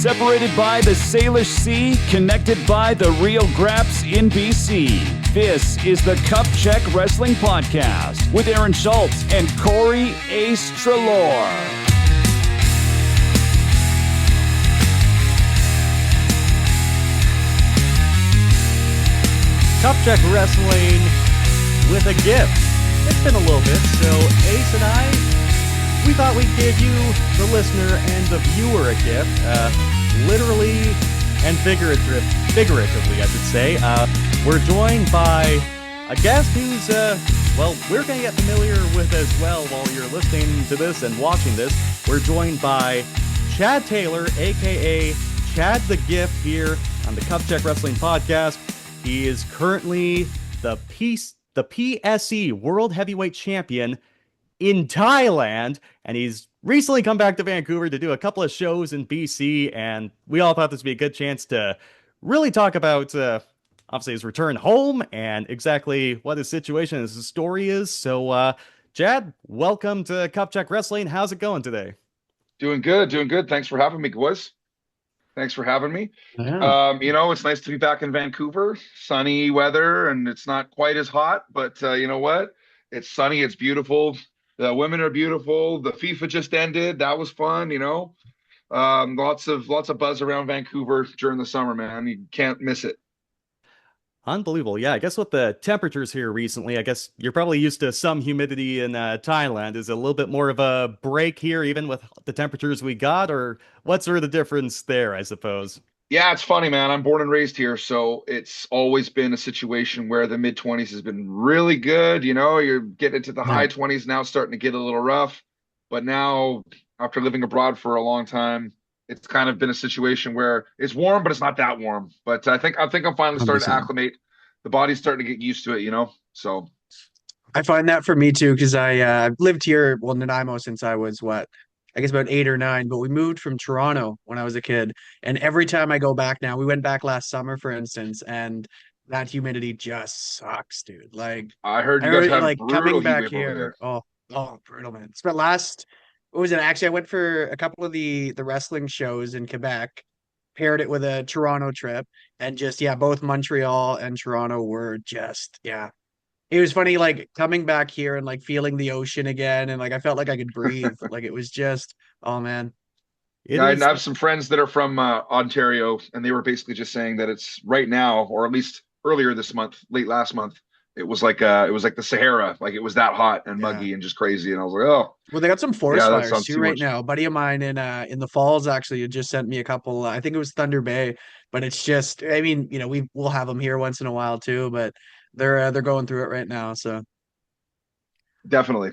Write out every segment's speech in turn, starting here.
Separated by the Salish Sea, connected by the Rio Graps in BC. This is the Cup Check Wrestling Podcast with Aaron Schultz and Corey Ace Trelaw. Cup Check Wrestling with a gift. It's been a little bit, so Ace and I, we thought we'd give you, the listener and the viewer, a gift. Literally and figuratively, I should say. We're joined by a guest who's, we're going to get familiar with as well while you're listening to this and watching this. We're joined by Chad Taylor, a.k.a. Chad the Gift, here on the Cup Check Wrestling Podcast. He is currently the PSE World Heavyweight Champion in Thailand, and he's recently come back to Vancouver to do a couple of shows in BC, and we all thought this would be a good chance to really talk about, obviously, his return home and exactly what his situation and his story is. So, Chad, welcome to Cup Check Wrestling. How's it going today? Doing good. Thanks for having me, boys. Thanks for having me. Yeah. It's nice to be back in Vancouver. Sunny weather, and it's not quite as hot, but you know what? It's sunny, it's beautiful. The women are beautiful. The FIFA just ended. That was fun, Lots of buzz around Vancouver during the summer, man. You can't miss it. Unbelievable. Yeah, I guess with the temperatures here recently, I guess you're probably used to some humidity in Thailand. Is it a little bit more of a break here, even with the temperatures we got, or what's sort of the difference there, I suppose? Yeah, it's funny, man. I'm born and raised here, so it's always been a situation where the mid-20s has been really good. You're getting into the high 20s now, starting to get a little rough. But now, after living abroad for a long time, it's kind of been a situation where it's warm, but it's not that warm. But I think I'm finally starting to acclimate. The body's starting to get used to it, So I find that for me too, because I've lived here, Nanaimo, since I was I guess about 8 or 9, but we moved from Toronto when I was a kid. And every time I go back now, we went back last summer, for instance, and that humidity just sucks, dude. Like I heard you guys have like brutal coming back heat wave over here. there. Oh, brutal, man. It's been what was it? Actually, I went for a couple of the wrestling shows in Quebec, paired it with a Toronto trip, and both Montreal and Toronto were it was funny, like coming back here and like feeling the ocean again, and like I felt like I could breathe. Like it was just, oh man. I have some friends that are from Ontario, and they were basically just saying that it's right now, or at least earlier this month, late last month, it was like the Sahara, like it was that hot and muggy and just crazy. And I was like, oh, well, they got some forest fires too right much. now. A buddy of mine in the Falls actually had just sent me a couple. I think it was Thunder Bay, but it's just, I mean, we'll have them here once in a while too, but they're going through it right now. So definitely,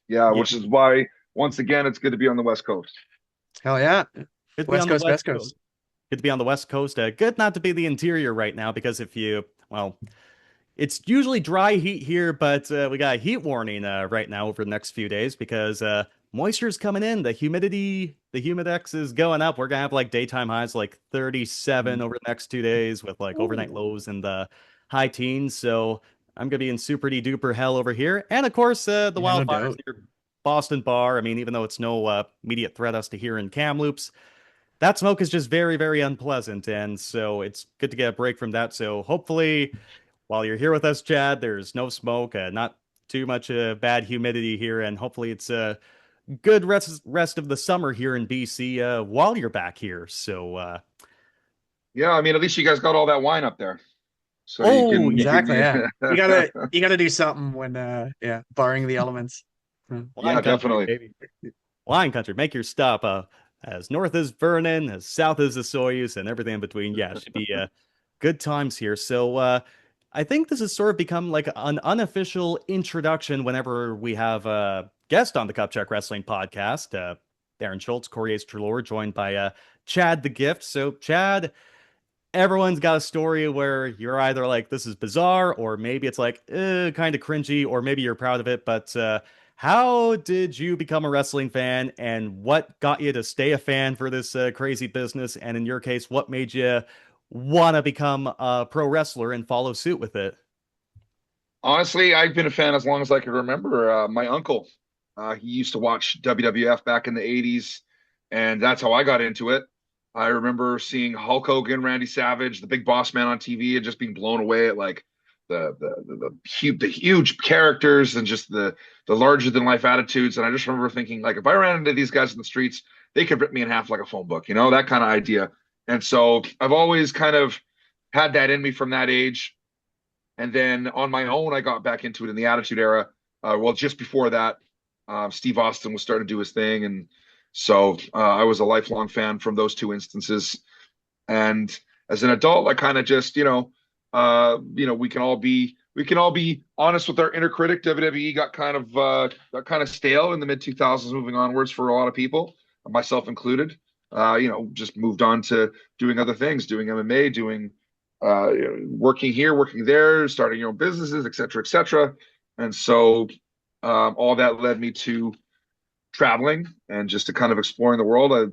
yeah. Which is why once again it's good to be on the West Coast. Hell yeah, West Coast. Good to be on the West Coast. Good not to be the interior right now, because it's usually dry heat here, but we got a heat warning right now over the next few days because moisture's coming in. The humidex is going up. We're gonna have like daytime highs like 37 over the next 2 days with like overnight lows in the high teens. So I'm gonna be in super duper hell over here. And of course, the wildfires near Boston Bar. I mean, even though it's no immediate threat us to here in Kamloops, that smoke is just very, very unpleasant. And so it's good to get a break from that. So hopefully, while you're here with us, Chad, there's no smoke, not too much bad humidity here, and hopefully it's a good rest of the summer here in BC while you're back here. So, yeah, I mean, at least you guys got all that wine up there. So exactly. Yeah, you gotta do something when, barring the elements. Yeah, definitely. Baby. Wine country, make your stop. As north as Vernon, as south as the Soyuz, and everything in between. Yeah, it should be good times here. So I think this has sort of become like an unofficial introduction whenever we have a guest on the Cup Check Wrestling Podcast. Aaron Schultz, Corey Ace Trelaw, joined by Chad the Gift. So Chad, everyone's got a story where you're either like, this is bizarre, or maybe it's like kind of cringy, or maybe you're proud of it. But how did you become a wrestling fan, and what got you to stay a fan for this crazy business? And in your case, what made you want to become a pro wrestler and follow suit with it? Honestly, I've been a fan as long as I can remember. My uncle, he used to watch WWF back in the 80s, and that's how I got into it. I remember seeing Hulk Hogan, Randy Savage, the Big Boss Man on TV, and just being blown away at like the huge characters and just the larger than life attitudes. And I just remember thinking, like, if I ran into these guys in the streets, they could rip me in half like a phone book, that kind of idea. And so I've always kind of had that in me from that age. And then on my own, I got back into it in the Attitude Era. Well, just before that, Steve Austin was starting to do his thing, and so I was a lifelong fan from those two instances. And as an adult, I kind of just, we can all be honest with our inner critic. WWE got kind of stale in the mid 2000s, moving onwards for a lot of people, myself included. Just moved on to doing other things, doing MMA, doing working here, working there, starting your own businesses, et cetera, et cetera. And so all that led me to traveling and just to kind of exploring the world. I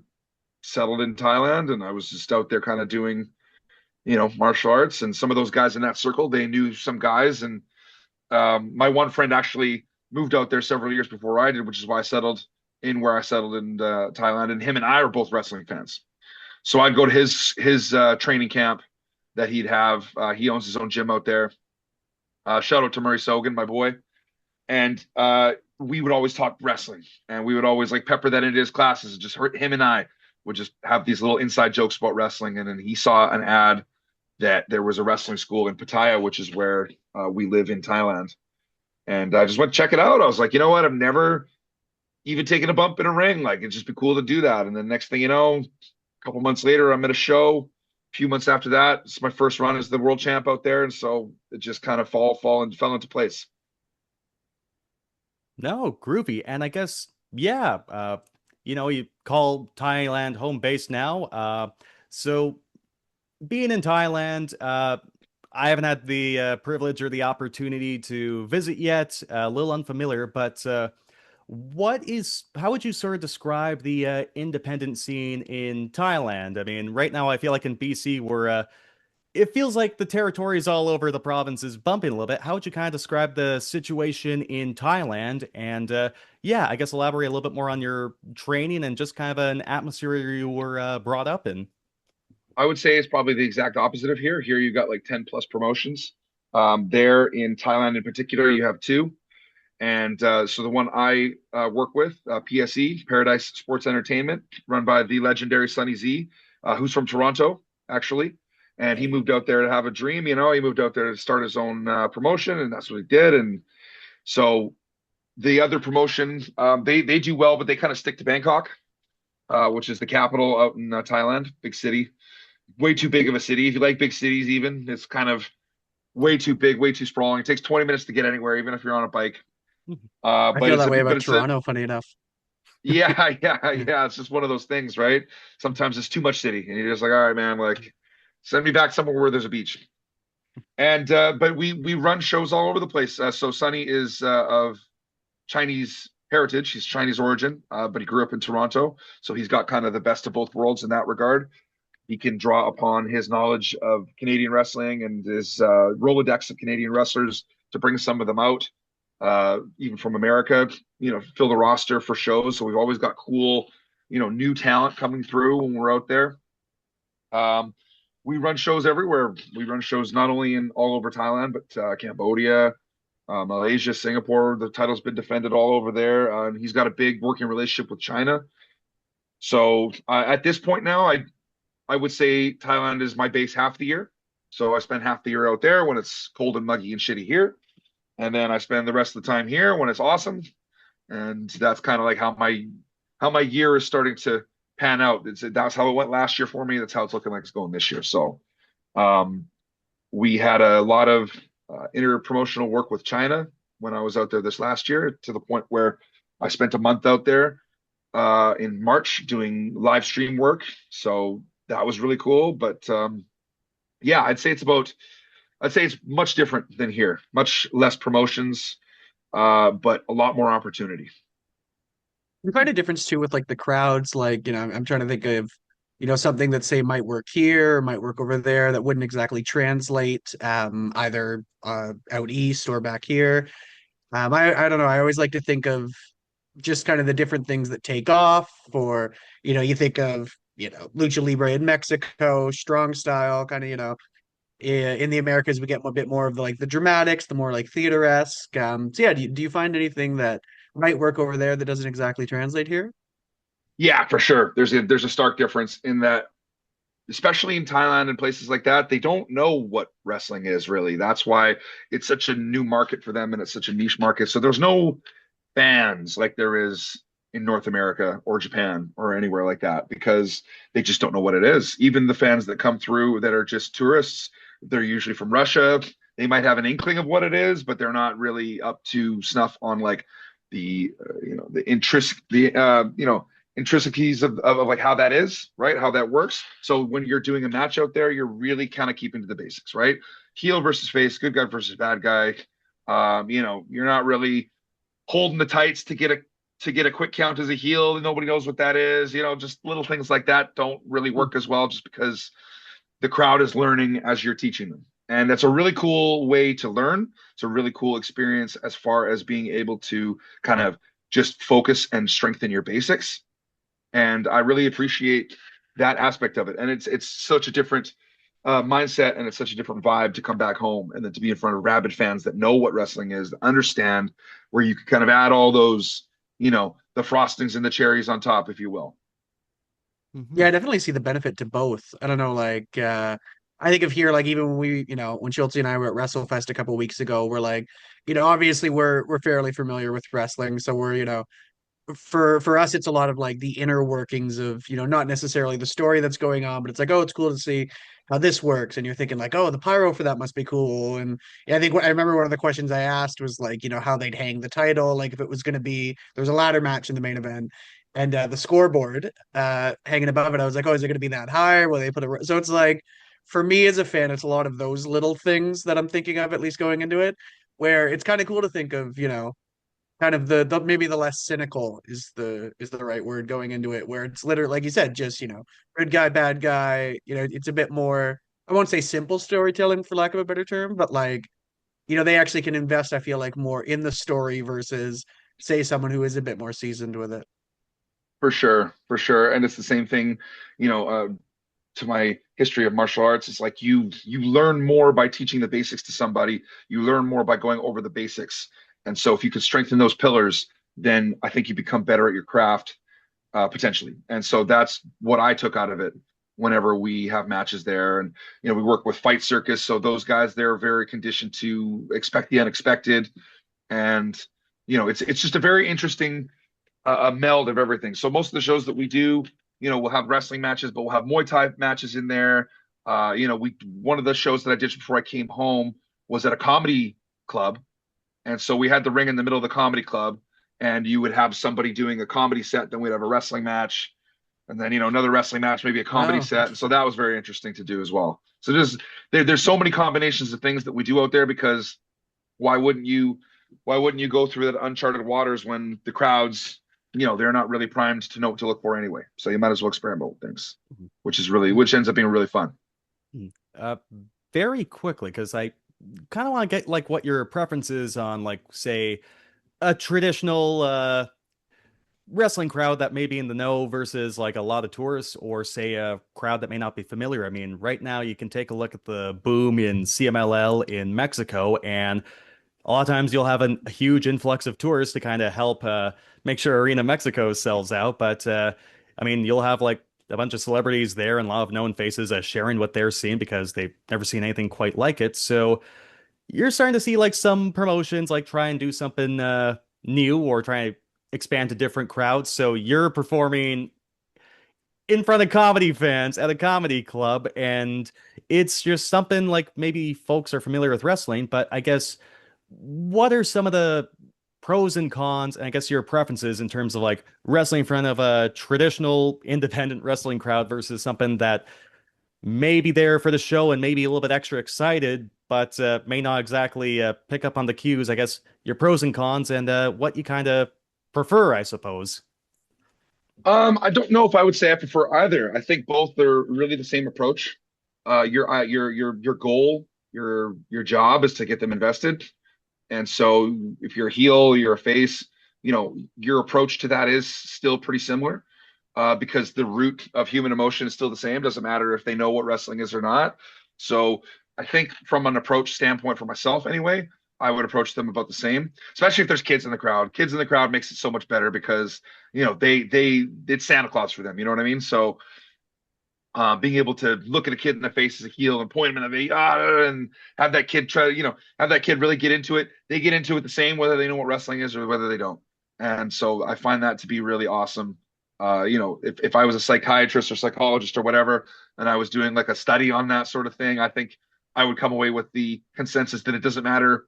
settled in Thailand, and I was just out there kind of doing, martial arts. And some of those guys in that circle, they knew some guys. And my one friend actually moved out there several years before I did, which is why I settled in where I settled in Thailand. And him and I were both wrestling fans. So I'd go to his training camp that he'd have. He owns his own gym out there. Shout out to Murray Sogan, my boy. And we would always talk wrestling, and we would always like pepper that into his classes. Just him and I would just have these little inside jokes about wrestling. And then he saw an ad that there was a wrestling school in Pattaya, which is where we live in Thailand. And I just went to check it out. I was like, you know what? I've never even taken a bump in a ring. Like, it'd just be cool to do that. And then next thing you know, a couple months later, I'm at a show. A few months after that, it's my first run as the world champ out there. And so it just kind of fell into place. No, groovy. And I guess, yeah, you call Thailand home base now. So being in Thailand, I haven't had the privilege or the opportunity to visit yet. A little unfamiliar, but how would you sort of describe the independent scene in Thailand? I mean, right now I feel like in BC it feels like the territory is all over the province is bumping a little bit. How would you kind of describe the situation in Thailand? And I guess elaborate a little bit more on your training and just kind of an atmosphere you were brought up in. I would say it's probably the exact opposite of here. Here you've got like 10 plus promotions. There in Thailand in particular, you have two. And so the one I work with, PSE, Paradise Sports Entertainment, run by the legendary Sonny Z, who's from Toronto, actually. And he moved out there to have a dream. He moved out there to start his own promotion, and that's what he did. And so the other promotion, they do well, but they kind of stick to Bangkok, which is the capital out in Thailand, big city. Way too big of a city. If you like big cities, even, it's kind of way too big, way too sprawling. It takes 20 minutes to get anywhere, even if you're on a bike. I feel that way about Toronto, funny enough. Yeah. It's just one of those things, right? Sometimes it's too much city, and you're just like, all right, man, like, send me back somewhere where there's a beach. And but we run shows all over the place. So Sonny is of Chinese heritage. He's Chinese origin, but he grew up in Toronto. So he's got kind of the best of both worlds in that regard. He can draw upon his knowledge of Canadian wrestling and his Rolodex of Canadian wrestlers to bring some of them out, even from America, fill the roster for shows. So we've always got cool, new talent coming through when we're out there. We run shows everywhere. We run shows not only in all over Thailand, but Cambodia, Malaysia, Singapore. The title's been defended all over there. And he's got a big working relationship with China. So at this point now, I would say Thailand is my base half the year. So I spend half the year out there when it's cold and muggy and shitty here. And then I spend the rest of the time here when it's awesome. And that's kind of like how my year is starting to pan out. That's how it went last year for me. That's how it's looking like it's going this year. So we had a lot of inter-promotional work with China when I was out there this last year, to the point where I spent a month out there in March doing live stream work. So that was really cool. But I'd say it's much different than here. Much less promotions, but a lot more opportunity. You find a difference too with like the crowds. Like, I'm trying to think of, something that say might work here, might work over there, that wouldn't exactly translate either out east or back here. I don't know. I always like to think of just kind of the different things that take off. Or, you think of lucha libre in Mexico, strong style, kind of, in the Americas, we get a bit more of the dramatics, the more like theater-esque. So yeah, do you find anything that might work over there that doesn't exactly translate here? Yeah, for sure. There's a stark difference in that, especially in Thailand and places like that, they don't know what wrestling is really. That's why it's such a new market for them and it's such a niche market. So there's no fans like there is in North America or Japan or anywhere like that because they just don't know what it is. Even the fans that come through that are just tourists, they're usually from Russia. They might have an inkling of what it is, but they're not really up to snuff on like the the intricacies of like how that is, right? How that works. So when you're doing a match out there, you're really kind of keeping to the basics, right? Heel versus face, good guy versus bad guy. You're not really holding the tights to get a quick count as a heel. Nobody knows what that is. Just little things like that don't really work as well just because the crowd is learning as you're teaching them. And that's a really cool way to learn. It's a really cool experience as far as being able to kind of just focus and strengthen your basics. And I really appreciate that aspect of it. And it's such a different mindset, and it's such a different vibe to come back home and then to be in front of rabid fans that know what wrestling is, that understand, where you can kind of add all those, the frostings and the cherries on top, if you will. Yeah, I definitely see the benefit to both. I don't know, I think of here, like even when when Schultze and I were at WrestleFest a couple weeks ago, we're like, obviously we're fairly familiar with wrestling, so we're, for us it's a lot of like the inner workings of, not necessarily the story that's going on, but it's like, oh, it's cool to see how this works, and you're thinking like, oh, the pyro for that must be cool. And yeah, I remember one of the questions I asked was like, how they'd hang the title, like if it was going to be, there was a ladder match in the main event, and the scoreboard hanging above it, I was like, oh, is it going to be that high? Will they put it? So it's like, for me as a fan, it's a lot of those little things that I'm thinking of, at least going into it, where it's kind of cool to think of, kind of the maybe the less cynical is the right word going into it, where it's literally like you said, just good guy, bad guy. It's a bit more, I won't say simple storytelling for lack of a better term, but like, they actually can invest, I feel like, more in the story versus say someone who is a bit more seasoned with it. For sure, for sure. And it's the same thing, to my history of martial arts. It's like you learn more by teaching the basics to somebody. You learn more by going over the basics. And so if you could strengthen those pillars, then I think you become better at your craft, potentially. And so that's what I took out of it whenever we have matches there. And, we work with Fight Circus. So those guys, they're very conditioned to expect the unexpected. And, it's just a very interesting a meld of everything. So most of the shows that we do, we'll have wrestling matches, but we'll have Muay Thai matches in there. One of the shows that I did before I came home was at a comedy club. And so we had the ring in the middle of the comedy club, and you would have somebody doing a comedy set. Then we'd have a wrestling match, and then, another wrestling match, maybe a comedy set. And so that was very interesting to do as well. So there's so many combinations of things that we do out there, because why wouldn't you go through that uncharted waters when the crowds, they're not really primed to know what to look for anyway. So you might as well experiment with things, which ends up being really fun. Very quickly, because I kind of want to get like what your preference is on, like, say, a traditional wrestling crowd that may be in the know versus like a lot of tourists, or say a crowd that may not be familiar. I mean, right now you can take a look at the boom in CMLL in Mexico, and a lot of times you'll have a huge influx of tourists to kind of help make sure Arena Mexico sells out. But I mean, you'll have like a bunch of celebrities there and a lot of known faces sharing what they're seeing because they've never seen anything quite like it. So you're starting to see like some promotions like try and do something new or try to expand to different crowds. So you're performing in front of comedy fans at a comedy club, and it's just something like maybe folks are familiar with wrestling, but I guess what are some of the pros and cons, and I guess your preferences in terms of like wrestling in front of a traditional independent wrestling crowd versus something that may be there for the show and maybe a little bit extra excited, but may not exactly pick up on the cues? I guess your pros and cons, and what you kind of prefer, I suppose. I don't know if I would say I prefer either. I think both are really the same approach. Your goal, your job is to get them invested. And so if you're a heel, you're a face, your approach to that is still pretty similar. because the root of human emotion is still the same. Doesn't matter if they know what wrestling is or not. So I think from an approach standpoint for myself anyway, I would approach them about the same, especially if there's kids in the crowd. Kids in the crowd makes it so much better because, it's Santa Claus for them. You know what I mean? So being able to look at a kid in the face as a heel and point him in the face, and have that kid have that kid really get into it. They get into it the same, whether they know what wrestling is or whether they don't. And so I find that to be really awesome. If I was a psychiatrist or psychologist or whatever, and I was doing like a study on that sort of thing, I think I would come away with the consensus that it doesn't matter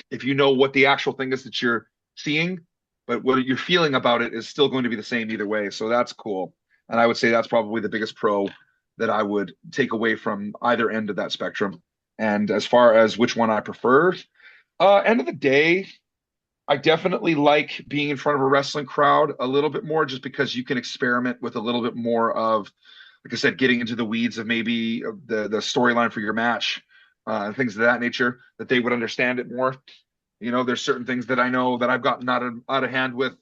if you know what the actual thing is that you're seeing, but what you're feeling about it is still going to be the same either way. So that's cool. And I would say that's probably the biggest pro that I would take away from either end of that spectrum. And as far as which one I prefer, end of the day, I definitely like being in front of a wrestling crowd a little bit more, just because you can experiment with a little bit more of, like I said, getting into the weeds of maybe the storyline for your match, things of that nature, that they would understand it more. There's certain things that I know that I've gotten out of hand with,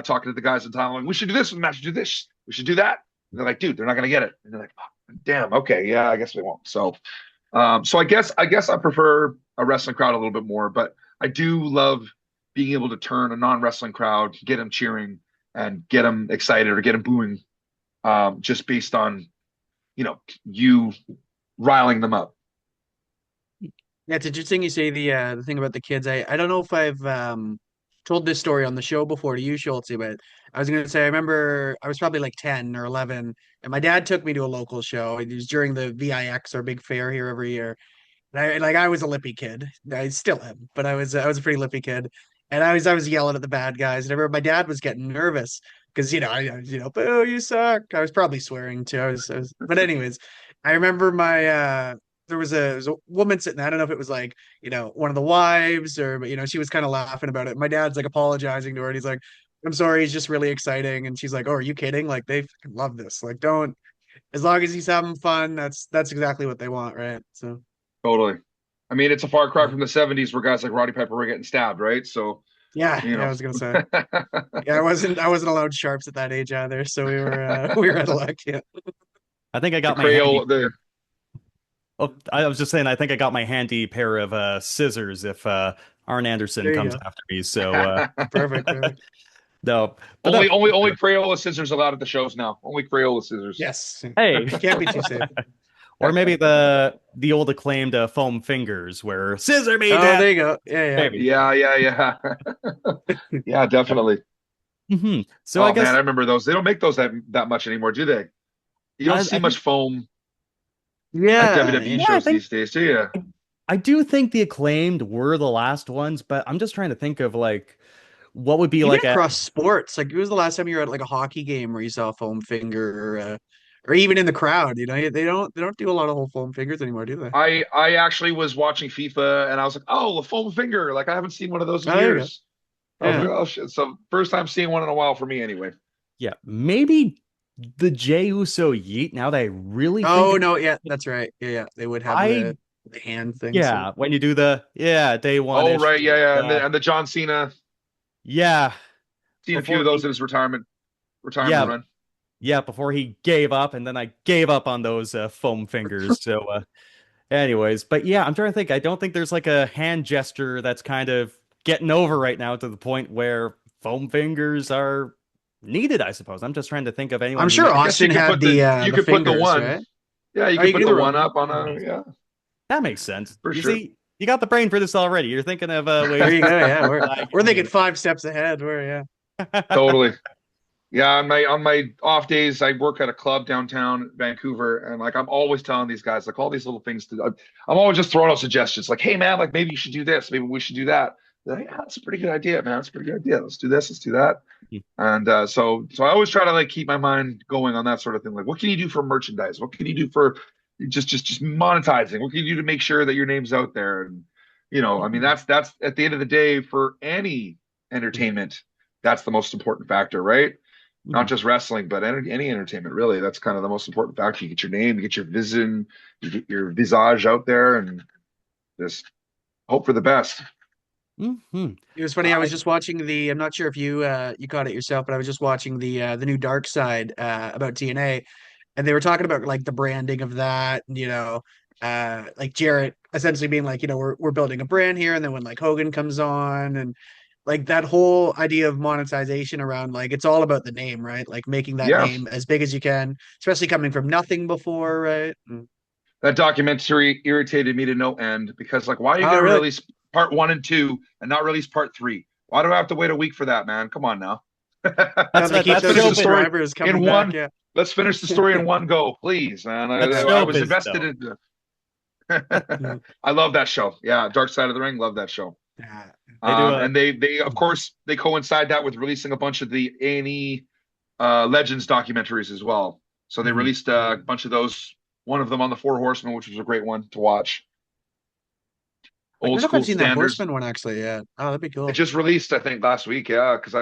talking to the guys in Thailand. We should do this with the match. Do this. We should do that. And they're like, dude, they're not going to get it. And they're like, oh, damn. Okay. Yeah, I guess we won't. So I guess I prefer a wrestling crowd a little bit more, but I do love being able to turn a non-wrestling crowd, get them cheering and get them excited or get them booing, just based on, you riling them up. Yeah, it's interesting you say the thing about the kids. I don't know if I've told this story on the show before to you, Schultze, but I was gonna say I remember I was probably like 10 or 11, and my dad took me to a local show. It was during the VIX, our big fair here every year. And I was a lippy kid. I still am, but I was a pretty lippy kid. And I was yelling at the bad guys, and my dad was getting nervous because boo, you suck. I was probably swearing too. But anyways, I remember there was a woman sitting there. I don't know if it was like, one of the wives or, but she was kind of laughing about it. My dad's like apologizing to her, and he's like, I'm sorry, he's just really exciting. And she's like, oh, are you kidding? Like, they fucking love this. Like, don't, as long as he's having fun, that's exactly what they want, right? So Totally. I mean, it's a far cry from the 70s where guys like Roddy Piper were getting stabbed, right? So, yeah, I was gonna say. Yeah, I wasn't allowed sharps at that age either, so we were out of luck. Yeah. I think I got the my Crayola, handy, oh, I was just saying, I think I got my handy pair of scissors if Arn Anderson There you comes go. after me. So Perfect. Perfect. no, but only Crayola scissors allowed at the shows now. Only Crayola scissors. Yes. hey, You can't be too safe. or maybe the old acclaimed foam fingers where scissor me, Oh, Dad. there you go. Yeah, yeah. Maybe. Yeah. Yeah, definitely. So Oh I guess man, I remember those. They don't make those that much anymore, do they? You don't see much foam at Yeah. WWE I shows think these days, do you? I do think the acclaimed were the last ones, but I'm just trying to think of like what would be Even like across sports, like, it was the last time you were at like a hockey game where you saw a foam finger, or even in the crowd. They don't do a lot of whole foam fingers anymore, do they? I actually was watching FIFA and I was like, oh, a foam finger. Like I haven't seen one of those in Oh, there you go. years. I was Yeah. like, oh shit. So first time seeing one in a while for me anyway. yeah, maybe the Jey Uso yeet. Now that I really Oh think no, yeah, that's right. Yeah, yeah. They would have I the hand thing. yeah, when you do the day one Oh ish, right, yeah. And the John Cena, yeah, seen a few before of those he in his retirement yeah run. yeah before he gave up, and then I gave up on those foam fingers. So anyways, but yeah, I'm trying to think. I don't think there's like a hand gesture that's kind of getting over right now to the point where foam fingers are needed, I suppose. I'm just trying to think of anyone I'm who sure I guess you Austin could had put the the fingers, one. right? Yeah, you Oh, could you put can the do one it. up on a that makes sense. for You sure. see, you got the brain for this already. You're thinking of ways There you go. Yeah, like, we're thinking 5 steps ahead. Totally. Yeah, on my off days, I work at a club downtown Vancouver, and like I'm always telling these guys like all these little things I'm always just throwing out suggestions like, hey man, like maybe you should do this, maybe we should do that. They're like, yeah, that's a pretty good idea, man. That's a pretty good idea. Let's do this, let's do that. And so I always try to like keep my mind going on that sort of thing. Like, what can you do for merchandise? What can you do for just monetizing? What can you do to make sure that your name's out there? And I mean, that's at the end of the day for any entertainment, that's the most important factor, right? Not just wrestling, but any entertainment, really. That's kind of the most important factor. You get your name, you get your vision, you get your visage out there, and just hope for the best. Mm-hmm. It was funny. I was just watching I'm not sure if you caught it yourself, but I was just watching the new Dark Side about TNA, and they were talking about like the branding of that, like Jarrett essentially being like, we're building a brand here, and then when like Hogan comes on, and like that whole idea of monetization around like it's all about the name, right? Like making that Yeah, name as big as you can, especially coming from nothing before, right? that documentary irritated me to no end because, like, why are you Oh, going to really? release part 1 and 2 and not release part 3? Why do I have to wait a week for that, man? Come on now. Yeah, they keep Let's That's those finish the showbiz. story subscribers in coming back. one. Yeah. Let's finish the story in one go, please, man. That's I was showbiz, invested though. in. Mm. I love that show. Yeah, Dark Side of the Ring. Love that show. Yeah. They do a And they of course they coincide that with releasing a bunch of the A&E Legends documentaries as well. So they Mhm. released a bunch of those. One of them on the Four Horsemen, which was a great one to watch. I don't Old know if I've school seen that standards. Horseman one actually yet. Oh, that'd be It cool. just released, I think, last week. Yeah, because Oh,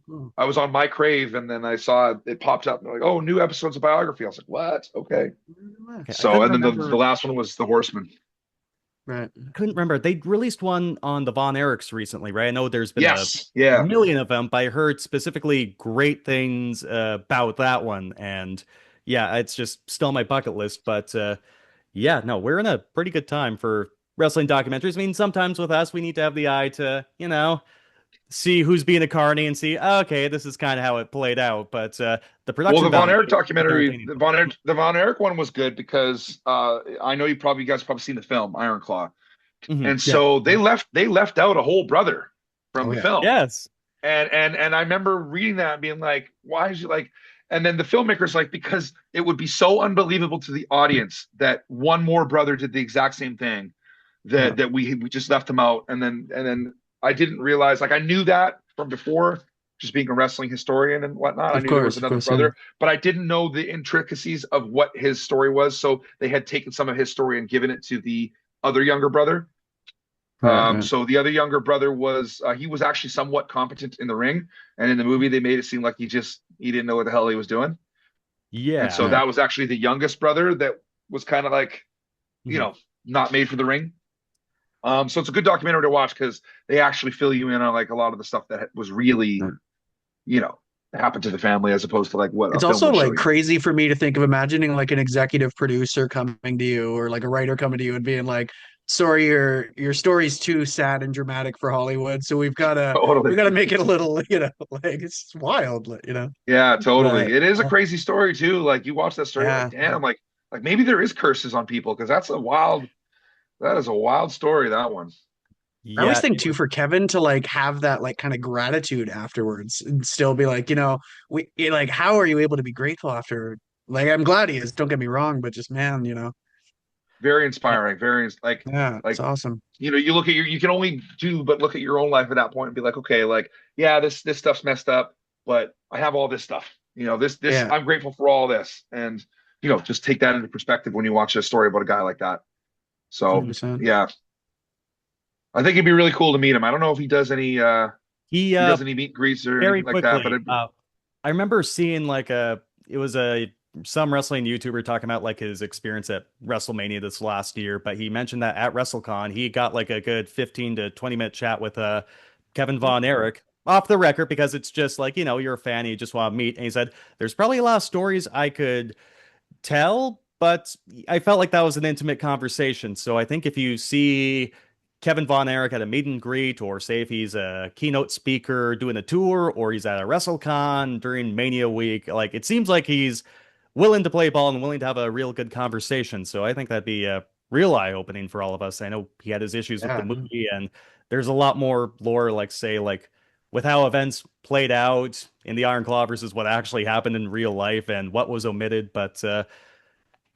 cool. I was on My Crave, and then I saw it popped up. And they're like, "Oh, new episodes of biography." I was like, "What? Okay." Okay, I So, couldn't and then the remember. last one was the Horseman. Right. Couldn't remember. They released one on the Von Erichs recently, right? I know there's been a Yes, yeah. million of them, but I heard specifically great things about that one. And yeah, it's just still on my bucket list. But yeah, no, we're in a pretty good time for wrestling documentaries. I mean, sometimes with us, we need to have the eye to, see who's being a carny and see, okay, this is kind of how it played out. But the Well, production the Von value Erich is documentary, entertaining. the Von Erich one was good because I know you guys probably seen the film Iron Claw, Hmm. and Yeah. so they left out a whole brother from Oh the yeah. film, Yes. and I remember reading that and being like, why is he like? And then the filmmakers like because it would be so unbelievable to the audience that one more brother did the exact same thing Yeah. that we just left him out, and then I didn't realize like I knew that from before just being a wrestling historian and whatnot. I knew there was Of another course, yeah. brother, but I didn't know the intricacies of what his story was. So they had taken some of his story and given it to the other younger brother. Right, right. So the other younger brother was he was actually somewhat competent in the ring, and in the movie they made it seem like he didn't know what the hell he was doing, and so Yeah. Right. that was actually the youngest brother that was kind of like you Mhm. know not made for the ring. So it's a good documentary to watch because they actually fill you in on like a lot of the stuff that was really Right. you know happened to the family as opposed to like what a It's film also would show like you. crazy for me to think of imagining like an executive producer coming to you or like a writer coming to you and being like, sorry, your story's too sad and dramatic for Hollywood. So we Totally. gotta make it a little, like it's wild, you know. Yeah, totally. But It is a crazy story too. Like you watch that story, you're like, yeah. damn, like maybe there is curses on people because that is a wild story, that one. I always Yeah, think it too was. for Kevin to like have that like kind of gratitude afterwards and still be like, like how are you able to be grateful after like I'm glad he is, don't get me wrong, but just man, Very Yeah. inspiring. yeah, it's Like awesome. you look at you can only do but look at your own life at that point and be like, okay, like yeah, this stuff's messed up, but I have all this stuff. This Yeah, I'm grateful for all this, and just take that into perspective when you watch a story about a guy like that. So 100%. yeah, I think it'd be really cool to meet him. I don't know if He he does any meet and greets or very anything like that, but quickly. I remember seeing it was some wrestling YouTuber talking about like his experience at WrestleMania this last year, but he mentioned that at WrestleCon he got like a good 15 to 20-minute chat with Kevin Von Erich off the record because it's just like, you're a fan and you just want to meet. And he said, there's probably a lot of stories I could tell, but I felt like that was an intimate conversation. So I think if you see Kevin Von Erich at a meet and greet, or say if he's a keynote speaker doing a tour, or he's at a WrestleCon during Mania week, like it seems like he's willing to play ball and willing to have a real good conversation. So I think that'd be a real eye-opening for all of us. I know he had his issues with the Yeah. movie, and there's a lot more lore, like say, like with how events played out in the Iron Claw versus what actually happened in real life and what was omitted. But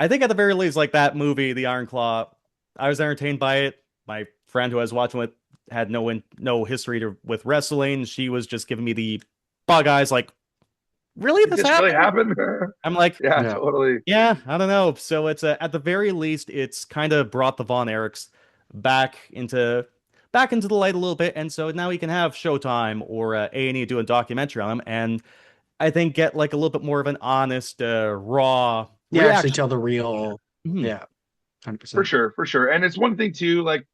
I think at the very least, like that movie, The Iron Claw, I was entertained by it. My friend who I was watching with had no history with wrestling. She was just giving me the bug eyes, like, really, did this this really happened? happen? I'm like, Yeah, Yeah. totally. yeah, I don't know. So it's at the very least, it's kind of brought the Von Erichs back into the light a little bit, and so now we can have Showtime or A&E do a documentary on them, and I think get like a little bit more of an honest, raw Yeah, actually reaction. tell the real, Mhm. yeah, For 100%. sure, for sure. And it's one thing too, like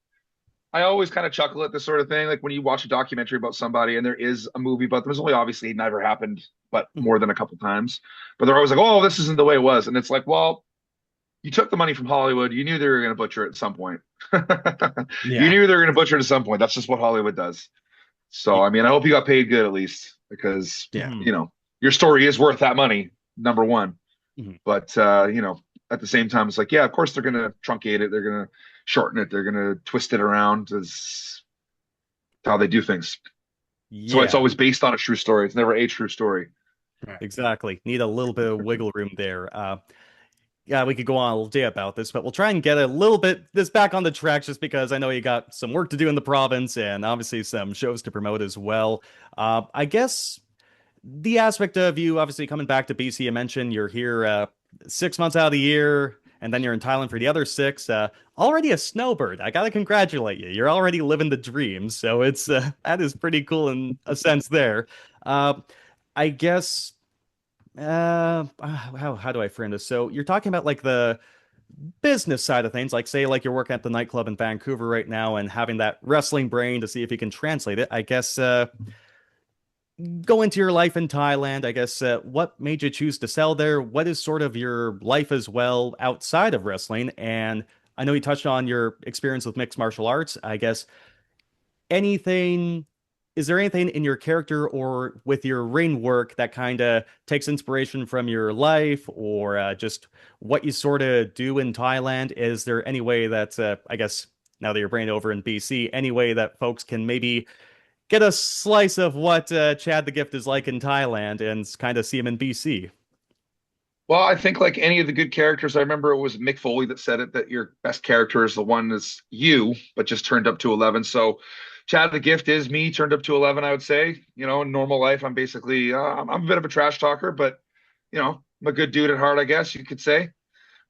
I always kind of chuckle at this sort of thing. Like when you watch a documentary about somebody and there is a movie, but there's only obviously never happened, but more than a couple times. But they're always like, oh, this isn't the way it was. And it's like, well, you took the money from Hollywood. You knew they were going to butcher it at some point. You Yeah. knew they were going to butcher it at some point. That's just what Hollywood does. So, I mean, I hope you got paid good at least because, Yeah. you know, your story is worth that money, number one. Mhm. But, you know, at the same time, it's like, yeah, of course they're going to truncate it. They're going to shorten it. They're going to twist it around as how they do things. So it's Yeah, always based on a true story. It's never a true story. exactly. Need a little bit of wiggle room there. Yeah, we could go on all day about this, but we'll try and get a little bit this back on the track just because I know you got some work to do in the province and obviously some shows to promote as well. I guess the aspect of you obviously coming back to BC, you mentioned you're here 6 months out of the year, and then you're in Thailand for the other six. Already a snowbird. I gotta congratulate you. You're already living the dream, so it's that is pretty cool in a sense there. I guess how do I frame this? So you're talking about like the business side of things, like say like you're working at the nightclub in Vancouver right now and having that wrestling brain to see if you can translate it. I guess go into your life in Thailand. I guess what made you choose to sell there? What is sort of your life as well outside of wrestling? And I know you touched on your experience with mixed martial arts. I guess anything is there anything in your character or with your ring work that kind of takes inspiration from your life or just what you sort of do in Thailand? Is there any way that I guess now that you're brain over in BC, any way that folks can maybe get a slice of what Chad the Gift is like in Thailand and kind of see him in BC? Well, I think like any of the good characters, I remember it was Mick Foley that said it, that your best character is the one that's you, but just turned up to 11. So Chad the Gift is me turned up to 11, I would say. You know, in normal life, I'm basically, I'm a bit of a trash talker, but, you know, I'm a good dude at heart, I guess you could say.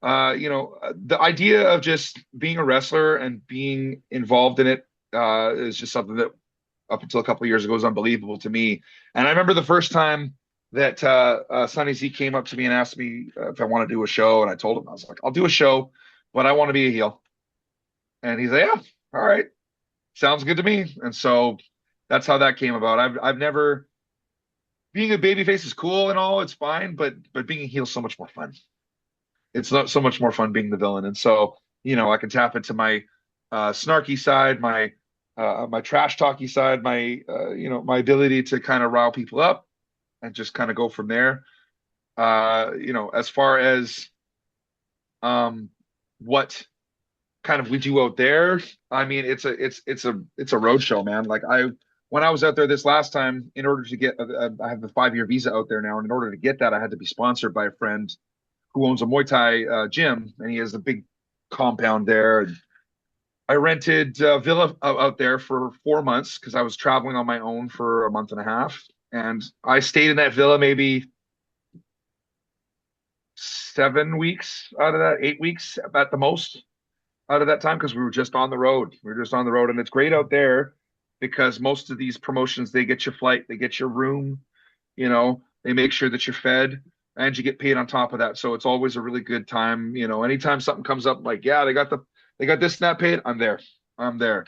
The idea of just being a wrestler and being involved in it is just something that up until a couple of years ago was unbelievable to me. And I remember the first time that Sonny Z came up to me and asked me if I want to do a show, and I told him, I was like, I'll do a show, but I want to be a heel. And he's like, yeah, all right, sounds good to me. And so that's how that came about. I've never being a babyface is cool and all, it's fine, but being a heel is so much more fun. It's not so much more fun being the villain. And so, you know, I can tap into my snarky side, my trash talky side, my my ability to kind of rile people up and just kind of go from there. As far as what kind of we do out there, I mean, it's a road show, man. Like when I was out there this last time, in order to get, I have a 5-year visa out there now, and in order to get that, I had to be sponsored by a friend who owns a Muay Thai gym, and he has a big compound there. And I rented a villa out there for 4 months because I was traveling on my own for a month and a half. And I stayed in that villa maybe 7 weeks out of that, 8 weeks at the most out of that time because we were just on the road. We were just on the road. And it's great out there because most of these promotions, they get you flight, they get your room, they make sure that you're fed and you get paid on top of that. So it's always a really good time. Anytime something comes up like, yeah, they got this and that paid, I'm there. I'm there.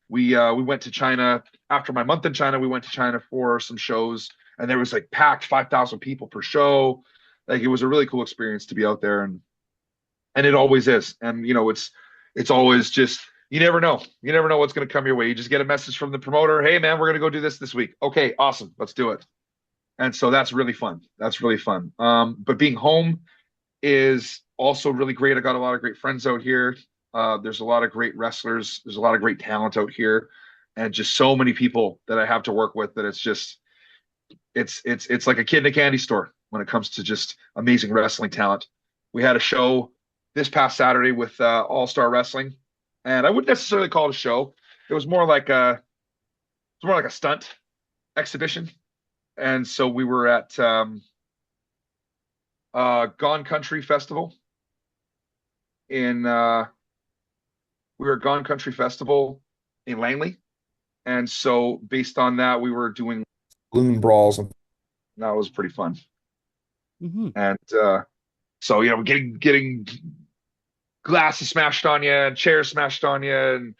We went to China after my month in China. We went to China for some shows, and there was like packed 5,000 people per show. Like it was a really cool experience to be out there, and it always is. And it's always just you never know. You never know what's going to come your way. You just get a message from the promoter, hey man, we're going to go do this week. Okay, awesome, let's do it. And so that's really fun. That's really fun. But being home is also really great. I got a lot of great friends out here. There's a lot of great wrestlers. There's a lot of great talent out here, and just so many people that I have to work with that it's like a kid in a candy store when it comes to just amazing wrestling talent. We had a show this past Saturday with All Star Wrestling, and I wouldn't necessarily call it a show. It was more like a stunt exhibition. And so we were at Gone Country Festival in Langley. And so based on that, we were doing balloon brawls, and that was pretty fun. Mm-hmm. And so getting glasses smashed on you and chairs smashed on you, and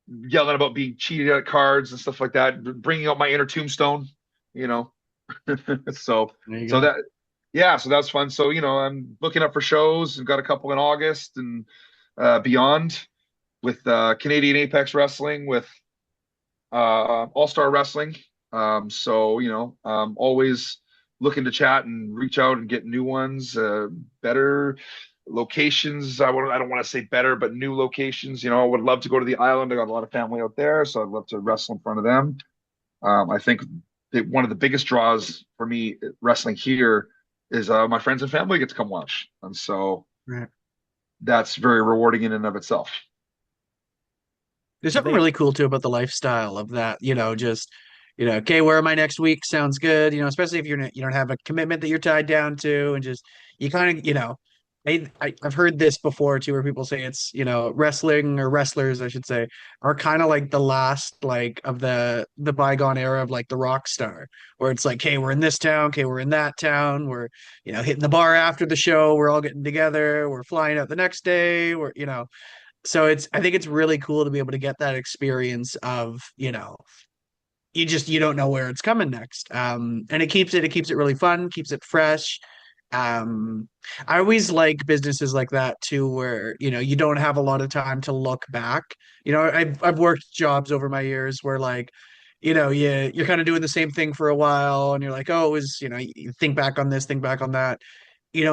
yelling about being cheated at cards and stuff like that, bringing out my inner Tombstone, you know. so There you so go. that yeah, so that's fun. So I'm looking up for shows and got a couple in August and beyond with Canadian Apex Wrestling, with All Star Wrestling. So always looking to chat and reach out and get new ones, better locations. I don't want to say better, but new locations. I would love to go to the island. I got a lot of family out there, so I'd love to wrestle in front of them. I think that one of the biggest draws for me wrestling here is my friends and family get to come watch, and so Right. that's very rewarding in and of itself. There's something really cool too about the lifestyle of that, just, okay, where am I next week? Sounds good, especially if you don't have a commitment that you're tied down to, and just you kind of, I've heard this before too, where people say it's, wrestling or wrestlers, I should say, are kind of like the last like of the bygone era of like the rock star, where it's like, hey, we're in this town, okay, we're in that town, we're, hitting the bar after the show, we're all getting together, we're flying out the next day, so I think it's really cool to be able to get that experience of, you don't know where it's coming next. And it keeps it really fun, keeps it fresh. Um, I always like businesses like that too, where, you don't have a lot of time to look back. I've worked jobs over my years where like, you're kind of doing the same thing for a while and you're like, oh, it was, you think back on this, think back on that. In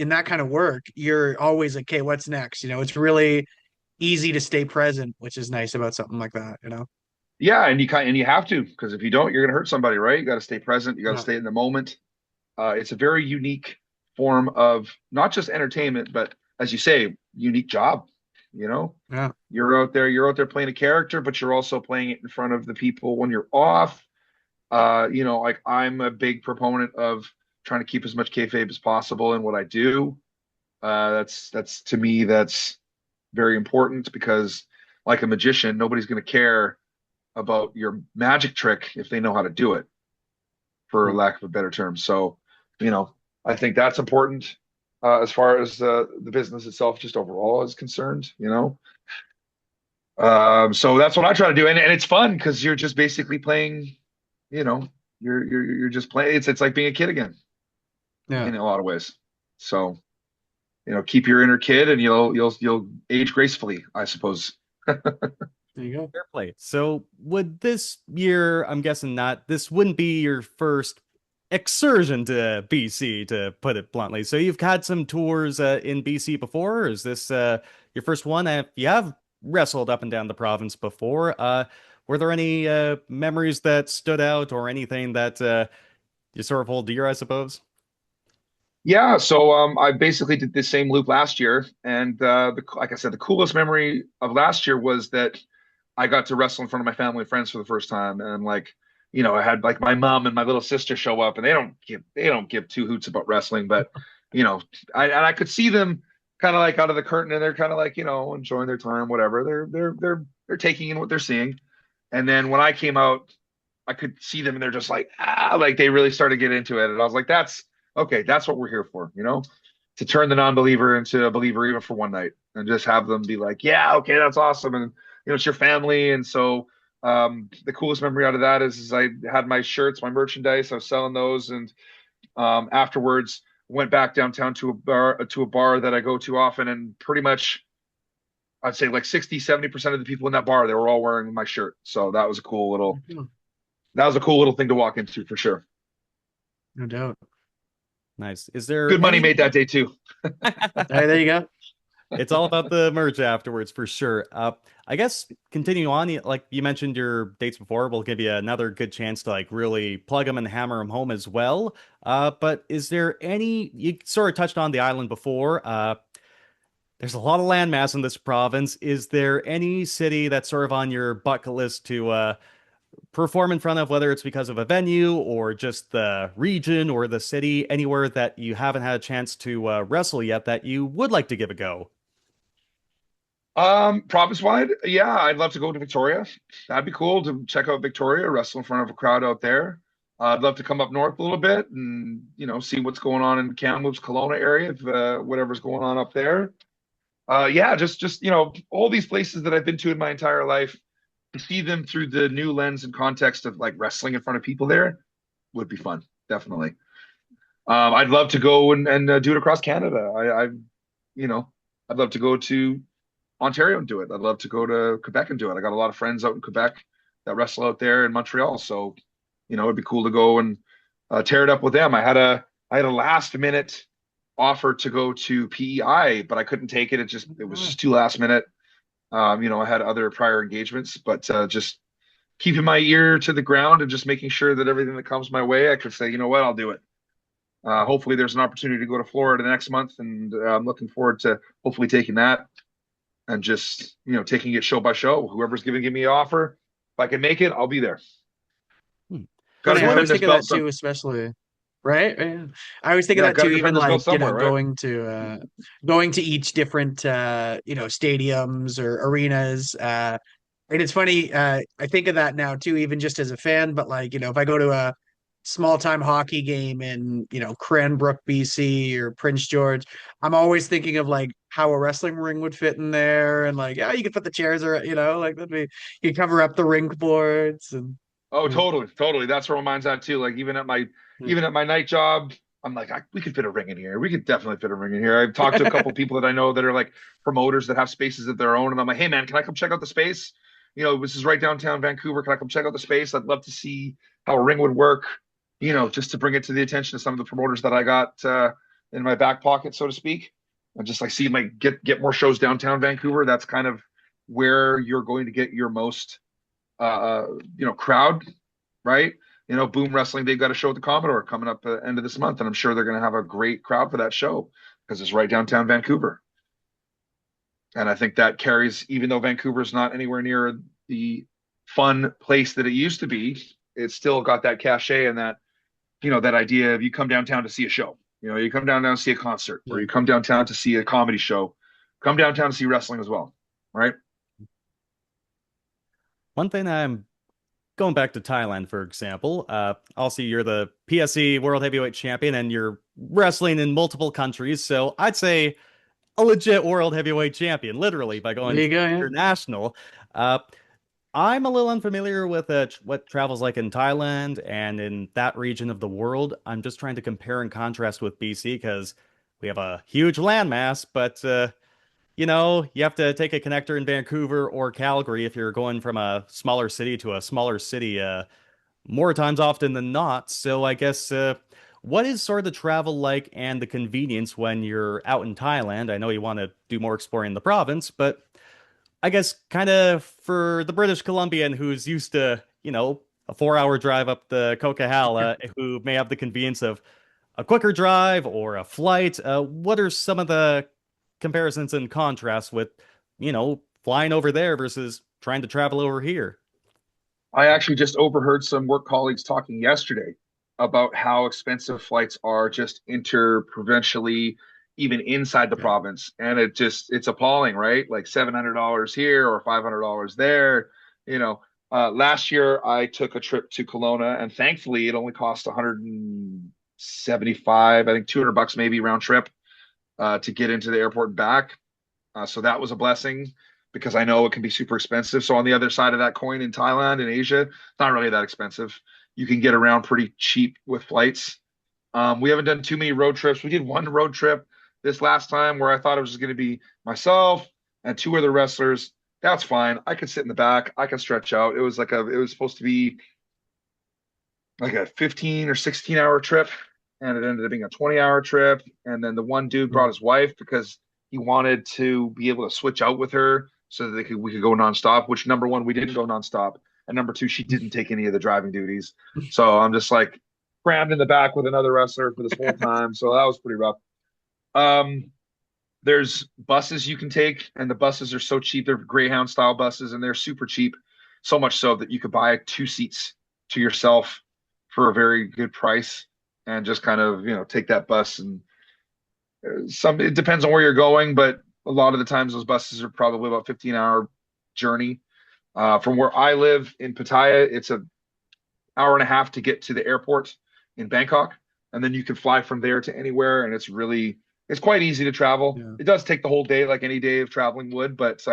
that kind of work, you're always like, okay, what's next? It's really easy to stay present, which is nice about something like that. Yeah, and you have to, because if you don't, you're gonna hurt somebody, right? You got to stay present. You got to Yeah. stay in the moment. It's a very unique form of not just entertainment, but as you say, unique job. You know, Yeah. you're out there playing a character, but you're also playing it in front of the people when you're off. Like I'm a big proponent of trying to keep as much kayfabe as possible in what I do. That's to me, that's very important because, like a magician, nobody's going to care about your magic trick if they know how to do it, for lack of a better term. So, you know, I think that's important as far as the business itself, just overall, is concerned. So that's what I try to do, and it's fun because you're just basically playing. You know, you're just playing. It's like being a kid again Yeah. in a lot of ways. So, keep your inner kid, and you'll age gracefully, I suppose. There you go. Fair play. So would this year, I'm guessing not, this wouldn't be your first excursion to BC, to put it bluntly. So you've had some tours in BC before, or is this your first one? You have wrestled up and down the province before. Were there any memories that stood out or anything that you sort of hold dear, I suppose? Yeah, so I basically did the same loop last year, and like I said, the coolest memory of last year was that I got to wrestle in front of my family and friends for the first time, and like, I had like my mom and my little sister show up, and they don't give two hoots about wrestling, but I could see them kind of like out of the curtain, and they're kind of like enjoying their time, whatever. They're taking in what they're seeing, and then when I came out, I could see them, and they're just like they really started to get into it, and I was like, that's okay, that's what we're here for, to turn the non-believer into a believer even for one night, and just have them be like, yeah, okay, that's awesome, and it's your family. And so the coolest memory out of that is I had my shirts, my merchandise, I was selling those, and afterwards went back downtown to a bar that I go to often, and pretty much I'd say like 60-70% of the people in that bar, they were all wearing my shirt. So that was a cool little thing to walk into, for sure. No doubt. Nice. Is there Good money any... made that day too. Hey, there you go. It's all about the merch afterwards, for sure. I guess continuing on, like you mentioned your dates before, we'll give you another good chance to like really plug them and hammer them home as well. But is there any, you sort of touched on the island before. There's a lot of landmass in this province. Is there any city that's sort of on your bucket list to perform in front of, whether it's because of a venue or just the region or the city, anywhere that you haven't had a chance to wrestle yet that you would like to give a go? Province-wide, yeah, I'd love to go to Victoria. That'd be cool to check out Victoria, wrestle in front of a crowd out there. I'd love to come up north a little bit and see what's going on in Kamloops, Kelowna area, if, whatever's going on up there. Yeah, just all these places that I've been to in my entire life. to see them through the new lens and context of like wrestling in front of people there would be fun. Definitely. I'd love to go and do it across Canada. You know, I'd love to go to Ontario and do it. I'd love to go to Quebec and do it. I got a lot of friends out in Quebec that wrestle out there in Montreal. So, it'd be cool to go and tear it up with them. I had a last minute offer to go to PEI, but I couldn't take it. It was just too last minute. I had other prior engagements, but just keeping my ear to the ground and just making sure that everything that comes my way, I could say, you know what, I'll do it. Hopefully there's an opportunity to go to Florida next month, and I'm looking forward to hopefully taking that and just, taking it show by show. Whoever's going to give me an offer, if I can make it, I'll be there. But I always think of that too, especially, right? I always think of that too, even like, going to each different, stadiums or arenas. And it's funny, I think of that now too, even just as a fan, but like, if I go to a small time hockey game in, Cranbrook, BC or Prince George, I'm always thinking of like how a wrestling ring would fit in there, and like, you could put the chairs around, like you cover up the rink boards and. Oh, totally. That's where my mind's at too. Like even at my night job, I'm like, we could fit a ring in here. We could definitely fit a ring in here. I've talked to a couple people that I know that are like promoters that have spaces of their own, and I'm like, hey man, can I come check out the space? This is right downtown Vancouver. Can I come check out the space? I'd love to see how a ring would work. Just to bring it to the attention of some of the promoters that I got in my back pocket, so to speak, and just like see like get more shows downtown Vancouver. That's kind of where you're going to get your most crowd, right? Boom Wrestling, they've got a show at the Commodore coming up at the end of this month, and I'm sure they're going to have a great crowd for that show because it's right downtown Vancouver. And I think that carries, even though Vancouver's not anywhere near the fun place that it used to be, it's still got that cachet and that, that idea of you come downtown to see a show, you come downtown to see a concert, or you come downtown to see a comedy show, come downtown to see wrestling as well, right? One thing I'm going back to Thailand, for example, also you're the PSE World Heavyweight Champion and you're wrestling in multiple countries. So I'd say a legit World Heavyweight Champion, literally, by going international. I'm a little unfamiliar with what travel's like in Thailand and in that region of the world. I'm just trying to compare and contrast with BC because we have a huge landmass, but you have to take a connector in Vancouver or Calgary if you're going from a smaller city to a smaller city more times often than not. So I guess what is sort of the travel like and the convenience when you're out in Thailand? I know you want to do more exploring in the province, but I guess kind of for the British Columbian who's used to, a 4-hour drive up the Coquihalla, who may have the convenience of a quicker drive or a flight, what are some of the comparisons and contrasts with, flying over there versus trying to travel over here? I actually just overheard some work colleagues talking yesterday about how expensive flights are just interprovincially, even inside the province. And it's appalling, right? Like $700 here or $500 there. Last year I took a trip to Kelowna, and thankfully it only cost 175, I think $200 maybe round trip to get into the airport and back. So that was a blessing because I know it can be super expensive. So on the other side of that coin, in Thailand and Asia, it's not really that expensive. You can get around pretty cheap with flights. We haven't done too many road trips. We did one road trip this last time where I thought it was just going to be myself and 2 other wrestlers. That's fine. I can sit in the back. I can stretch out. It was supposed to be like a 15 or 16-hour trip, and it ended up being a 20-hour trip. And then the one dude brought his wife because he wanted to be able to switch out with her so that we could go nonstop, which, number one, we didn't go nonstop. And number two, she didn't take any of the driving duties. So I'm just like crammed in the back with another wrestler for this whole time. So that was pretty rough. There's buses you can take, and the buses are so cheap. They're Greyhound style buses, and they're super cheap. So much so that you could buy 2 seats to yourself for a very good price and just kind of, take that bus. And it depends on where you're going, but a lot of the times those buses are probably about 15-hour journey. From where I live in Pattaya, it's an hour and a half to get to the airport in Bangkok. And then you can fly from there to anywhere. And it's quite easy to travel. Yeah. It does take the whole day, like any day of traveling would, but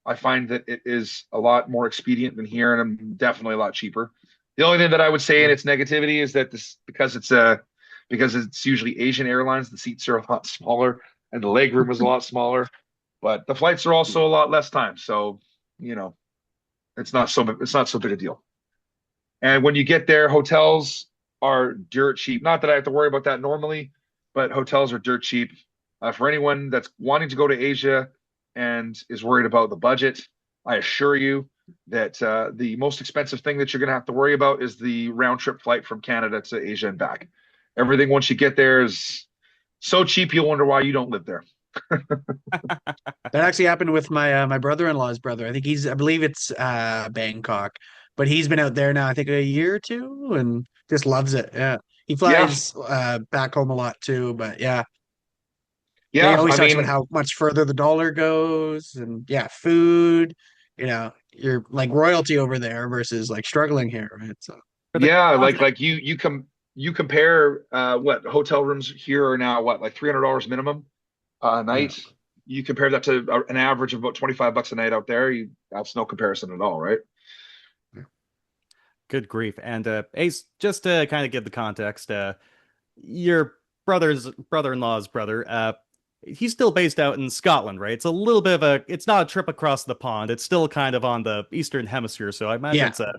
I find that it is a lot more expedient than here, and I'm definitely a lot cheaper. The only thing that I would say in its negativity is that this because it's usually Asian Airlines, the seats are a lot smaller and the leg room is a lot smaller, but the flights are also a lot less time. So, you know, it's not so big a deal. And when you get there, hotels are dirt cheap. Not that I have to worry about that normally, but hotels are dirt cheap. For anyone that's wanting to go to Asia and is worried about the budget, I assure you that the most expensive thing that you're going to have to worry about is the round trip flight from Canada to Asia and back. Everything once you get there is so cheap you'll wonder why you don't live there. That actually happened with my brother-in-law's brother. I believe it's Bangkok, but he's been out there now, I think a year or two, and just loves it. Yeah. He Yeah, flies back home a lot too, but yeah. They yeah. always I talks about mean, how much further the dollar goes and yeah, food, you're like royalty over there versus like struggling here, right? So For the yeah, context, you compare what hotel rooms here are now what like $300 minimum a yeah. night. You compare that to an average of about $25 a night out there. That's no comparison at all, right? good grief. And Ace, just to kind of give the context, your brother-in-law's brother, he's still based out in Scotland, right? It's a little bit of it's not a trip across the pond. It's still kind of on the Eastern Hemisphere. So I imagine Yeah. it's a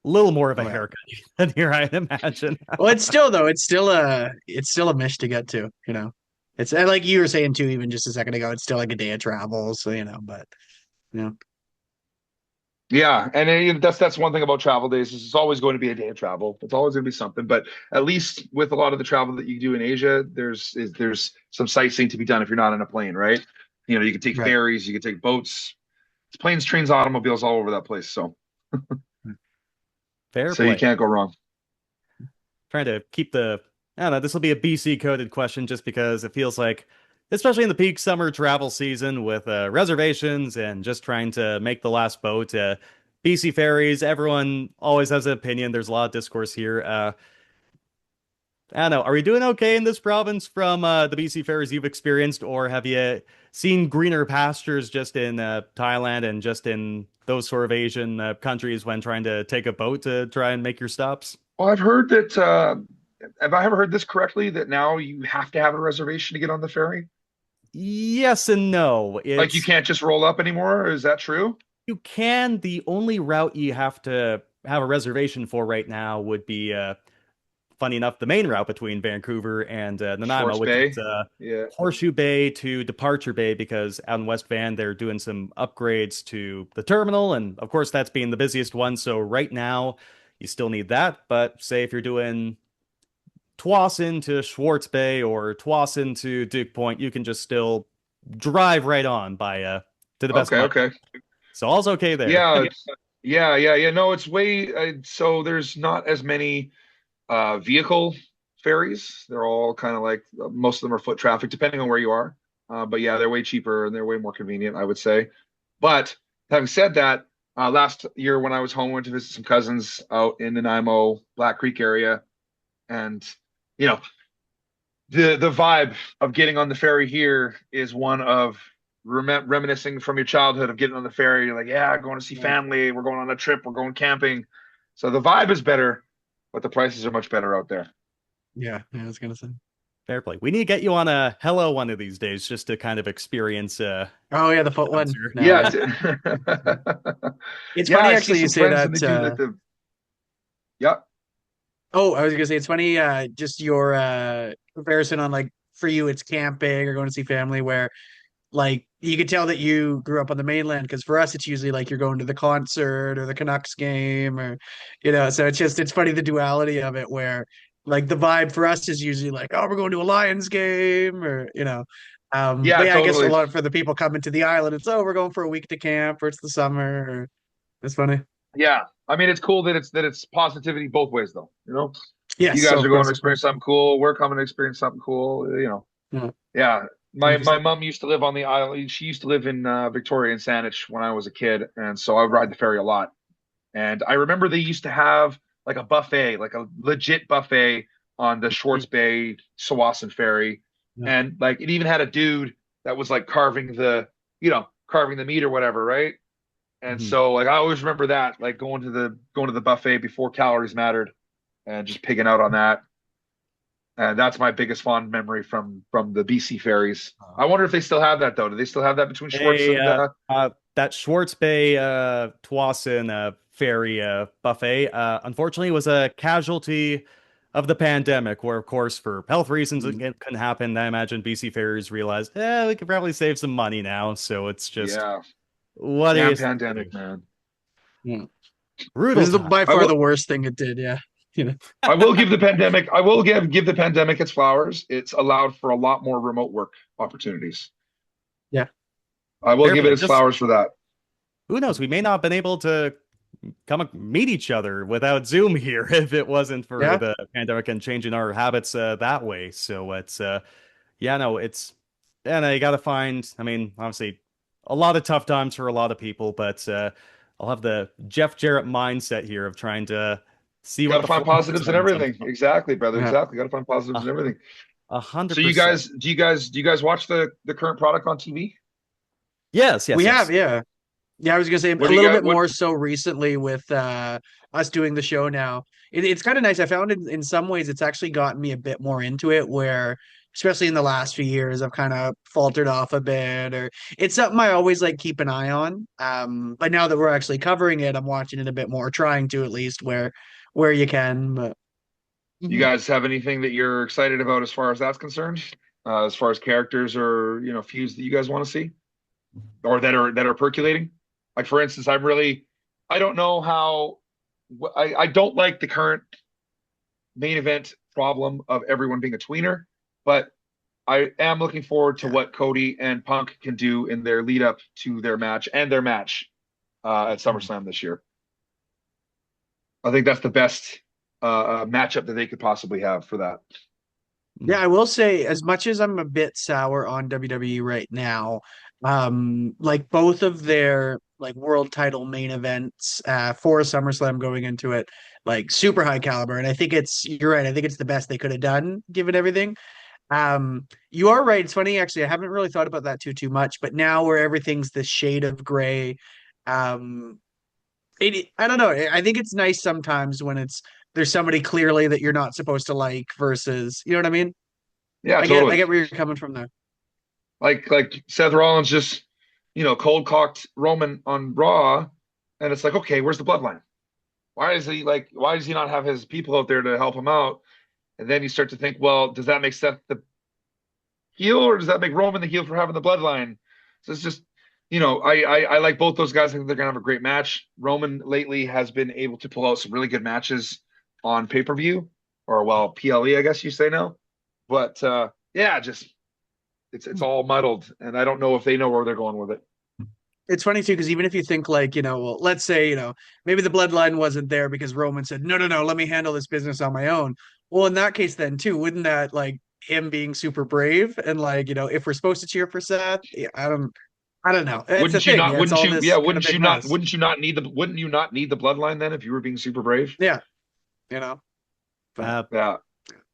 little more of a Oh yeah. haircut than here, I imagine. Well, it's still a mish to get to, you know. It's and like you were saying too, even just a second ago, it's still like a day of travel. So, but you know, Yeah, and that's one thing about travel days is it's always going to be a day of travel. It's always going to be something. But at least with a lot of the travel that you do in Asia, there's some sightseeing to be done if you're not on a plane, right? You can take right. ferries, you can take boats. It's planes, trains, automobiles all over that place. So Fair so you play. can't go wrong. Trying to keep I don't know, this will be a BC coded question just because it feels like, especially in the peak summer travel season with reservations and just trying to make the last boat, BC ferries, everyone always has an opinion. There's a lot of discourse here. I don't know. Are we doing okay in this province from the BC ferries you've experienced, or have you seen greener pastures just in Thailand and just in those sort of Asian countries when trying to take a boat to try and make your stops? Well, I've heard that have I ever heard this correctly that now you have to have a reservation to get on the ferry? Yes and no. Like you It's can't just roll up anymore? Is that true? You can. The only route you have to have a reservation for right now would be, funny enough, the main route between Vancouver and Nanaimo, Shorts which Bay? is Yeah. Horseshoe Bay to Departure Bay, because out in West Van, they're doing some upgrades to the terminal. And of course, that's being the busiest one. So right now, you still need that. But say if you're doing Tsawwassen to Schwartz Bay or Tsawwassen to Duke Point, you can just still drive right on by to the best of Okay, my okay. so all's okay there. Yeah, yeah. No, it's way so there's not as many vehicle ferries. They're all kind of like most of them are foot traffic, depending on where you are. But yeah, they're way cheaper and they're way more convenient, I would say. But having said that, last year when I was home, I went to visit some cousins out in the Nanaimo, Black Creek area, and you know, the vibe of getting on the ferry here is one of reminiscing from your childhood of getting on the ferry. You're like, yeah, going to see Right. family. We're going on a trip. We're going camping. So the vibe is better, but the prices are much better out there. Yeah, I was gonna say. Fair play. We need to get you on a hello one of these days just to kind of experience Oh yeah, the foot the one. atmosphere. No, Yeah, yeah. it's It's yeah. funny I see actually you some say friends and that. they do like the yeah. Oh, I was gonna say it's funny, just your comparison on like for you it's camping or going to see family where like you could tell that you grew up on the mainland because for us it's usually like you're going to the concert or the Canucks game or so it's funny the duality of it where like the vibe for us is usually like, oh, we're going to a Lions game or but Yeah, yeah, I guess a totally. lot for the people coming to the island, it's, oh, we're going for a week to camp or it's the summer or it's funny. Yeah. I mean, it's cool that it's positivity both ways though. You Yes, so guys are of going course, to of course. experience something cool. We're coming to experience something cool. Yeah, Yeah. My 100%. mom used to live on the island. She used to live in Victoria and Saanich when I was a kid, and so I would ride the ferry a lot. And I remember they used to have like a buffet, like a legit buffet on the Schwartz Bay Tsawwassen ferry, Yeah. and like it even had a dude that was like carving the meat or whatever, right? And so like I always remember that, like going to the buffet before calories mattered and just pigging out on that. And that's my biggest fond memory from the BC ferries. I wonder if they still have that though. Do they still have that between Schwartz Hey, and that Schwartz Bay Tuasin ferry buffet, unfortunately, was a casualty of the pandemic, where, of course, for health reasons, it couldn't happen. I imagine BC Ferries realized, we could probably save some money now. So it's just, yeah, what damn is pandemic, man. Yeah. brutal This is time. by I far will the worst thing it did. Yeah. You know. I will give the pandemic I will give the pandemic its flowers. It's allowed for a lot more remote work opportunities. Yeah. I will give it Fairly, its just flowers for that. who knows? We may not have been able to come meet each other without Zoom here if it wasn't for Yeah. the pandemic and changing our habits that way. So it's yeah, no, it's and you got to find. I mean, obviously, a lot of tough times for a lot of people, but I'll have the Jeff Jarrett mindset here of trying to see Got what to the find flowers positives are in in some. everything. Exactly, brother. Yeah. Exactly. Got to find positives A in everything. hundred So you percent. guys, do you guys watch the current product on TV? Yes, yes, We have, yes. yeah. Yeah, I was gonna say a What do you little guys? bit What more so recently with us doing the show now. It's kind of nice. I found in some ways it's actually gotten me a bit more into it where especially in the last few years I've kind of faltered off a bit or it's something I always like keep an eye on. But now that we're actually covering it, I'm watching it a bit more, trying to at least where you can. But you Mhm. guys have anything that you're excited about as far as that's concerned? As far as characters or feuds that you guys want to see or that are percolating? Like for instance, I don't know how I don't like the current main event problem of everyone being a tweener, but I am looking forward to yeah. what Cody and Punk can do in their lead up to their match at SummerSlam this year. I think that's the best matchup that they could possibly have for that. Yeah, I will say, as much as I'm a bit sour on WWE right now, like both of their like world title main events for SummerSlam going into it, like super high caliber. And I think you're right, I think it's the best they could have done given everything. You are right. It's funny, actually, I haven't really thought about that too much, but now where everything's this shade of gray, um, I don't know. I think it's nice sometimes when there's somebody clearly that you're not supposed to like versus, you know what I mean? Yeah, I totally. get where you're coming from there. Like Seth Rollins just cold cocked Roman on Raw, and it's like, okay, where's the bloodline? Why does he not have his people out there to help him out? And then you start to think, well, does that make Seth the heel or does that make Roman the heel for having the bloodline? So it's just, I like both those guys. I think they're gonna have a great match. Roman lately has been able to pull out some really good matches on pay-per-view, or well, PLE, I guess you say now. But yeah, just it's all muddled, and I don't know if they know where they're going with it. It's funny too, because even if you think like, well, let's say, maybe the bloodline wasn't there because Roman said, no, no, no, let me handle this business on my own. Well, in that case, then too, wouldn't that like him being super brave and like, if we're supposed to cheer for Seth, yeah, I don't know. It's the Wouldn't you thing. not? Yeah, it's Wouldn't all you? Yeah, this kind of big mess. Wouldn't you not need the bloodline then if you were being super brave? Yeah, you know, but Uh, Yeah.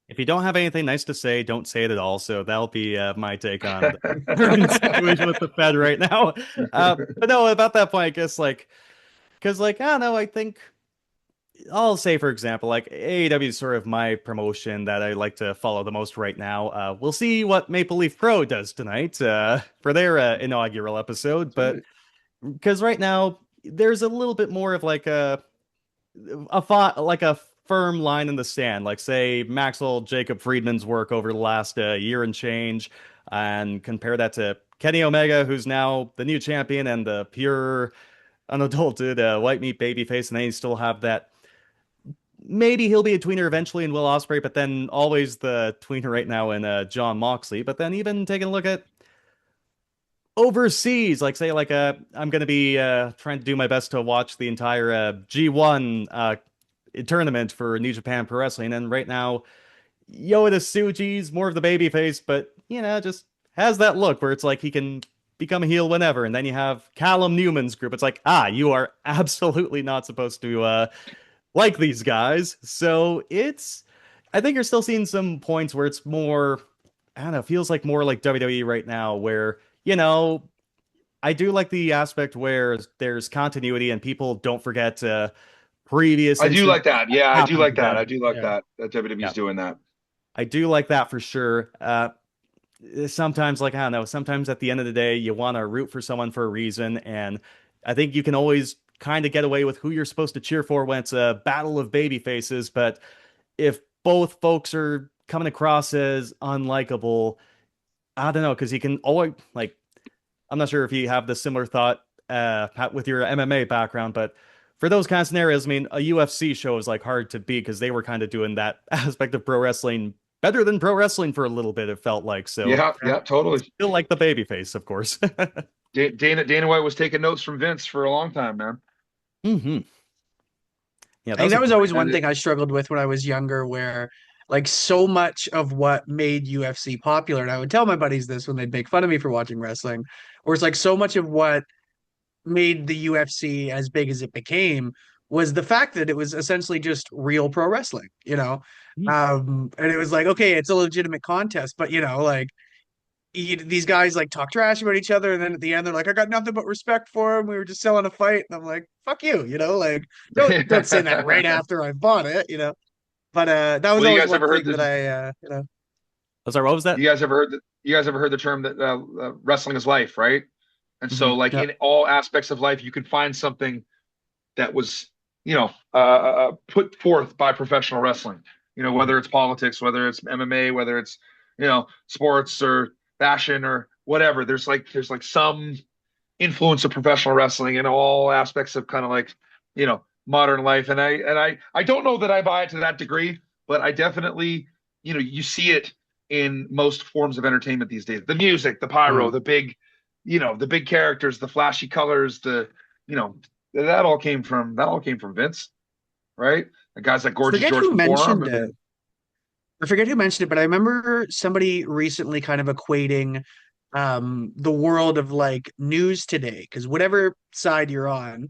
if you don't have anything nice to say, don't say it at all. So that'll be my take on the current situation with the Fed right now. But no, about that point, I guess because I don't know, I think I'll say, for example, like AEW is sort of my promotion that I like to follow the most right now. We'll see what Maple Leaf Pro does tonight for their inaugural episode, but because right now there's a little bit more of like like a firm line in the sand, like say Maxwell Jacob Friedman's work over the last year and change, and compare that to Kenny Omega, who's now the new champion and the pure unadulterated white meat babyface, and then you still have that. Maybe he'll be a tweener eventually in Will Ospreay, but then always the tweener right now in John Moxley. But then even taking a look at overseas, like say I'm gonna be trying to do my best to watch the entire G1 tournament for New Japan Pro Wrestling, and right now Yoda Tsuji's more of the babyface, but just has that look where it's like he can become a heel whenever. And then you have Callum Newman's group. It's like, you are absolutely not supposed to like these guys. So I think you're still seeing some points where it's more, I don't know, feels like more like WWE right now, where, I do like the aspect where there's continuity and people don't forget previous I do instances like that. that Yeah, I do happened like to that. I them. do like Yeah. that WWE's Yeah. doing that. I do like that for sure. Sometimes, like, I don't know, sometimes at the end of the day, you want to root for someone for a reason. And I think you can always kind of get away with who you're supposed to cheer for when it's a battle of baby faces. But if both folks are coming across as unlikable, I don't know, because you can always, like, I'm not sure if you have the similar thought with your MMA background, but for those kind of scenarios, I mean, a UFC show is like hard to beat because they were kind of doing that aspect of pro wrestling better than pro wrestling for a little bit, it felt like. So Yeah, yeah, totally. still like the babyface, of course. Dana White was taking notes from Vince for a long time, man. hmm Yeah, I that think was a that was great. always one thing I struggled with when I was younger, where like so much of what made UFC popular, and I would tell my buddies this when they'd make fun of me for watching wrestling, or it's like so much of what made the UFC as big as it became was the fact that it was essentially just real pro wrestling, you know? Mhm. And it was like, okay, it's a legitimate contest, but you know, like these guys like talk trash about each other, and then at the end they're like, I got nothing but respect for him. We were just selling a fight, and I'm like, fuck you, you know, like don't say that right after I bought it, you know. But that was Well, you always guys one ever heard thing the that I you know. Oh, sorry, what was that? you guys ever heard the term that wrestling is life, right? And so, like Yeah. in all aspects of life, you can find something that was, put forth by professional wrestling. You know, whether it's politics, whether it's MMA, whether it's, sports or fashion or whatever. There's like some influence of professional wrestling in all aspects of kind of like, modern life. And I don't know that I buy it to that degree, but I definitely, you see it in most forms of entertainment these days. The music, the pyro, Mm. the big characters, the flashy colors, you know, that all came from Vince, right? The guys like Gorgeous Forget George who from Forum. mentioned I it. mean, I forget who mentioned it, but I remember somebody recently kind of equating the world of like news today, because whatever side you're on,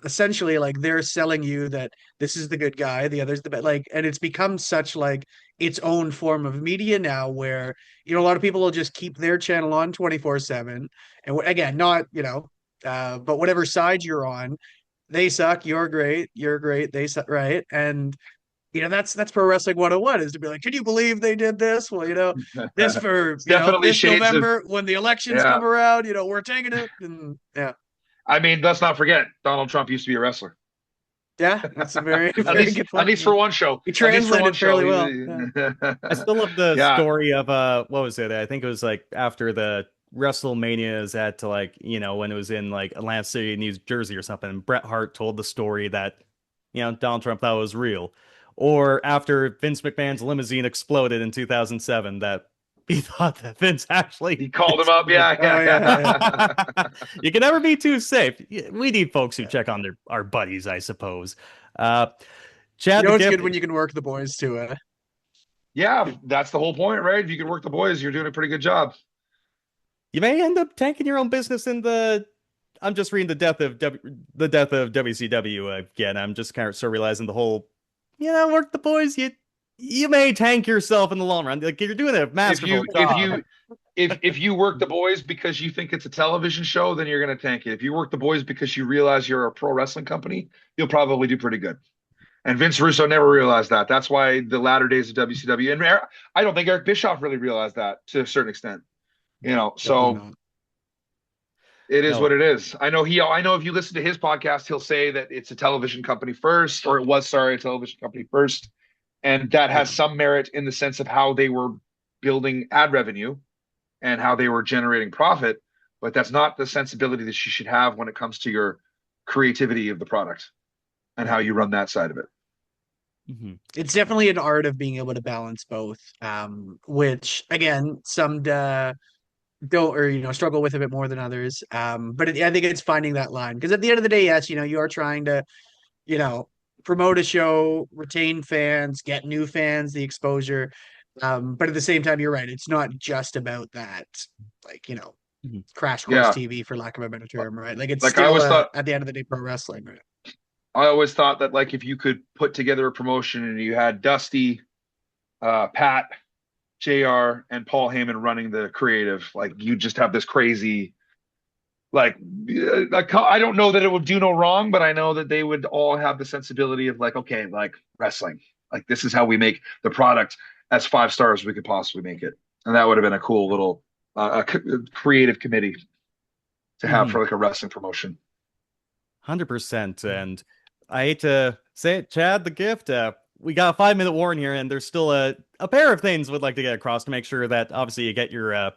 essentially like they're selling you that this is the good guy, the other's the bad, like, and it's become such like its own form of media now where, you know, a lot of people will just keep their channel on 24/7. And again, not, you know, but whatever side you're on, they suck, you're great, they suck, right? And you know, that's pro wrestling 101 is to be like, can you believe they did this? Well, you know, this for, it's you know, definitely this shades of November when the elections yeah. come around, you know, we're taking it. And yeah, I mean, let's not forget Donald Trump used to be a wrestler. yeah, that's a very, at very least good at point. least for one show. He At least for one translated show, fairly he well. Yeah. I still love the yeah. story of what was it? I think it was like after the WrestleManias at like, when it was in like Atlantic City, New Jersey or something, and Bret Hart told the story that, Donald Trump thought was real. Or after Vince McMahon's limousine exploded in 2007, that he thought that Vince actually He called him up. Yeah, Oh yeah, yeah. You can never be too safe. We need folks who check on our buddies, I suppose. Uh, You Chad the know, it's Gift, good when you can work the boys too. yeah. That's the whole point, right? If you can work the boys, you're doing a pretty good job. you may end up tanking your own business in the. I'm just reading the death of WCW again. I'm just kind of sort of realizing the whole, work the boys. You may tank yourself in the long run. Like you're doing a If masterful you if job. you if you work the boys because you think it's a television show, then you're going to tank it. If you work the boys because you realize you're a pro wrestling company, you'll probably do pretty good. And Vince Russo never realized that. That's why the latter days of WCW, and I don't think Eric Bischoff really realized that to a certain extent. Definitely So not. it is No. what it is. I know if you listen to his podcast, he'll say that it's a television company first, or it was, sorry, a television company first. And that Yeah. has some merit in the sense of how they were building ad revenue and how they were generating profit. But that's not the sensibility that you should have when it comes to your creativity of the product and how you run that side of it. Mhm. It's definitely an art of being able to balance both, which again, some don't, or you know, struggle with a bit more than others. I think it's finding that line because at the end of the day, yes, you know, you are trying to, you know, promote a show, retain fans, get new fans, the exposure. But at the same time, you're right. It's not just about that, like, you know, Mhm. crash course Yeah. TV for lack of a better term, right? Like it's Like I still always thought, at the end of the day pro wrestling, right? that like if you could put together a promotion and you had Dusty, Pat, JR, and Paul Heyman running the creative, like you just have this crazy like I don't know that it would do no wrong, but I know that they would all have the sensibility of like, okay, like wrestling, like this is how we make the product as 5 stars we could possibly make it, and that would have been a cool little creative committee to have for like a wrestling promotion. 100%. And I hate to say it, Chad, the gift. We got a 5-minute warning here, and there's still a pair of things we'd like to get across to make sure that obviously you get your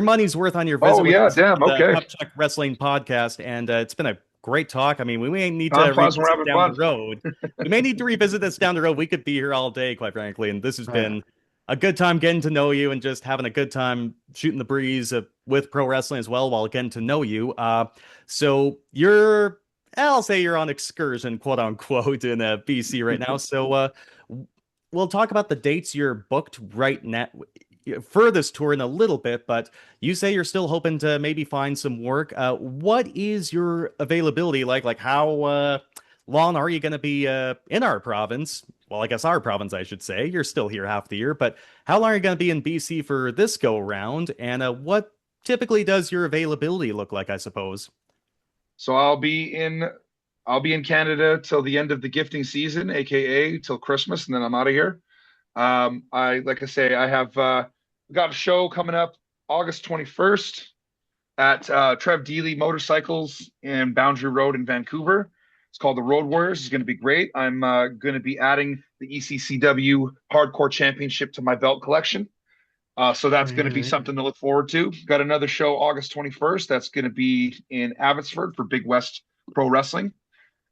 money's worth on your visit Oh with yeah, us, damn. the Okay, Cup Check Wrestling podcast. And it's been a great talk. I mean, we may need to time flies when revisit we're having down fun. the road. We may need to revisit this down the road. We could be here all day, quite frankly. And this has been a good time getting to know you and just having a good time shooting the breeze with pro wrestling as well while getting to know you. So I'll say you're on excursion, quote unquote, in BC right now. So we'll talk about the dates you're booked right now for this tour in a little bit, but you say you're still hoping to maybe find some work. What is your availability like? Like how long are you going to be in our province? Well, I guess our province, I should say. You're still here half the year, but how long are you going to be in BC for this go round? And what typically does your availability look like, I suppose? So I'll be in Canada till the end of the gifting season, aka till Christmas, and then I'm out of here. Like I say, I have got a show coming up August 21st at Trev Dealey Motorcycles in Boundary Road in Vancouver. It's called the Road Warriors. It's going to be great. I'm going to be adding the ECCW Hardcore Championship to my belt collection. So that's going to be something to look forward to. Got another show August 21st. That's going to be in Abbotsford for Big West Pro Wrestling.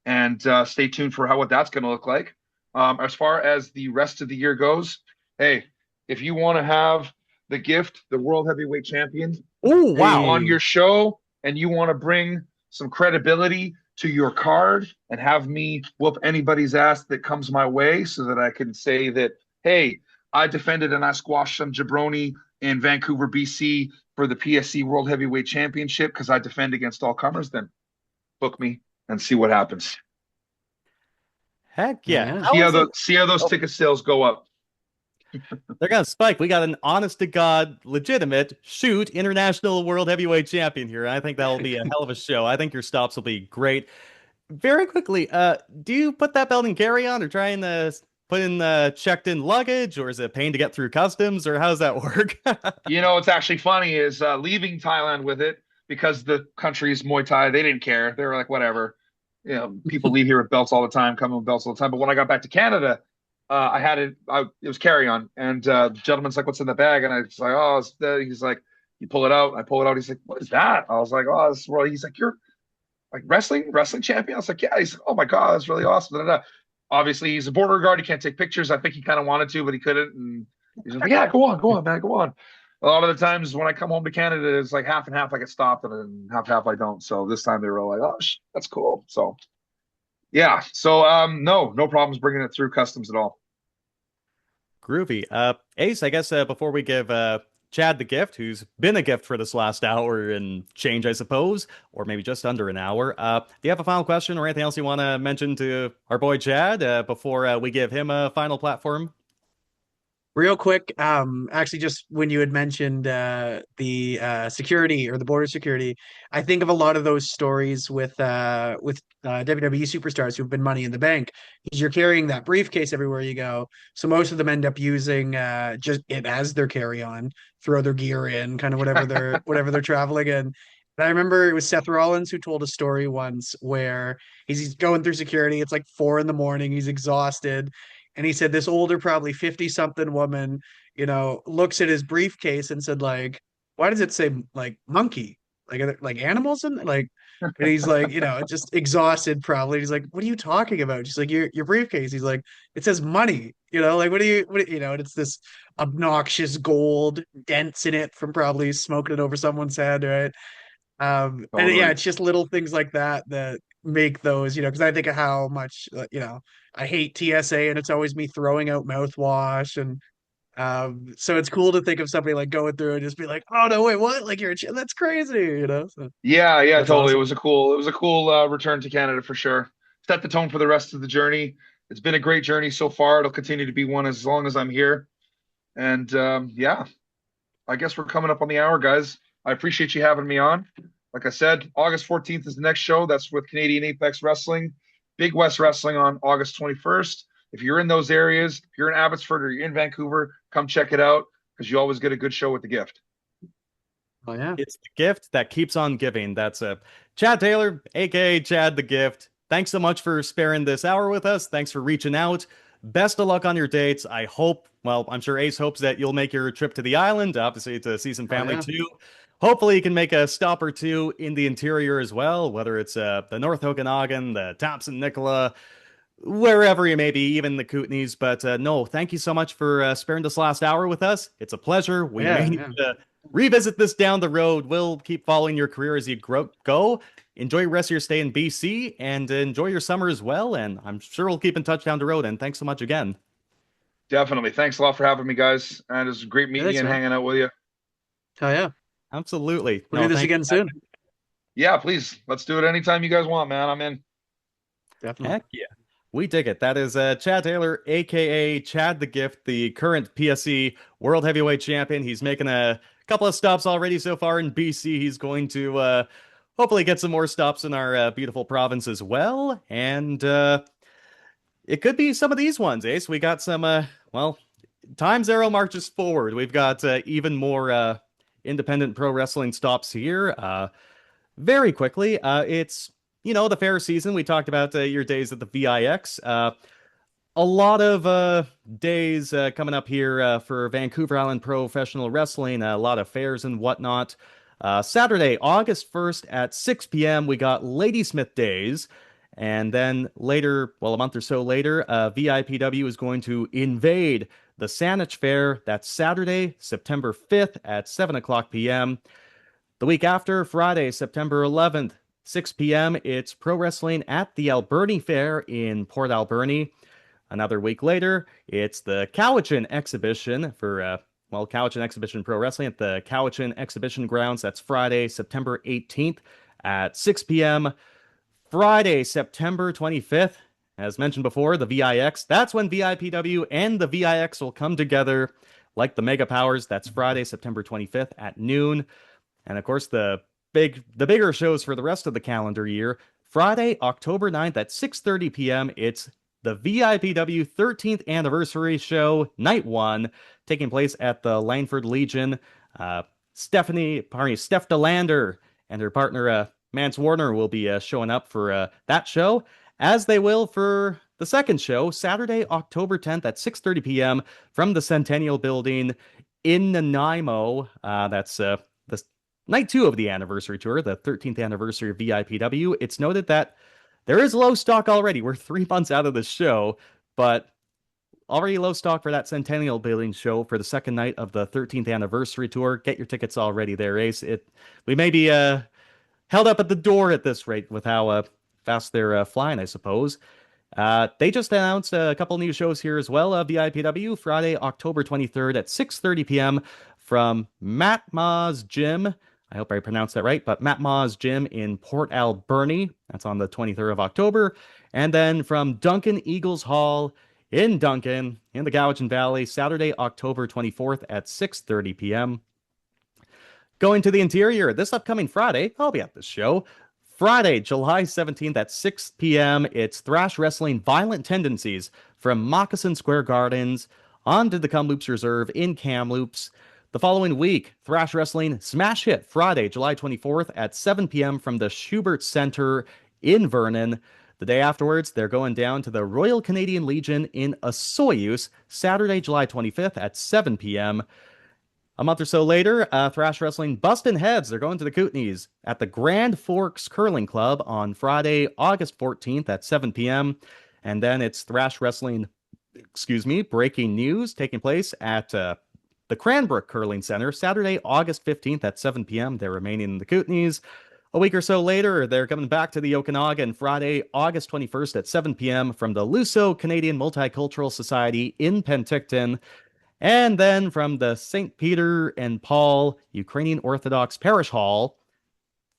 And stay tuned for what that's going to look like. As far as the rest of the year goes, hey, if you want to have the gift, the World Heavyweight Champion, on your show, and you want to bring some credibility to your card and have me whoop anybody's ass that comes my way so that I can say that, hey, I defended and I squashed some jabroni in Vancouver, BC for the PSE World Heavyweight Championship because I defend against all comers, then book me and see what happens. Heck yeah. See how those ticket sales go up. They're going to spike. We got an honest to God, legitimate international world heavyweight champion here. I think that'll be a hell of a show. I think your stops will be great. Very quickly, do you put that belt in carry-on or try and put in checked in luggage, or is it a pain to get through customs, or how does that work? What's actually funny is leaving Thailand with it because the country is Muay Thai. They didn't care. They were like, whatever. People leave here with belts all the time, come with belts all the time. But when I got back to Canada, I had it. It was carry on, and the gentleman's like, "What's in the bag?" And I was like, "Oh," he's like, "You pull it out." I pull it out. He's like, "What is that?" I was like, "Oh, this is really." He's like, "You're like wrestling champion." I was like, "Yeah." He's like, "Oh my god, that's really awesome." Da, da, da. Obviously, he's a border guard. He can't take pictures. I think he kind of wanted to, but he couldn't. And he's like, "Yeah, go on, man, go on." A lot of the times when I come home to Canada, it's like half and half. I get stopped, and then half I don't. So this time they were like, "Oh, that's cool." So yeah. So no problems bringing it through customs at all. Groovy. Ace, I guess before we give Chad the gift, who's been a gift for this last hour and change, I suppose, or maybe just under an hour, do you have a final question or anything else you want to mention to our boy Chad before we give him a final platform? Real quick, actually, just when you had mentioned the security or the border security, I think of a lot of those stories with WWE superstars who've been Money in the Bank, because you're carrying that briefcase everywhere you go. So most of them end up using just it as their carry-on, throw their gear in, kind of whatever they're traveling in. And I remember it was Seth Rollins who told a story once where he's going through security. It's like 4 a.m. He's exhausted. And he said this older, probably 50-something woman, looks at his briefcase and said, like, why does it say like monkey? Like, are there, like animals in like, and he's like, just exhausted probably. He's like, what are you talking about? She's like, your briefcase. He's like, it says money, like and it's this obnoxious gold dents in it from probably smoking it over someone's head, right? And yeah, it's just little things like that that make those, because I think of how much, I hate TSA and it's always me throwing out mouthwash. And so it's cool to think of somebody like going through and just be like, oh no, wait, what? Like that's crazy, So Yeah, that's totally. awesome. It was a cool return to Canada for sure. Set the tone for the rest of the journey. It's been a great journey so far. It'll continue to be one as long as I'm here. And yeah, I guess we're coming up on the hour, guys. I appreciate you having me on. like I said, August 14th is the next show. That's with Canadian Apex Wrestling. Big West Wrestling on August 21st. If you're in those areas, if you're in Abbotsford or you're in Vancouver, come check it out because you always get a good show with the gift. Oh yeah. It's the gift that keeps on giving. That's Chad Taylor, aka Chad the Gift. Thanks so much for sparing this hour with us. Thanks for reaching out. Best of luck on your dates. I hope, well, I'm sure Ace hopes that you'll make your trip to the island, obviously to see some family too. Hopefully you can make a stop or two in the interior as well, whether it's the North Okanagan, the Thompson Nicola, wherever you may be, even the Kootenays. But no, thank you so much for sparing this last hour with us. It's a pleasure. We may need to revisit this down the road. We'll keep following your career as you go. Enjoy the rest of your stay in BC and enjoy your summer as well. And I'm sure we'll keep in touch down the road. And thanks so much again. Definitely. Thanks a lot for having me, guys. And it was great meeting you and hanging out with you. Oh yeah. Absolutely. We'll do this again soon. Yeah, please. Let's do it anytime you guys want, man. I'm in. Definitely. Heck yeah. We dig it. That is Chad Taylor, a.k.a. Chad the Gift, the current PSE World Heavyweight Champion. He's making a couple of stops already so far in BC. He's going to hopefully get some more stops in our beautiful province as well. And it could be some of these ones, Ace. We got some, Times Arrow marches forward. We've got even more independent pro wrestling stops here. Very quickly, it's the fair season. We talked about your days at the VIX. A lot of days coming up here for Vancouver Island Professional Wrestling. A lot of fairs and whatnot. Saturday, August 1st at 6 p.m., we got Ladysmith Days. And then later, a month or so later, VIPW is going to invade the Saanich Fair. That's Saturday, September 5th at 7 o'clock p.m. The week after, Friday, September 11th, 6 p.m., it's pro wrestling at the Alberni Fair in Port Alberni. Another week later, it's the Cowichan Exhibition for, Cowichan Exhibition Pro Wrestling at the Cowichan Exhibition Grounds. That's Friday, September 18th at 6 p.m. Friday, September 25th, as mentioned before, the VIX. That's when VIPW and the VIX will come together like the Mega Powers. That's Friday, September 25th at noon. And of course, the bigger shows for the rest of the calendar year. Friday, October 9th at 6:30 p.m. It's the VIPW 13th anniversary show, night one, taking place at the Langford Legion. Steph DeLander and her partner, Mance Warner, will be showing up for that show, as they will for the second show, Saturday, October 10th at 6:30 p.m. from the Centennial Building in Nanaimo. That's the night two of the anniversary tour, the 13th anniversary of VIPW. It's noted that there is low stock already. We're 3 months out of the show, but already low stock for that Centennial Building show for the second night of the 13th anniversary tour. Get your tickets already there, Ace. We may be held up at the door at this rate with how fast they're flying, I suppose. They just announced a couple new shows here as well. VIPW, Friday, October 23rd at 6:30 p.m. from Matt Ma's Gym. I hope I pronounced that right, but Matt Ma's Gym in Port Alberni. That's on the 23rd of October. And then from Duncan Eagles Hall in Duncan, in the Cowichan Valley, Saturday, October 24th at 6:30 p.m. Going to the interior, this upcoming Friday, I'll be at this show. Friday, July 17th at 6 p.m., it's Thrash Wrestling Violent Tendencies from Moccasin Square Gardens onto the Kamloops Reserve in Kamloops. The following week, Thrash Wrestling Smash Hit, Friday, July 24th at 7 p.m. from the Schubert Center in Vernon. The day afterwards, they're going down to the Royal Canadian Legion in Osoyoos, Saturday, July 25th at 7 p.m. A month or so later, Thrash Wrestling Bustin' Heads, they're going to the Kootenays at the Grand Forks Curling Club on Friday, August 14th at 7 p.m. And then it's Thrash Wrestling, Breaking News, taking place at the Cranbrook Curling Center, Saturday, August 15th at 7 p.m. They're remaining in the Kootenays. A week or so later, they're coming back to the Okanagan, Friday, August 21st at 7 p.m. from the Luso Canadian Multicultural Society in Penticton. And then from the St. Peter and Paul Ukrainian Orthodox Parish Hall,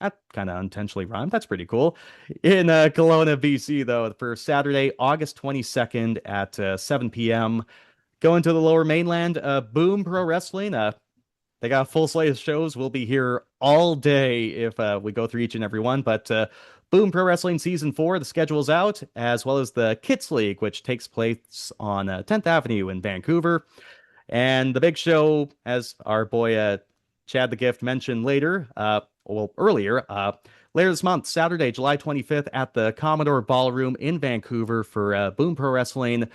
that kind of unintentionally rhymed, that's pretty cool, in Kelowna, BC, though, for Saturday, August 22nd at 7 p.m. Going to the Lower Mainland, Boom Pro Wrestling, They got a full slate of shows. We'll be here all day if we go through each and every one. But Boom Pro Wrestling Season 4, the schedule's out, as well as the Kits League, which takes place on 10th Avenue in Vancouver. And the big show, as our boy Chad the Gift mentioned earlier, later this month, Saturday, July 25th, at the Commodore Ballroom in Vancouver for Boom Pro Wrestling,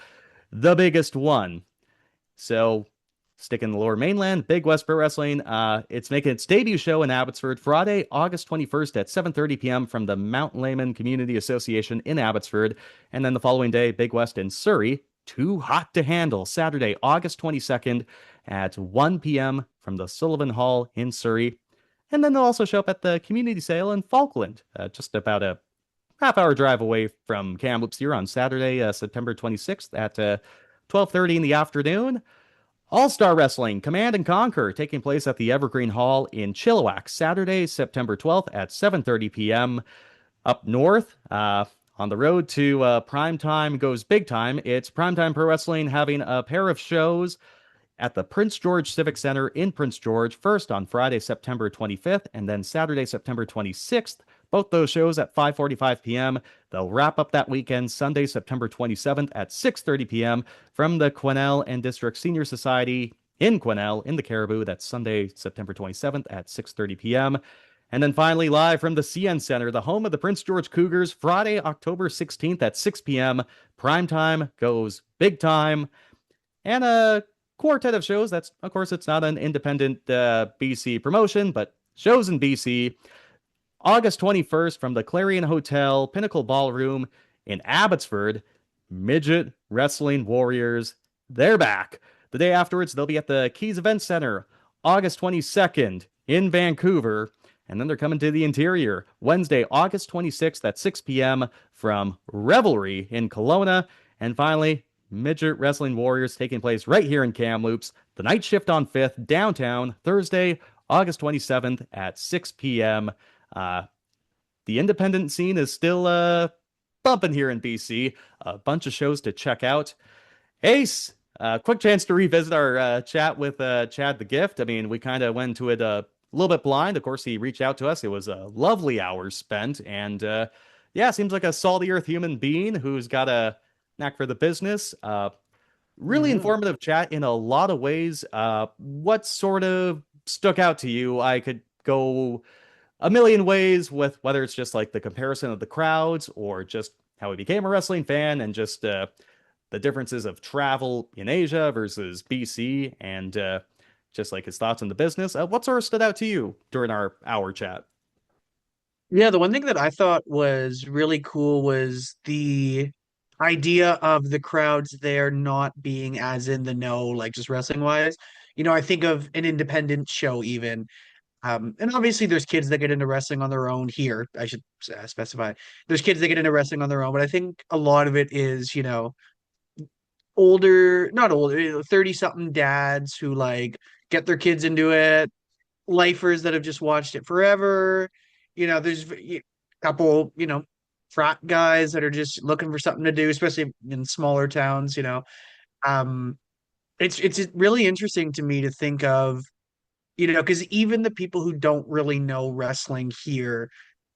the biggest one. So, stick in the Lower Mainland, Big West Pro Wrestling. It's making its debut show in Abbotsford Friday, August 21st at 7:30 p.m. from the Mount Lehman Community Association in Abbotsford. And then the following day, Big West in Surrey, Too Hot to Handle, Saturday, August 22nd at 1 p.m. from the Sullivan Hall in Surrey. And then they'll also show up at the community sale in Falkland, just about a half-hour drive away from Kamloops here on Saturday, September 26th at 12:30 in the afternoon. All-Star Wrestling, Command and Conquer, taking place at the Evergreen Hall in Chilliwack, Saturday, September 12th at 7:30 p.m. Up north, on the road to Primetime goes big time. It's Primetime Pro Wrestling having a pair of shows at the Prince George Civic Center in Prince George, first on Friday, September 25th, and then Saturday, September 26th. Both those shows at 5:45 p.m. They'll wrap up that weekend, Sunday, September 27th at 6:30 p.m. from the Quesnel and District Senior Society in Quesnel in the Caribou. That's Sunday, September 27th at 6:30 p.m. And then finally, live from the CN Center, the home of the Prince George Cougars, Friday, October 16th at 6 p.m. Primetime goes big time. And a quartet of shows. That's, of course, it's not an independent BC promotion, but shows in BC. August 21st from the Clarion Hotel, Pinnacle Ballroom in Abbotsford, Midget Wrestling Warriors, they're back. The day afterwards, they'll be at the Keys Event Center, August 22nd in Vancouver. And then they're coming to the interior, Wednesday, August 26th at 6 p.m. from Revelry in Kelowna. And finally, Midget Wrestling Warriors taking place right here in Kamloops. The night shift on 5th, downtown, Thursday, August 27th at 6 p.m. The independent scene is still bumping here in BC. A bunch of shows to check out. Ace, quick chance to revisit our chat with Chad the Gift. I mean, we kind of went to it a little bit blind. Of course, he reached out to us. It was a lovely hours spent. And yeah, seems like a salt-of-the-earth human being who's got a knack for the business. Really informative chat in a lot of ways. What sort of stuck out to you? I could go a million ways with whether it's just like the comparison of the crowds or just how he became a wrestling fan and just the differences of travel in Asia versus BC and just like his thoughts on the business. What sort of stood out to you during our hour chat? Yeah, the one thing that I thought was really cool was the idea of the crowds there not being as in the know, like just wrestling wise. I think of an independent show even. And obviously there's kids that get into wrestling on their own here. I should specify. There's kids that get into wrestling on their own, but I think a lot of it is, not older, 30 something dads who like get their kids into it, lifers that have just watched it forever. There's a couple, frat guys that are just looking for something to do, especially in smaller towns, Um, it's really interesting to me to think of, because even the people who don't really know wrestling here,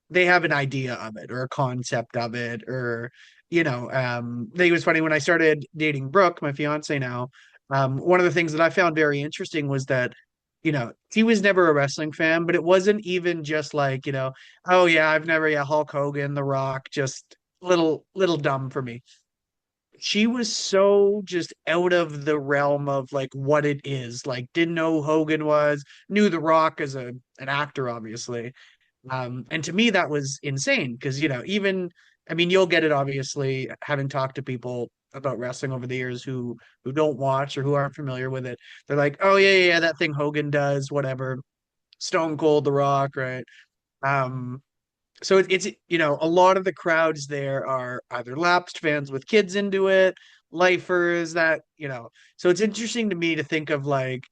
they have an idea of it or a concept of it, or I think it was funny when I started dating Brooke, my fiance now. One of the things that I found very interesting was that he was never a wrestling fan, but it wasn't even just like, oh yeah, I've never, yeah, Hulk Hogan, The Rock, just little dumb for me. She was so just out of the realm of like what it is, like didn't know who Hogan was, knew The Rock as an actor, obviously. And to me, that was insane because, even, I mean, you'll get it, obviously, having talked to people about wrestling over the years who don't watch or who aren't familiar with it. They're like, oh, yeah, that thing Hogan does, whatever. Stone Cold, The Rock, right? Um, so it's, a lot of the crowds there are either lapsed fans with kids into it, lifers that, so it's interesting to me to think of like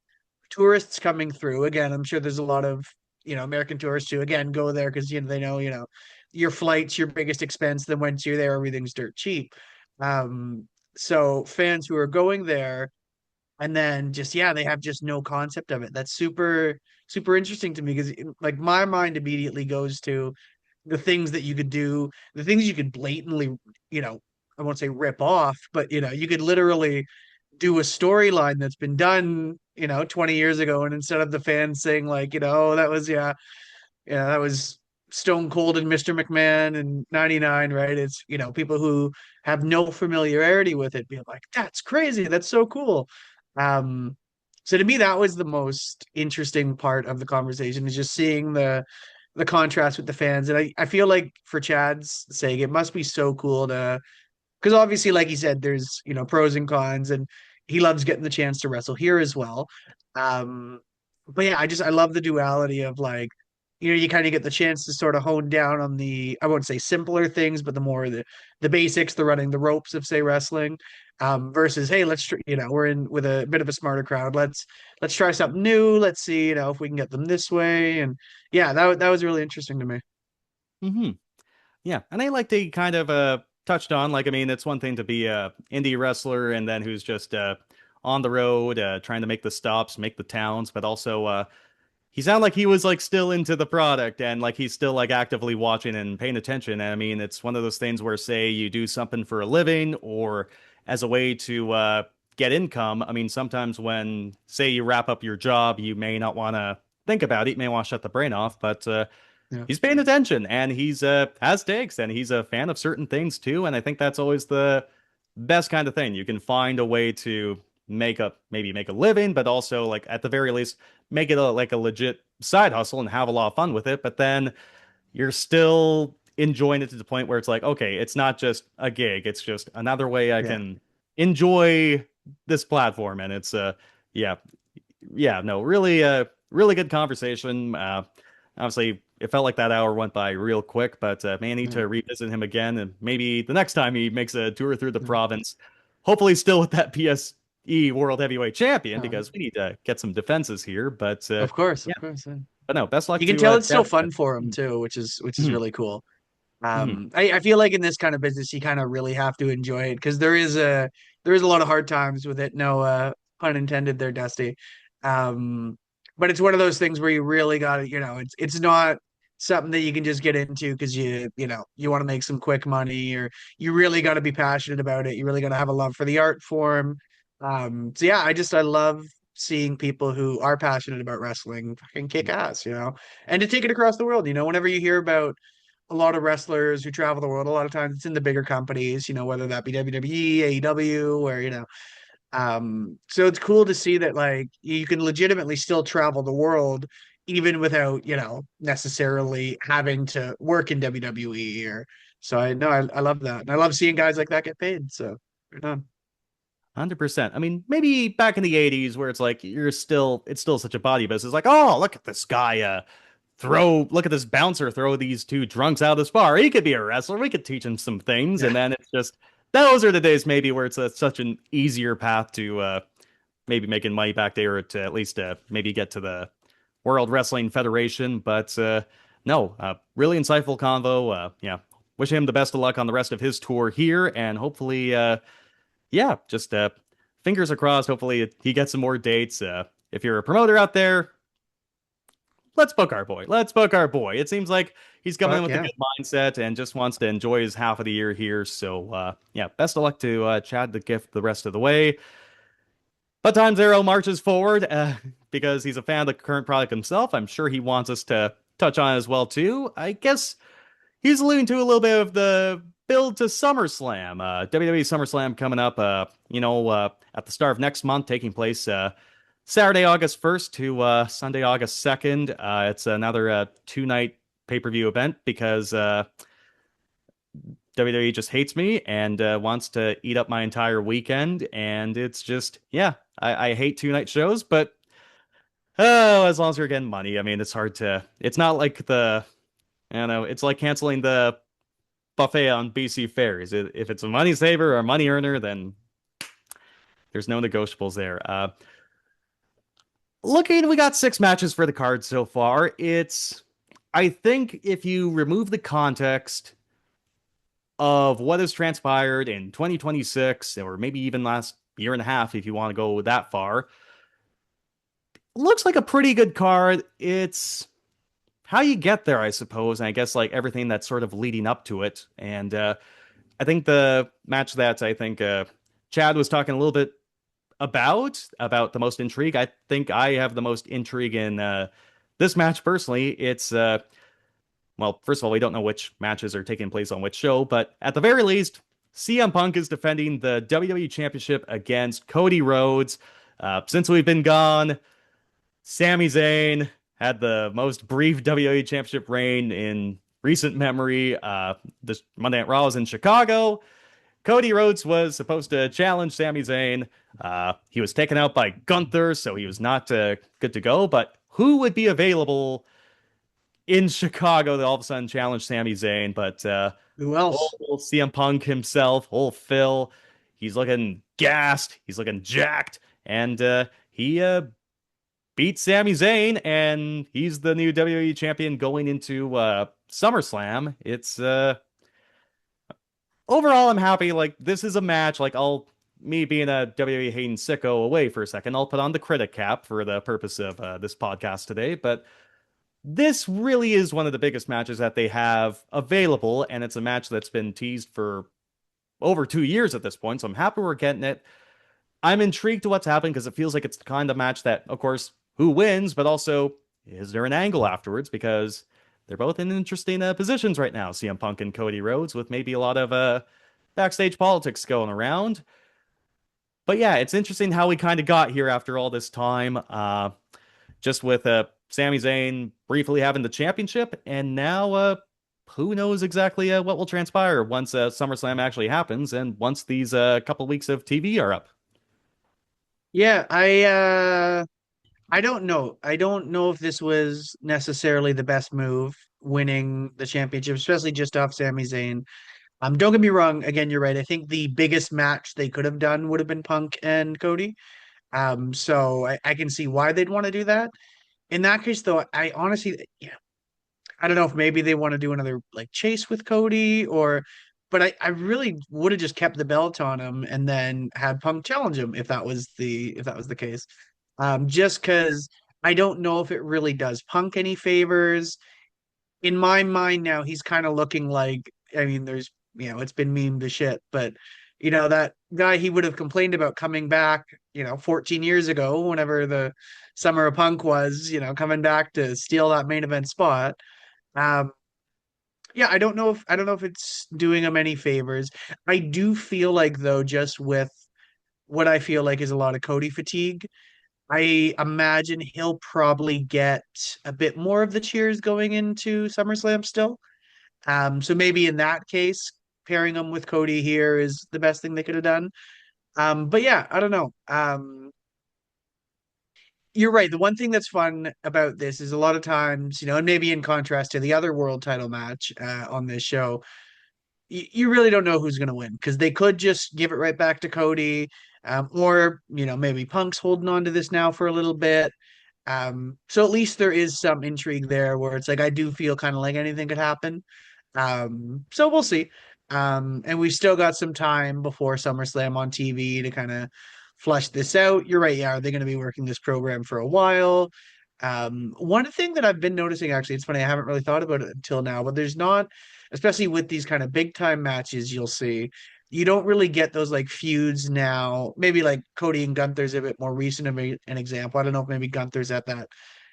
tourists coming through. Again, I'm sure there's a lot of, American tourists who again go there because they know, your flight's your biggest expense. Then once you're there, everything's dirt cheap. So fans who are going there, and then just yeah, they have just no concept of it. That's super super interesting to me because like my mind immediately goes to the things that you could do, the things you could blatantly, you know, I won't say rip off, but you know, you could literally do a storyline that's been done, you know, 20 years ago, and instead of the fans saying like, you know, oh, that was yeah, that was Stone Cold and Mr. McMahon in '99, right? It's, you know, people who have no familiarity with it being like, that's crazy, that's so cool. Um, so to me, that was the most interesting part of the conversation is just seeing the contrast with the fans. And I feel like for Chad's sake, it must be so cool to because obviously, like he said, there's you know pros and cons, and he loves getting the chance to wrestle here as well. Um, but yeah, I love the duality of like, you know, you kind of get the chance to sort of hone down on the I won't say simpler things, but the more the basics, the running the ropes of say wrestling, versus hey, you know we're in with a bit of a smarter crowd. Let's try something new. Let's see you know if we can get them this way, and yeah, that was really interesting to me. Hmm. Yeah, and I like they kind of touched on like I mean it's one thing to be a indie wrestler and then who's just on the road trying to make the stops, make the towns, but also he sounded like he was like still into the product and like he's still like actively watching and paying attention. And I mean, it's one of those things where say you do something for a living or as a way to get income. I mean, sometimes when say you wrap up your job, you may not want to think about it, you may want to shut the brain off, but Yeah, he's paying attention and he's has takes and he's a fan of certain things too. And I think that's always the best kind of thing. You can find a way to maybe make a living, but also like at the very least make it like a legit side hustle and have a lot of fun with it. But then you're still enjoying it to the point where it's like, okay, it's not just a gig, it's just another way I yeah, can enjoy this platform. And it's yeah, yeah, no, really really good conversation. Obviously it felt like that hour went by real quick, but may need yeah, to revisit him again and maybe the next time he makes a tour through the yeah. province, hopefully still with that PSE World Heavyweight Champion Uh, because we need to get some defenses here. But of course, yeah, of course. Yeah. but no, best luck You can to tell it's still Chad. fun for him too, which is really cool. I feel like in this kind of business, you kind of really have to enjoy it because there is a lot of hard times with it. No pun intended there, Dusty. Um, but it's one of those things where you really got to, you know, it's not something that you can just get into because you know you want to make some quick money or you really got to be passionate about it. You really got to have a love for the art form. So yeah, I love seeing people who are passionate about wrestling fucking kick ass, you know, and to take it across the world. You know, whenever you hear about a lot of wrestlers who travel the world. A lot of times it's in the bigger companies, you know, whether that be WWE, AEW, or you know. So it's cool to see that like you can legitimately still travel the world even without, you know, necessarily having to work in WWE or so I know I love that. And I love seeing guys like that get paid. So we're done. 100%. I mean, maybe back in the 80s where it's like it's still such a body business. Like, oh, look at this guy look at this bouncer throw these two drunks out of this bar. He could be a wrestler. We could teach him some things. And Yeah. then it's just those are the days maybe where it's such an easier path to maybe making money back there or to at least maybe get to the World Wrestling Federation. But no, really insightful convo. Yeah, wish him the best of luck on the rest of his tour here, and hopefully, yeah, just fingers crossed. Hopefully, he gets some more dates. If you're a promoter out there, let's book our boy. Let's book our boy. It seems like he's coming in Fuck with a yeah. good mindset and just wants to enjoy his half of the year here. So, yeah, best of luck to Chad the Gift the rest of the way. But Time Zero marches forward because he's a fan of the current product himself. I'm sure he wants us to touch on it as well too. I guess he's alluding to a little bit of the build to SummerSlam. WWE SummerSlam coming up, at the start of next month, taking place Saturday, August 1st to Sunday, August 2nd. It's another two-night pay-per-view event because WWE just hates me and wants to eat up my entire weekend. And it's just, yeah, I hate two-night shows, but oh, as long as you're getting money, I mean, it's not like it's like canceling the buffet on BC Ferries. If it's a money saver or a money earner, then there's no negotiables there. We got 6 matches for the card so far. I think if you remove the context of what has transpired in 2026 or maybe even last year and a half if you want to go that far. Looks like a pretty good card. It's how you get there, I suppose, and I guess like everything that's sort of leading up to it. And I think the match that I think Chad was talking a little bit about the most intrigue. I think I have the most intrigue in this match personally. It's well, first of all, we don't know which matches are taking place on which show, but at the very least, CM Punk is defending the WWE Championship against Cody Rhodes. Since we've been gone, Sami Zayn had the most brief WWE Championship reign in recent memory. This Monday Night Raw was in Chicago. Cody Rhodes was supposed to challenge Sami Zayn. He was taken out by Gunther, so he was not good to go. But who would be available in Chicago that all of a sudden challenged Sami Zayn? But Who else? old CM Punk himself, old Phil, he's looking gassed. He's looking jacked. And he beat Sami Zayn, and he's the new WWE champion going into SummerSlam. It's overall, I'm happy. Like, this is a match. Like, me being a WWE hating sicko away for a second, I'll put on the critic cap for the purpose of this podcast today. But this really is one of the biggest matches that they have available, and it's a match that's been teased for over 2 years at this point. So I'm happy we're getting it. I'm intrigued to what's happening because it feels like it's the kind of match that, of course, who wins, but also, is there an angle afterwards? Because they're both in interesting positions right now, CM Punk and Cody Rhodes, with maybe a lot of backstage politics going around. But yeah, it's interesting how we kind of got here after all this time. Just with Sami Zayn briefly having the championship, and now who knows exactly what will transpire once SummerSlam actually happens, and once these couple weeks of TV are up. Yeah, I don't know. I don't know if this was necessarily the best move, winning the championship, especially just off Sami Zayn. Don't get me wrong. Again, you're right. I think the biggest match they could have done would have been Punk and Cody. So I can see why they'd want to do that. In that case, though, I honestly, yeah, I don't know if maybe they want to do another like chase with Cody but I really would have just kept the belt on him and then had Punk challenge him if that was the case. Just because I don't know if it really does Punk any favors. In my mind now, he's kind of looking like, I mean, it's been memed to shit, but that guy he would have complained about coming back, 14 years ago, whenever the Summer of Punk was, coming back to steal that main event spot. Um, yeah, I don't know if it's doing him any favors. I do feel like though, just with what I feel like is a lot of Cody fatigue, I imagine he'll probably get a bit more of the cheers going into SummerSlam still. So maybe in that case, pairing him with Cody here is the best thing they could have done. But yeah, I don't know. You're right. The one thing that's fun about this is a lot of times, and maybe in contrast to the other world title match on this show, you really don't know who's going to win because they could just give it right back to Cody, or maybe Punk's holding on to this now for a little bit. So at least there is some intrigue there where it's like I do feel kind of like anything could happen. So we'll see. And we've still got some time before SummerSlam on TV to kind of flush this out. You're right. Yeah, are they going to be working this program for a while? One thing that I've been noticing, actually, it's funny, I haven't really thought about it until now, but there's not, especially with these kind of big time matches, you'll see you don't really get those like feuds now. Maybe like Cody and Gunther's a bit more recent of an example. I don't know if maybe Gunther's at that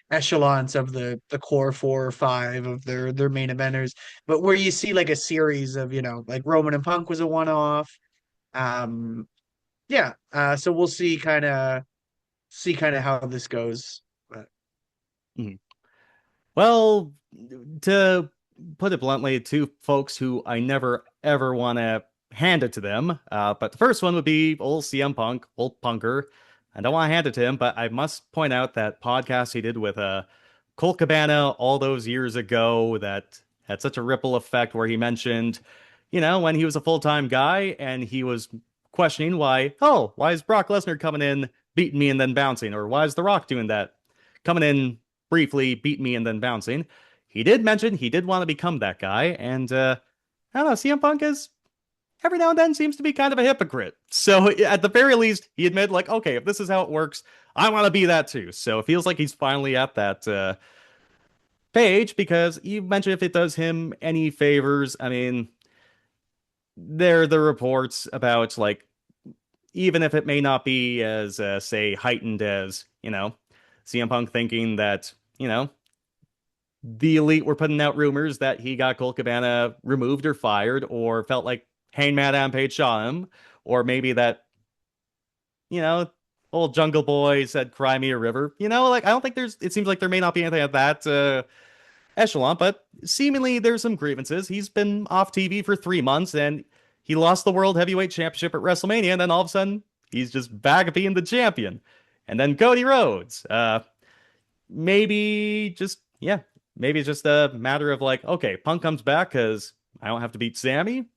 echelons of the core 4 or 5 of their main eventers, but where you see like a series of, like Roman and Punk was a one-off. Um, yeah. So we'll see kind of how this goes. But Mhm. Well, to put it bluntly, two folks who I never ever want to hand it to them. But the first one would be old CM Punk, old punker. I don't want to hand it to him, but I must point out that podcast he did with Colt Cabana all those years ago that had such a ripple effect where he mentioned, when he was a full-time guy and he was questioning why is Brock Lesnar coming in, beating me and then bouncing? Or why is The Rock doing that? Coming in briefly, beat me and then bouncing. He did mention he did want to become that guy. And I don't know, CM Punk is every now and then seems to be kind of a hypocrite. So at the very least, he admitted, like, okay, if this is how it works, I want to be that too. So it feels like he's finally at that page, because you mentioned if it does him any favors. I mean, there are the reports about, like, even if it may not be as, say, heightened as, CM Punk thinking that, the Elite were putting out rumors that he got Colt Cabana removed or fired, or felt like Hangman Adam Page saw him, or maybe that, you know, old Jungle Boy said, "Cry me a river." Like, I don't think it seems like there may not be anything at that echelon, but seemingly there's some grievances. He's been off TV for 3 months, and he lost the World Heavyweight Championship at WrestleMania, and then all of a sudden, he's just back being the champion. And then Cody Rhodes. Maybe just, yeah, maybe it's just a matter of, like, okay, Punk comes back because I don't have to beat Sammy.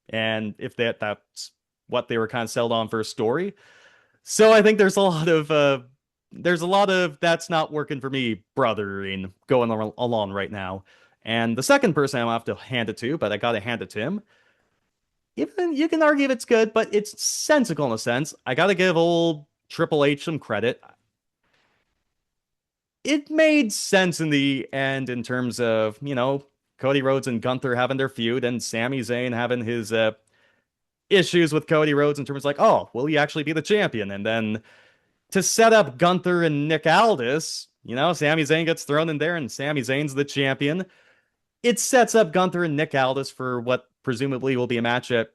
And if that's what they were kind of sold on for a story. So I think there's a lot of that's not working for me, brothering going along right now. And the second person I have to hand it to, but I gotta hand it to him. Even you can argue if it's good, but it's sensical in a sense. I gotta give old Triple H some credit. It made sense in the end in terms of, Cody Rhodes and Gunther having their feud, and Sami Zayn having his issues with Cody Rhodes in terms of, like, oh, will he actually be the champion? And then to set up Gunther and Nick Aldis, Sami Zayn gets thrown in there and Sami Zayn's the champion. It sets up Gunther and Nick Aldis for what presumably will be a match at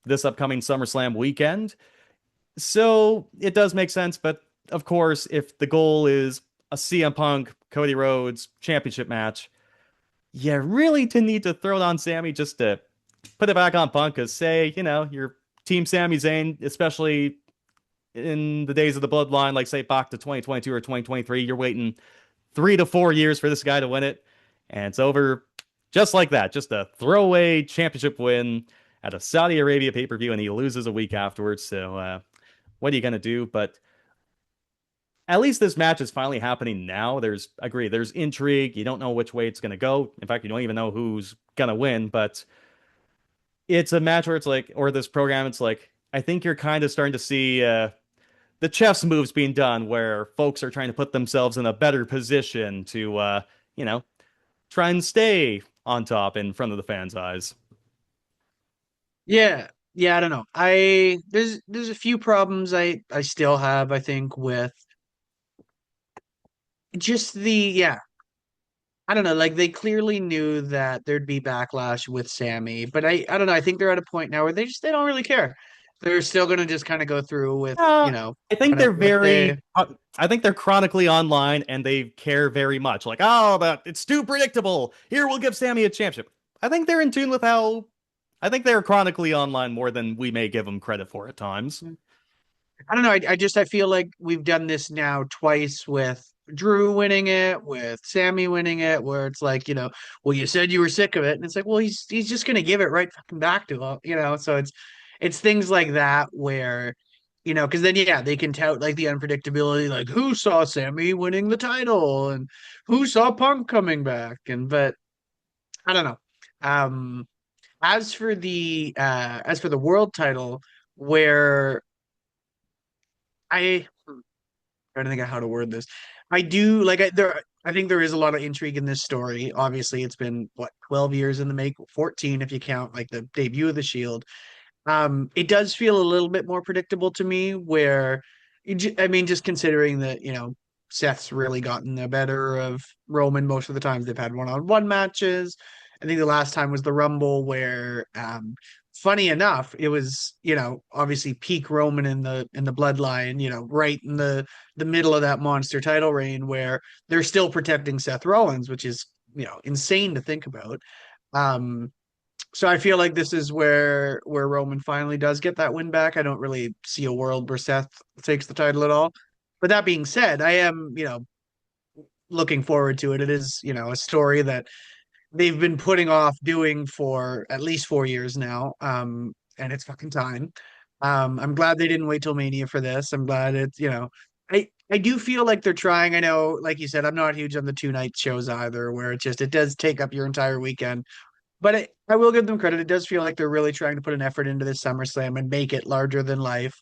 this upcoming SummerSlam weekend. So it does make sense, but of course, if the goal is a CM Punk, Cody Rhodes championship match, you really do need to throw it on Sammy just to put it back on Punk, because, say, your team Sami Zayn, especially in the days of the Bloodline, like, say, back to 2022 or 2023, you're waiting 3 to 4 years for this guy to win it, and it's over just like that. Just a throwaway championship win at a Saudi Arabia pay-per-view, and he loses a week afterwards. So what are you going to do? But at least this match is finally happening now. There's intrigue. You don't know which way it's going to go. In fact, you don't even know who's going to win, but it's a match where it's like, or this program, it's like, I think you're kind of starting to see the chess moves being done, where folks are trying to put themselves in a better position to, try and stay on top in front of the fans' eyes. Yeah. Yeah, I don't know. There's a few problems I still have, I think, with just yeah. I don't know, like, they clearly knew that there'd be backlash with Sammy, but I don't know, I think they're at a point now where they don't really care. They're still gonna just kind of go through with, I think they're what they. I think they're chronically online, and they care very much. Like, oh, but it's too predictable. Here, we'll give Sammy a championship. I think they're in tune with how. I think they're chronically online more than we may give them credit for at times. I don't know. I feel like we've done this now twice with Drew winning it, with Sammy winning it, where it's like, well, you said you were sick of it, and it's like, well, he's just gonna give it right fucking back to him, So it's things like that where, because then, yeah, they can tout, like, the unpredictability, like, who saw Sammy winning the title and who saw Punk coming back, but I don't know. As for the world title, where trying to think of how to word this. I do like I think there is a lot of intrigue in this story. Obviously, it's been, what, 12 years in the make, 14 if you count, like, the debut of the Shield. It does feel a little bit more predictable to me, where I mean, just considering that, Seth's really gotten the better of Roman most of the times they've had one-on-one matches. I think the last time was the Rumble, where funny enough, it was, obviously peak Roman in the bloodline, right in the middle of that monster title reign, where they're still protecting Seth Rollins, which is, insane to think about. So I feel like this is where Roman finally does get that win back. I don't really see a world where Seth takes the title at all. But that being said, I am, looking forward to it. It is, a story that they've been putting off doing for at least 4 years now. And it's fucking time. I'm glad they didn't wait till Mania for this. I'm glad it's, I do feel like they're trying. I know, like you said, I'm not huge on the 2 night shows either, where it does take up your entire weekend. But I will give them credit. It does feel like they're really trying to put an effort into this SummerSlam and make it larger than life.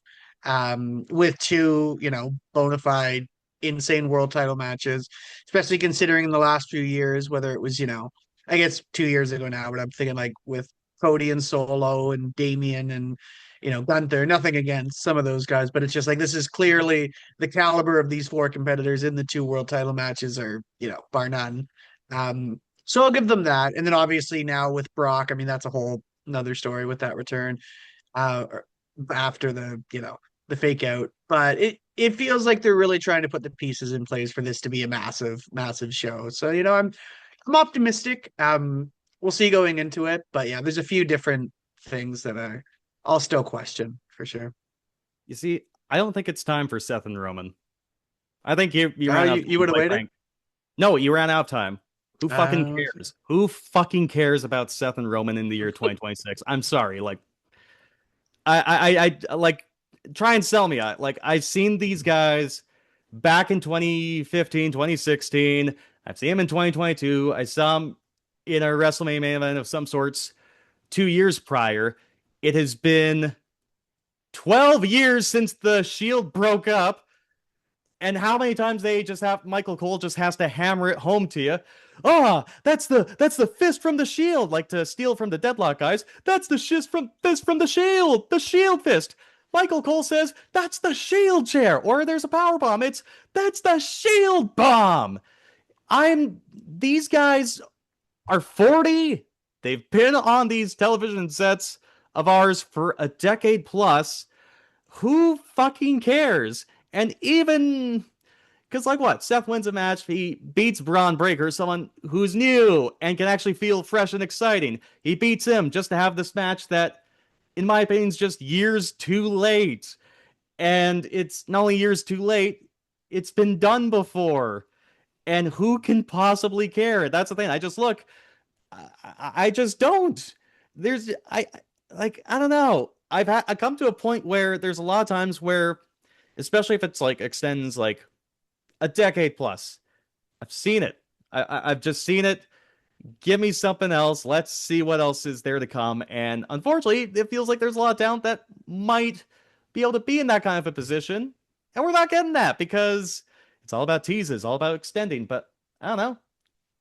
With two, bona fide insane world title matches, especially considering the last few years, whether it was, I guess 2 years ago now, but I'm thinking like with Cody and Solo and Damian and, Gunther, nothing against some of those guys, but it's just like this is clearly the caliber of these four competitors in the two world title matches are, bar none. So I'll give them that. And then obviously now with Brock, I mean, that's a whole another story with that return uh, after the fake out. But it feels like they're really trying to put the pieces in place for this to be a massive, massive show. So, I'm optimistic. We'll see going into it. But yeah, there's a few different things that I'll still question for sure. You see, I don't think it's time for Seth and Roman. I think you ran out. You would have waited? No, you ran out of time. Who fucking cares? Who fucking cares about Seth and Roman in the year 2026? I'm sorry. Like, I like try and sell me. I've seen these guys back in 2015, 2016. I've seen them in 2022. I saw them in a WrestleMania main event of some sorts 2 years prior. It has been 12 years since the Shield broke up. And how many times Michael Cole just has to hammer it home to you. Oh, that's the fist from the Shield, like to steal from the Deadlock guys. That's the fist from the Shield, the Shield fist. Michael Cole says, that's the Shield chair, or there's a power bomb. That's the Shield bomb. These guys are 40. They've been on these television sets of ours for a decade plus. Who fucking cares? And even, because like what? Seth wins a match, he beats Braun Breaker, someone who's new and can actually feel fresh and exciting. He beats him just to have this match that, in my opinion, is just years too late. And it's not only years too late, it's been done before. And who can possibly care? That's the thing. I just look, I just don't. I don't know. I come to a point where there's a lot of times where, especially if it's like extends like a decade plus, I've seen it. I've just seen it. Give me something else. Let's see what else is there to come. And unfortunately, it feels like there's a lot of talent that might be able to be in that kind of a position. And we're not getting that because it's all about teases, all about extending. But I don't know.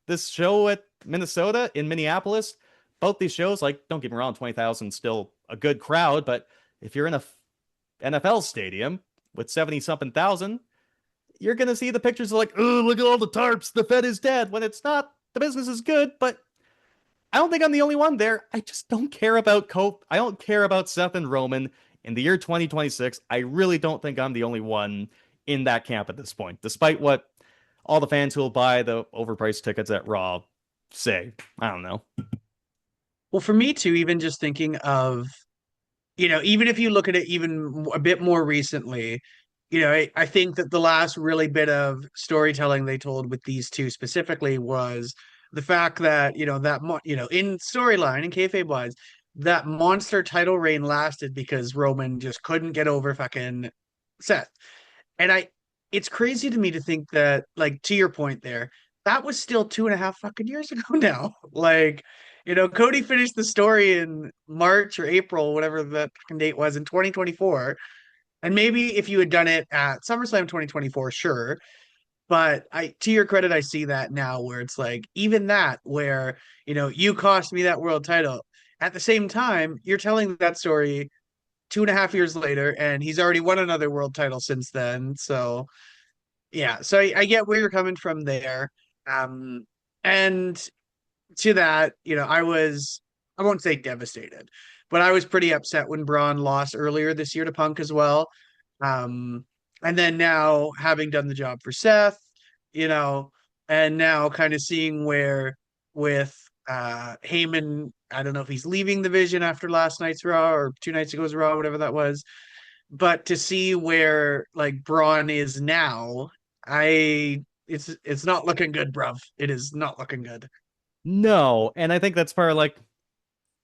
This show at Minnesota, in Minneapolis, both these shows, like, don't get me wrong, 20,000 still a good crowd. But if you're in a NFL stadium with 70-something thousand, you're going to see the pictures of like, oh, look at all the tarps. The Fed is dead. When it's not, the business is good. But I don't think I'm the only one there. I just don't care about Cope. I don't care about Seth and Roman in the year 2026. I really don't think I'm the only one in that camp at this point, despite what all the fans who will buy the overpriced tickets at Raw say. I don't know. Well, for me too, even just thinking of, even if you look at it even a bit more recently, I think that the last really bit of storytelling they told with these two specifically was the fact that, in storyline and kayfabe wise, that monster title reign lasted because Roman just couldn't get over fucking Seth. And it's crazy to me to think that, like, to your point there, that was still 2.5 fucking years ago now. Like, Cody finished the story in March or April, whatever the fucking date was, in 2024. And maybe if you had done it at SummerSlam 2024, sure. But to your credit, I see that now where it's like, even that, where, you cost me that world title. At the same time, you're telling that story 2.5 years later, and he's already won another world title since then. So, yeah. So I get where you're coming from there. And to that, I won't say devastated, but I was pretty upset when Braun lost earlier this year to Punk as well. And then now having done the job for Seth, and now kind of seeing where with Heyman, I don't know if he's leaving the Vision after last night's Raw or 2 nights ago's Raw, whatever that was. But to see where like Braun is now, it's not looking good, bruv. It is not looking good. No, and I think that's part of like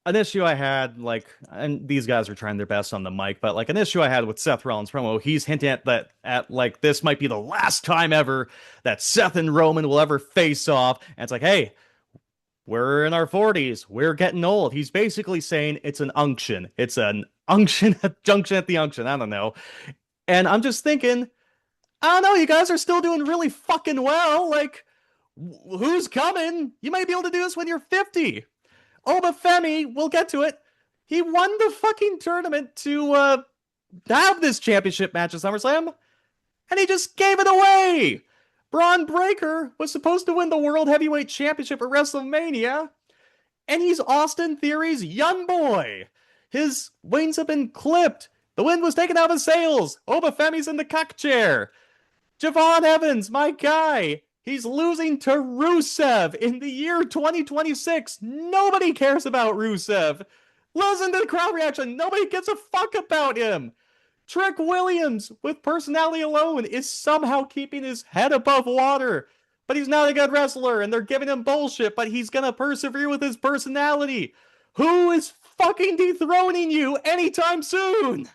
an issue I had, like, and these guys are trying their best on the mic, but like an issue I had with Seth Rollins promo, he's hinting at like this might be the last time ever that Seth and Roman will ever face off. And it's like, hey, we're in our 40s. We're getting old. He's basically saying it's an unction. It's an unction junction at the unction. I don't know. And I'm just thinking, I don't know, you guys are still doing really fucking well. Like, who's coming? You might be able to do this when you're 50. Obafemi, we'll get to it. He won the fucking tournament to have this championship match at SummerSlam, and he just gave it away. Braun Breaker was supposed to win the World Heavyweight Championship at WrestleMania, and he's Austin Theory's young boy. His wings have been clipped. The wind was taken out of his sails. Obafemi's in the cuck chair. Javon Evans, my guy, he's losing to Rusev in the year 2026. Nobody cares about Rusev. Listen to the crowd reaction. Nobody gives a fuck about him. Trick Williams, with personality alone, is somehow keeping his head above water. But he's not a good wrestler, and they're giving him bullshit, but he's gonna persevere with his personality. Who is fucking dethroning you anytime soon?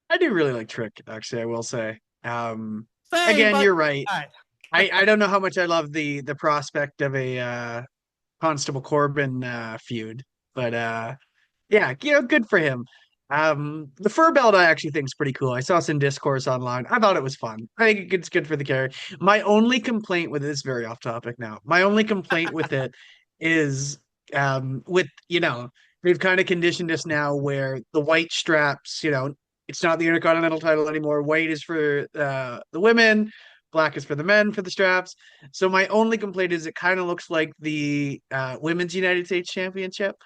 I do really like Trick, actually, I will say. Same, Again, but you're right. I don't know how much I love the prospect of a Constable Corbin feud, but yeah, good for him. The fur belt I actually think is pretty cool. I saw some discourse online. I thought it was fun. I think it's good for the character. My only complaint with it is very off topic now. My only complaint with it is with they've kind of conditioned us now where the white straps, it's not the Intercontinental title anymore. White is for the women, black is for the men for the straps. So my only complaint is it kind of looks like the Women's United States Championship.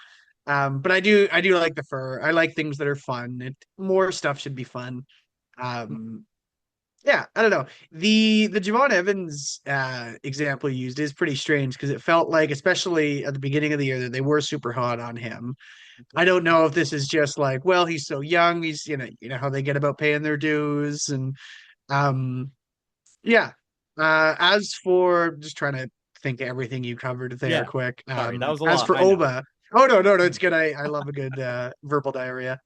But I do like the fur. I like things that are fun. More stuff should be fun. Yeah, I don't know. The Javon Evans example you used is pretty strange because it felt like, especially at the beginning of the year, that they were super hot on him. I don't know if this is just like, well, he's so young. He's how they get about paying their dues, and yeah. As for just trying to think of everything you covered there yeah. quick. Sorry, that was a As lot. for I know. Oba, oh no, it's good. I love a good verbal diarrhea.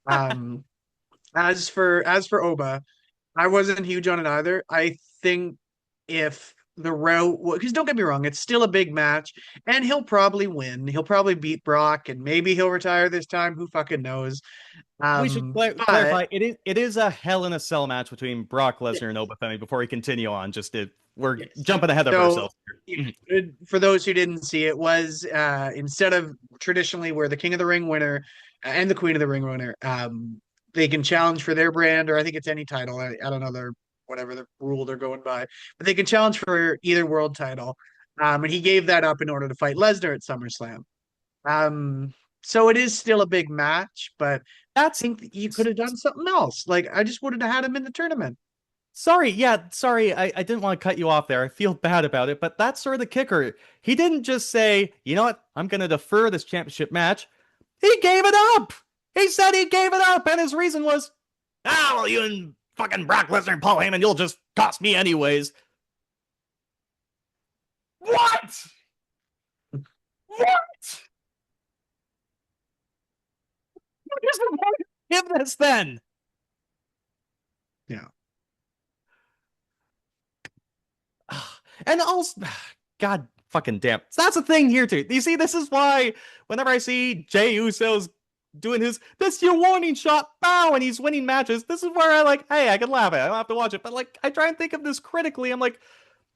Um, as for Oba, I wasn't huge on it either. I think if the route, because don't get me wrong, it's still a big match, and he'll probably win. He'll probably beat Brock, and maybe he'll retire this time. Who fucking knows? We should But clarify. It is a Hell in a Cell match between Brock Lesnar and Obafemi before we continue on. We're yes. jumping ahead of So, ourselves here. for those who didn't see, it was instead of traditionally where the King of the Ring winner and the Queen of the Ring winner, they can challenge for their brand, or I think it's any title. I don't know their whatever the rule they're going by, but they can challenge for either world title. And he gave that up in order to fight Lesnar at SummerSlam. So it is still a big match, but I That's think that you could have done something else. Like I just would have had him in the tournament. Sorry. Yeah, sorry. I didn't want to cut you off there. I feel bad about it, but that's sort of the kicker. He didn't just say, you know what, I'm going to defer this championship match. He gave it up. He said he gave it up, and his reason was, well, you and fucking Brock Lesnar and Paul Heyman, you'll just cost me anyways. What? What? What is the point of this then? Yeah. And also, God fucking damn. So that's the thing here, too. You see, this is why whenever I see Jey Uso's doing this your warning shot, bow, and he's winning matches, this is where I like, hey, I can laugh at it. I don't have to watch it. But like, I try and think of this critically. I'm like,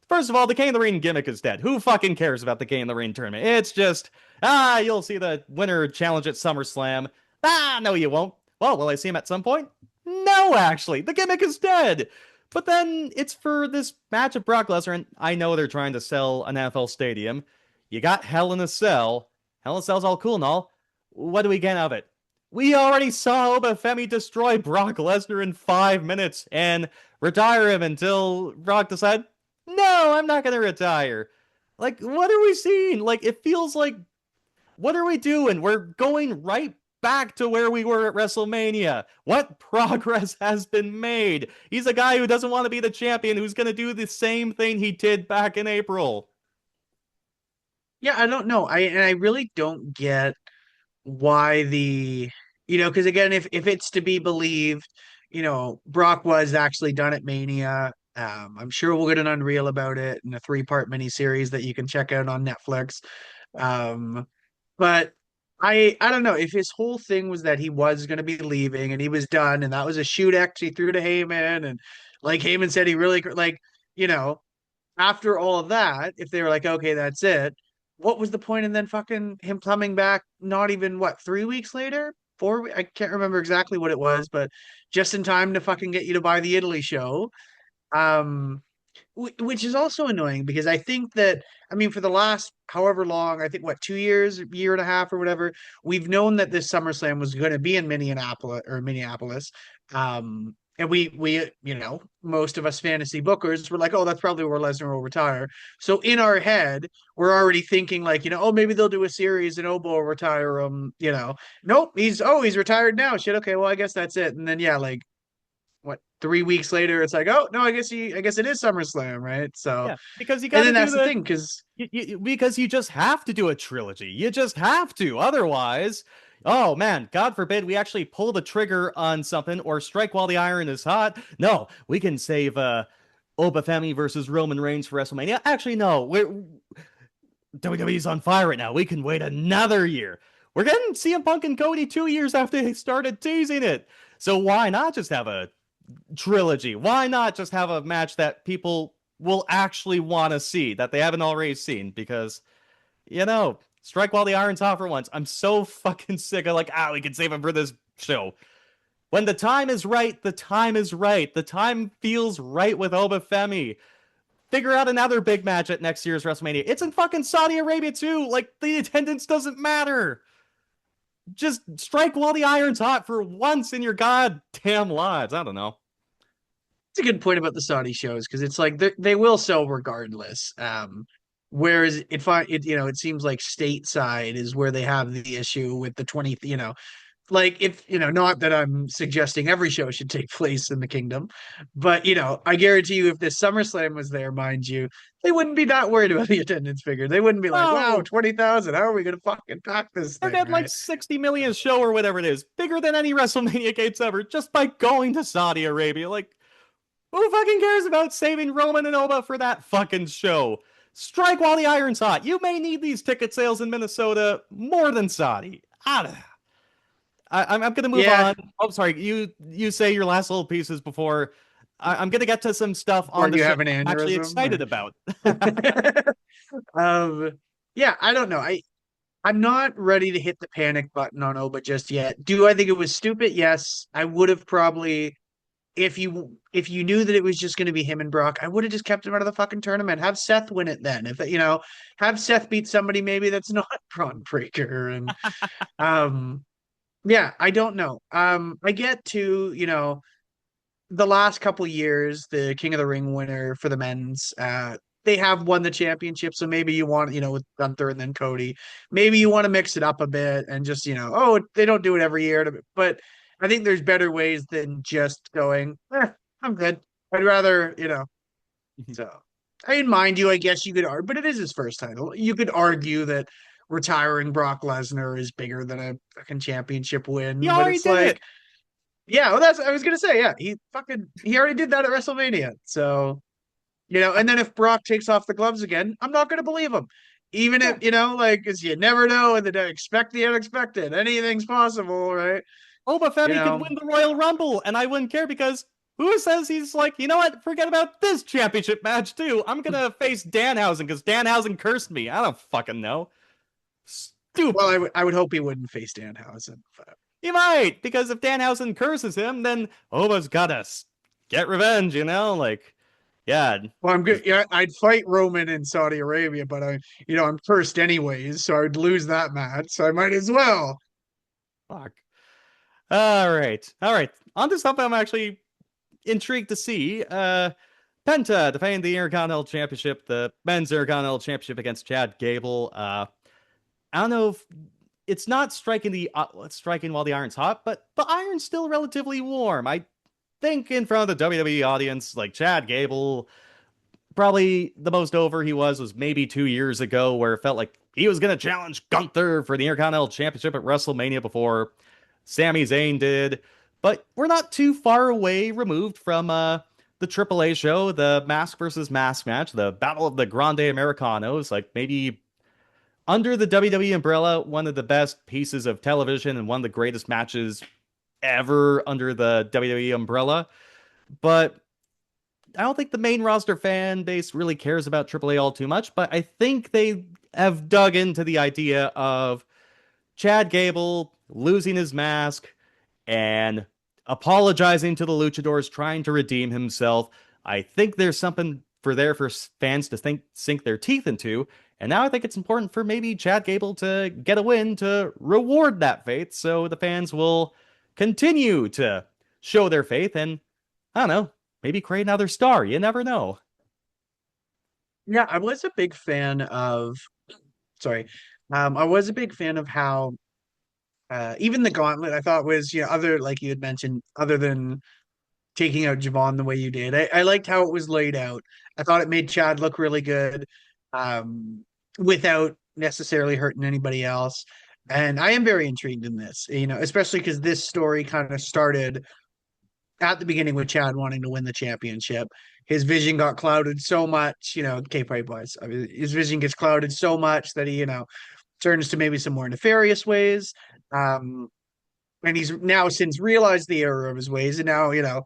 first of all, the King of the Ring gimmick is dead. Who fucking cares about the King of the Ring tournament? It's just, you'll see the winner challenge at SummerSlam. No, you won't. Well, will I see him at some point? No, actually. The gimmick is dead. But then it's for this match of Brock Lesnar, and I know they're trying to sell an NFL stadium. You got Hell in a Cell. Hell in a Cell's all cool and all. What do we get out of it? We already saw Obafemi destroy Brock Lesnar in 5 minutes and retire him until Brock decided, no, I'm not going to retire. Like, what are we seeing? Like, it feels like, what are we doing? We're going right back to where we were at WrestleMania. What progress has been made? He's a guy who doesn't want to be the champion, who's going to do the same thing he did back in April. Yeah, I don't know. I really don't get why because again, if it's to be believed, Brock was actually done at Mania. I'm sure we'll get an Unreal about it and a 3-part miniseries that you can check out on Netflix. Um, but I don't know if his whole thing was that he was going to be leaving and he was done, and that was a shoot actually threw to Heyman, and like Heyman said, he really like you know after all of that, if they were like, okay, that's it, what was the point in then fucking him coming back? Not even what 3 weeks later, I can't remember exactly what it was, but just in time to fucking get you to buy the Italy show. Um, which is also annoying because I think that, I mean, for the last however long, I think what 2 years, year and a half or whatever, we've known that this SummerSlam was going to be in Minneapolis. And we most of us fantasy bookers were like, oh, that's probably where Lesnar will retire. So in our head, we're already thinking like, oh, maybe they'll do a series and Obo will retire him. Nope, he's retired now. Shit, okay, well, I guess that's it. And then yeah, like what 3 weeks later, it's like, oh no, I guess it is SummerSlam, right? So Yeah, because you got and to then do that's the thing, because because you just have to do a trilogy. You just have to. Otherwise, oh man, God forbid we actually pull the trigger on something or strike while the iron is hot. No, we can save Obafemi versus Roman Reigns for WrestleMania. Actually, no, WWE's on fire right now. We can wait another year. We're getting CM Punk and Cody 2 years after they started teasing it. So why not just have a trilogy? Why not just have a match that people will actually want to see that they haven't already seen? Because, strike while the iron's hot for once. I'm so fucking sick of like, we can save him for this show. When the time is right, the time is right. The time feels right with Obafemi. Figure out another big match at next year's WrestleMania. It's in fucking Saudi Arabia too. Like, the attendance doesn't matter. Just strike while the iron's hot for once in your goddamn lives. I don't know. it's a good point about the Saudi shows, because it's like they will sell regardless. Whereas it seems like stateside is where they have the issue with the 20th, like if not that I'm suggesting every show should take place in the kingdom, but I guarantee you if this SummerSlam was there, mind you, they wouldn't be that worried about the attendance figure. They wouldn't be like, wow, No, 20,000, how are we gonna fucking pack this they're thing, at like right? 60 million show or whatever it is, bigger than any WrestleMania gates ever, just by going to Saudi Arabia. Like, who fucking cares about saving Roman and Oba for that fucking show? Strike while the iron's hot. You may need these ticket sales in Minnesota more than Saudi. I'm going to move Yeah. on. Oh, sorry. You say your last little pieces before. I'm going to get to some stuff Or on the you show have an I'm actually aneurysm excited about. um yeah, I don't know. I'm not ready to hit the panic button on Oba just yet. Do I think it was stupid? Yes. I would have probably, if you knew that it was just going to be him and Brock, I would have just kept him out of the fucking tournament. Have Seth win it then. If have Seth beat somebody maybe that's not Braun Breaker. And yeah, I don't know. I get to, the last couple years, the King of the Ring winner for the men's, they have won the championship. So maybe you want, with Gunther and then Cody, maybe you want to mix it up a bit and just, oh, they don't do it every year. But I think there's better ways than just going, I'm good. I'd rather, so I mean, mind you, I guess you could argue, but it is his first title. You could argue that retiring Brock Lesnar is bigger than a fucking championship He win, but already it's did like, it. yeah, well, I was gonna say, yeah, he already did that at WrestleMania. So, and then if Brock takes off the gloves again, I'm not gonna believe him. Even Yeah. if, like, because you never know, and then expect the unexpected. Anything's possible, right? You Obafemi could know, win the Royal Rumble, and I wouldn't care because who says he's like, you know what? Forget about this championship match too. I'm gonna face Danhausen because Danhausen cursed me. I don't fucking know. well, Stupid. I would hope he wouldn't face Danhausen. But He might, because if Danhausen curses him, then Oba's gotta get revenge. Like, yeah. well, I'm good. Yeah, I'd fight Roman in Saudi Arabia, but I'm cursed anyways, so I'd lose that match. So I might as well. Fuck. All right. On to something I'm actually intrigued to see. Penta defending the Intercontinental Championship, the men's Intercontinental Championship against Chad Gable. I don't know if it's not striking while the iron's hot, but the iron's still relatively warm. I think in front of the WWE audience, like Chad Gable, probably the most over he was maybe 2 years ago, where it felt like he was going to challenge Gunther for the Intercontinental Championship at WrestleMania before Sami Zayn did. But we're not too far away removed from the AAA show, the mask versus mask match, the Battle of the Grande Americanos, like maybe under the WWE umbrella, one of the best pieces of television and one of the greatest matches ever under the WWE umbrella. But I don't think the main roster fan base really cares about AAA all too much. But I think they have dug into the idea of Chad Gable losing his mask and apologizing to the luchadors, trying to redeem himself. I think there's something for fans to sink their teeth into. And now I think it's important for maybe Chad Gable to get a win to reward that faith, so the fans will continue to show their faith and, I don't know, maybe create another star. You never know. Yeah, I was a big fan of, sorry, I was a big fan of how even the gauntlet I thought was, other, like you had mentioned, other than taking out Javon the way you did. I liked how it was laid out. I thought it made Chad look really good, um, without necessarily hurting anybody else. And I am very intrigued in this, especially because this story kind of started at the beginning with Chad wanting to win the championship. His vision got clouded so much, K-Pipe wise. I mean, his vision gets clouded so much that he, turns to maybe some more nefarious ways. Um, and he's now since realized the error of his ways, and now,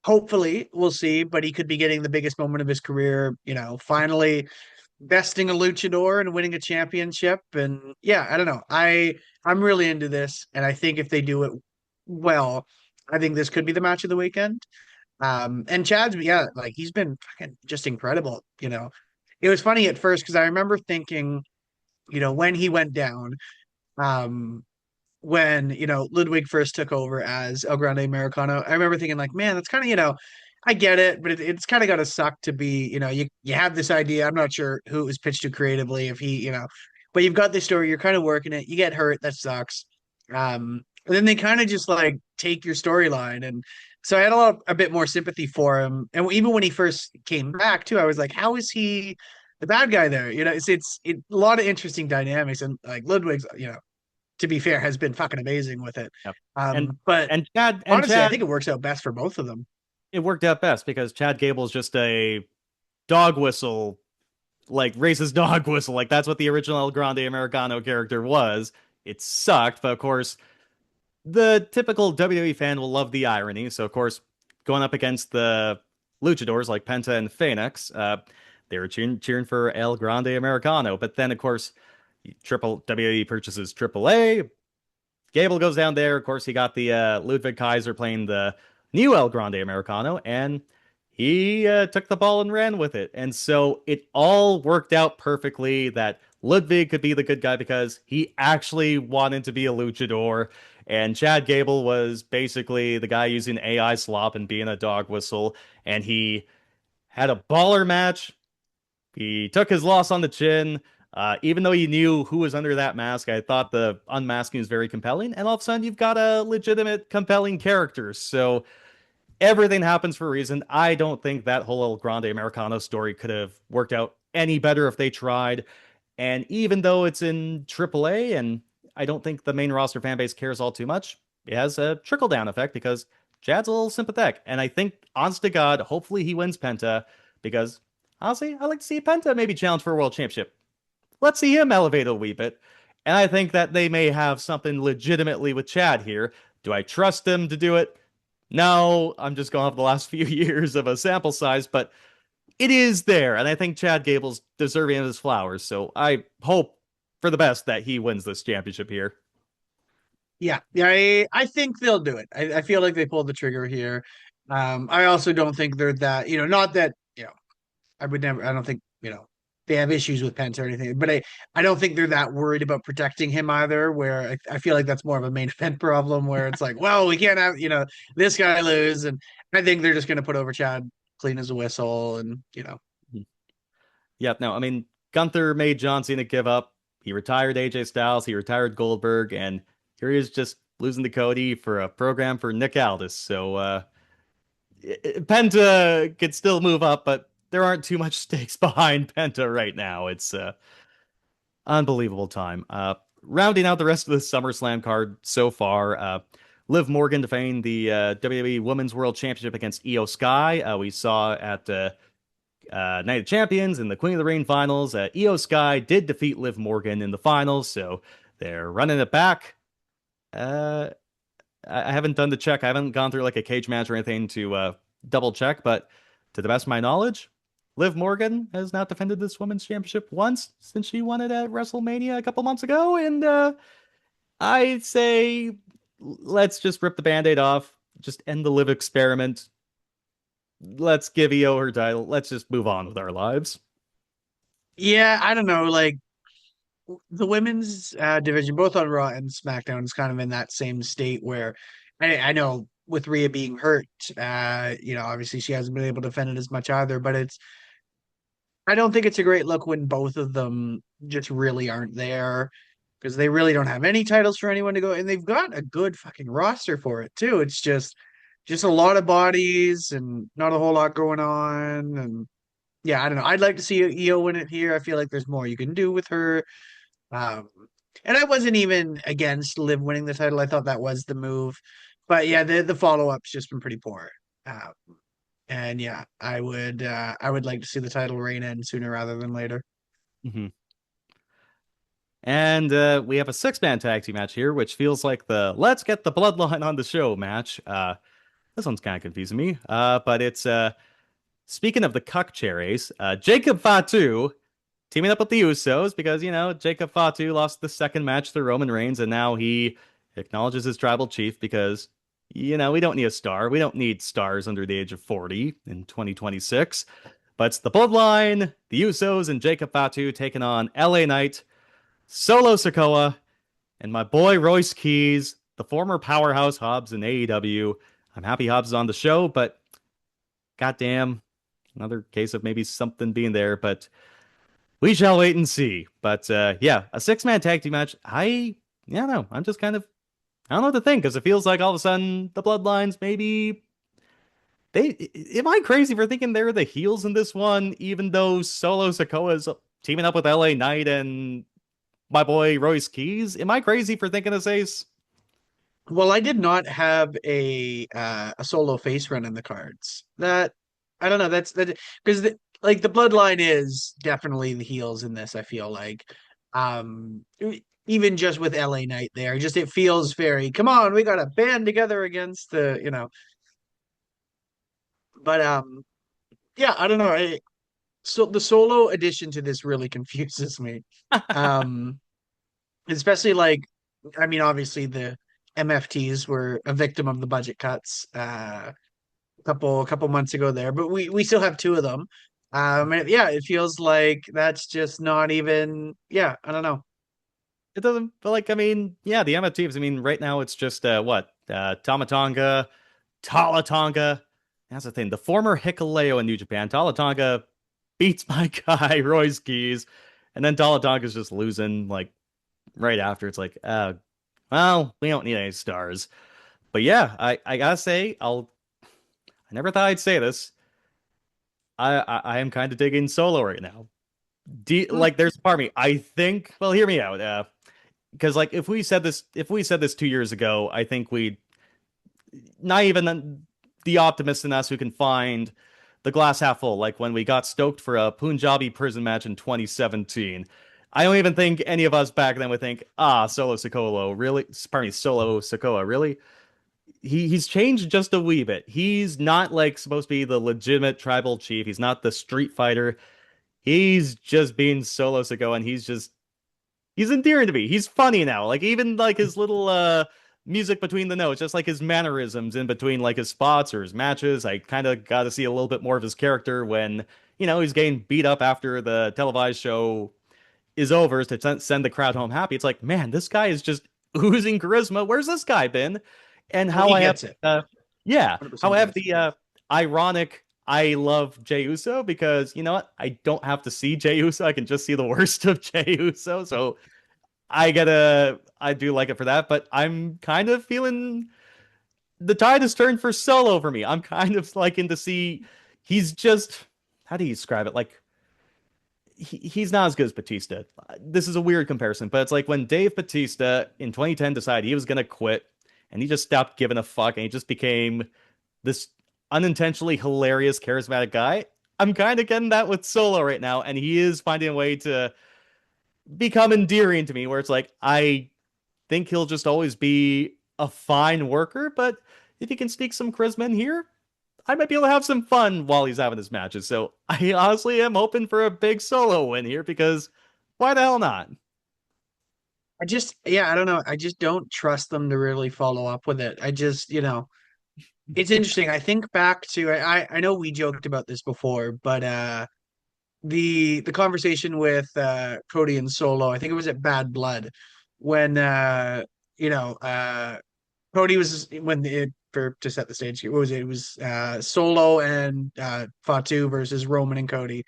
hopefully we'll see, but he could be getting the biggest moment of his career, finally besting a luchador and winning a championship. And yeah, I don't know. I'm really into this, and I think if they do it well, I think this could be the match of the weekend. And Chad's, yeah, like he's been fucking just incredible. It was funny at first because I remember thinking, when he went down, um, when Ludwig first took over as El Grande Americano, I remember thinking like, man, that's kind of I get it, but it's kind of got to suck to be you have this idea. I'm not sure who it was pitched to creatively, if he but you've got this story, you're kind of working it, you get hurt, that sucks. And then they kind of just like take your storyline, and so I had a bit more sympathy for him. And even when he first came back too, I was like, how is he the bad guy there? It's a lot of interesting dynamics, and like Ludwig's, to be fair, has been fucking amazing with it. Yep. But and Chad honestly, I think it works out best for both of them. it worked out best because Chad Gable's just a dog whistle, like racist dog whistle. Like that's what the original El Grande Americano character was. It sucked, but of course, the typical WWE fan will love the irony. So of course, going up against the luchadors like Penta and Phoenix, they were cheering for El Grande Americano. But then of course, Triple WWE purchases AAA. Gable goes down there. Of course, he got the Ludwig Kaiser playing the new El Grande Americano, and he took the ball and ran with it. And so it all worked out perfectly that Ludwig could be the good guy because he actually wanted to be a luchador, and Chad Gable was basically the guy using AI slop and being a dog whistle, and he had a baller match. He took his loss on the chin. Even though you knew who was under that mask, I thought the unmasking was very compelling. And all of a sudden, you've got a legitimate, compelling character. So everything happens for a reason. I don't think that whole El Grande Americano story could have worked out any better if they tried. And even though it's in AAA, and I don't think the main roster fan base cares all too much, it has a trickle down effect because Chad's a little sympathetic. And I think, honest to God, hopefully he wins Penta because honestly, I'd like to see Penta maybe challenge for a world championship. Let's see him elevate a wee bit. And I think that they may have something legitimately with Chad here. Do I trust them to do it? No, I'm just going off the last few years of a sample size, but it is there. And I think Chad Gable's deserving of his flowers. So I hope for the best that he wins this championship here. Yeah, I think they'll do it. I feel like they pulled the trigger here. I also don't think they're that, not that, I don't think, they have issues with Pence or anything, but I don't think they're that worried about protecting him either, where I feel like that's more of a main event problem where it's like, well, we can't have, this guy lose. And I think they're just going to put over Chad clean as a whistle and. Yeah, no, I mean, Gunther made John Cena give up. He retired AJ Styles, he retired Goldberg, and here he is just losing to Cody for a program for Nick Aldis. So Penta could still move up, but there aren't too much stakes behind Penta right now. It's unbelievable time. Rounding out the rest of the SummerSlam card so far, Liv Morgan defending the WWE Women's World Championship against Io Sky. We saw at Night of Champions in the Queen of the Ring finals. Io Sky did defeat Liv Morgan in the finals, so they're running it back. I haven't done the check. I haven't gone through like a cage match or anything to double check, but to the best of my knowledge, Liv Morgan has not defended this women's championship once since she won it at WrestleMania a couple months ago, and I'd say let's just rip the Band-Aid off, just end the Liv experiment. Let's give Io her title. Let's just move on with our lives. Yeah, I don't know. Like the women's division, both on Raw and SmackDown, is kind of in that same state where I know with Rhea being hurt, obviously she hasn't been able to defend it as much either. But I don't think it's a great look when both of them just really aren't there because they really don't have any titles for anyone to go, and they've got a good fucking roster for it too. It's just a lot of bodies and not a whole lot going on, and yeah, I don't know. I'd like to see Io win it here. I feel like there's more you can do with her. Um, and I wasn't even against Liv winning the title. I thought that was the move, but yeah, the follow up's just been pretty poor. Um, and yeah, I would like to see the title reign in sooner rather than later. Mm-hmm. And we have a six-man tag team match here, which feels like the let's get the bloodline on the show match. This one's kind of confusing me. But it's speaking of the cuck cherries, Jacob Fatu teaming up with the Usos because, Jacob Fatu lost the second match to Roman Reigns, and now he acknowledges his tribal chief because, we don't need a star. We don't need stars under the age of 40 in 2026. But it's the Bloodline, the Usos, and Jacob Fatu taking on LA Knight, Solo Sikoa, and my boy Royce Keys, the former powerhouse Hobbs in AEW. I'm happy Hobbs is on the show, but goddamn, another case of maybe something being there, but we shall wait and see. But yeah, a six-man tag team match. I'm just kind of, I don't know what to think because it feels like all of a sudden the Bloodlines maybe am I crazy for thinking they're the heels in this one, even though Solo Sikoa is teaming up with LA Knight and my boy Royce Keys? Am I crazy for thinking this, Ace? Well, I did not have a solo face run in the cards. That I don't know. That's that because the bloodline is definitely the heels in this. I feel like, um, even just with LA Knight there, just it feels very. Come on, we got to band together against the. But yeah, I don't know. So the solo addition to this really confuses me. Um, especially like, I mean, obviously the MFTs were a victim of the budget cuts a couple months ago there, but we still have two of them. And yeah, it feels like that's just not even. Yeah, I don't know. It doesn't feel like, I mean, yeah, the MFTs, I mean, right now it's just, Tamatonga, Talatonga. That's the thing. The former Hikuleo in New Japan, Talatonga beats my guy, Royce Keys, and then Talatonga's just losing, like, right after. It's like, well, we don't need any stars. But yeah, I gotta say, I never thought I'd say this. I am kind of digging Solo right now. Like, there's a part of me, I think, well, hear me out. Because like if we said this 2 years ago, I think we'd not even the optimist in us who can find the glass half full, like when we got stoked for a Punjabi prison match in 2017. I don't even think any of us back then would think, Solo Sikoa, really? Pardon me, Solo Sikoa, really? He's changed just a wee bit. He's not like supposed to be the legitimate tribal chief. He's not the street fighter. He's just being Solo Sikoa, and he's endearing to me. He's funny now. Like even like his little music between the notes, just like his mannerisms in between like his spots or his matches. I kind of got to see a little bit more of his character when, he's getting beat up after the televised show is over to send the crowd home happy. It's like, man, this guy is just oozing charisma. Where's this guy been? And how He I have gets it. yeah, 100% how I have gets the ironic I love Jey Uso because you know what? I don't have to see Jey Uso. I can just see the worst of Jey Uso. So I do like it for that, but I'm kind of feeling the tide has turned for Solo for me. I'm kind of liking to see he's just, how do you describe it? Like he's not as good as Batista. This is a weird comparison, but it's like when Dave Batista in 2010 decided he was going to quit and he just stopped giving a fuck, and he just became this unintentionally hilarious, charismatic guy. I'm kind of getting that with Solo right now, and he is finding a way to become endearing to me, where it's like, I think he'll just always be a fine worker, but if he can sneak some charisma in here, I might be able to have some fun while he's having his matches. So I honestly am hoping for a big Solo win here, because why the hell not? I don't know. I just don't trust them to really follow up with it. I just, it's interesting. I think back to I know we joked about this before, but the conversation with Cody and Solo, I think it was at Bad Blood when you know Cody was when it for to set the stage. What was it? It was Solo and Fatu versus Roman and Cody.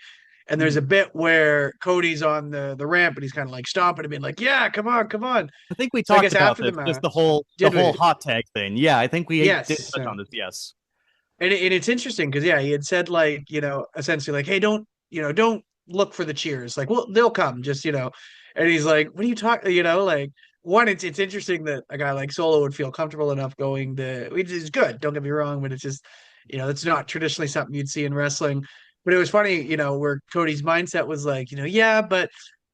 And there's a bit where Cody's on the ramp and he's kind of like stomping and being like, "Yeah, come on, come on." I think we So I talked guess about after the this, just match, the did whole we? hot tag thing. Yeah, I think we did Yes. touch on this. Yes. And it's interesting because yeah, he had said like, essentially like, hey, don't look for the cheers. Like, well, they'll come, just And he's like, what are you talking? Like one, it's interesting that a guy like Solo would feel comfortable enough going to, which is good. Don't get me wrong, but it's just, it's not traditionally something you'd see in wrestling. But it was funny, where Cody's mindset was like, yeah, but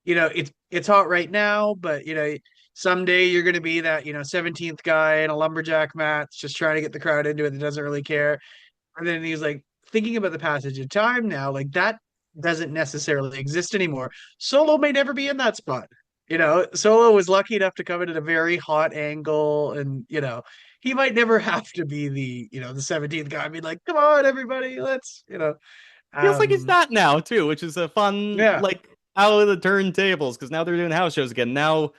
it's hot right now, but someday you're going to be that 17th guy in a lumberjack match just trying to get the crowd into it that doesn't really care. And then he was like, thinking about the passage of time now, like that doesn't necessarily exist anymore. Solo may never be in that spot. Solo was lucky enough to come in at a very hot angle, and he might never have to be the 17th guy. I mean, like, come on, everybody, let's Feels like he's um not now too, which is a fun, yeah. like, out of the turntables, because now they're doing house shows again. Now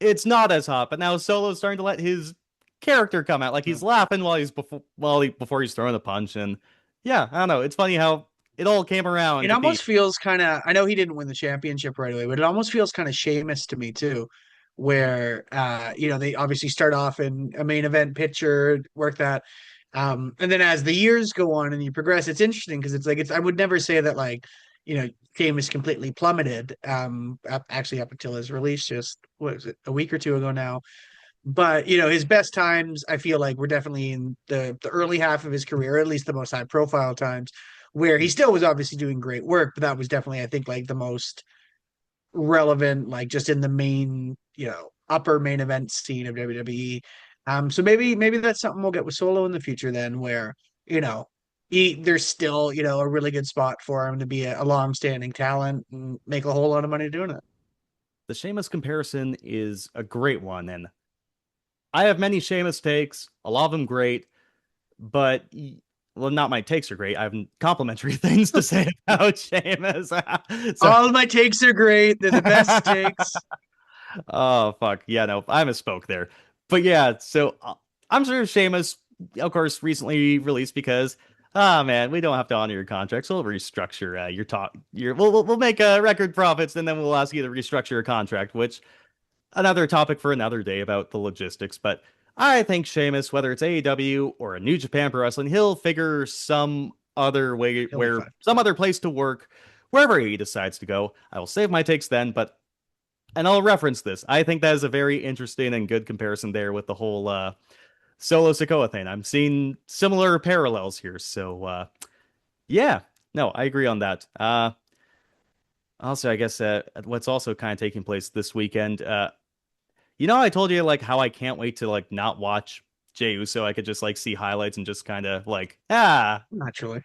it's not as hot, but now Solo's starting to let his character come out. Like, he's laughing while he's before he's throwing a punch, and yeah, I don't know. It's funny how it all came around It to be almost feels kind of, I know he didn't win the championship right away, but it almost feels kind of Sheamus to me too, where they obviously start off in a main event picture, work that. And then as the years go on and you progress, it's interesting because it's like I would never say that like, Sheamus completely plummeted, actually up until his release just what was it, a week or two ago now. But his best times, I feel like, were definitely in the early half of his career, at least the most high profile times, where he still was obviously doing great work, but that was definitely, I think, like the most relevant, like just in the main, upper main event scene of WWE. So maybe that's something we'll get with Solo in the future then, where there's still a really good spot for him to be a long-standing talent and make a whole lot of money doing it. the Sheamus comparison is a great one, and I have many Sheamus takes, a lot of them great, but well, not my takes are great. I have complimentary things to say about Sheamus. So, All my takes are great. They're the best takes. oh fuck, yeah, no, I misspoke there. But yeah, so I'm sure Sheamus, of course, recently released because, man, we don't have to honor your contract, so we'll restructure your talk. We'll make record profits, and then we'll ask you to restructure your contract, which another topic for another day about the logistics. But I think Sheamus, whether it's AEW or a New Japan Pro Wrestling, he'll figure some other way, He'll be where fine. some other place to work, wherever he decides to go. I will save my takes then, but and I'll reference this. I think that is a very interesting and good comparison there with the whole Solo Sikoa thing. I'm seeing similar parallels here. So yeah, no, I agree on that. Also, I guess what's also kind of taking place this weekend. I told you like how I can't wait to like not watch Jey Uso. I could just like see highlights and just kind of like Naturally.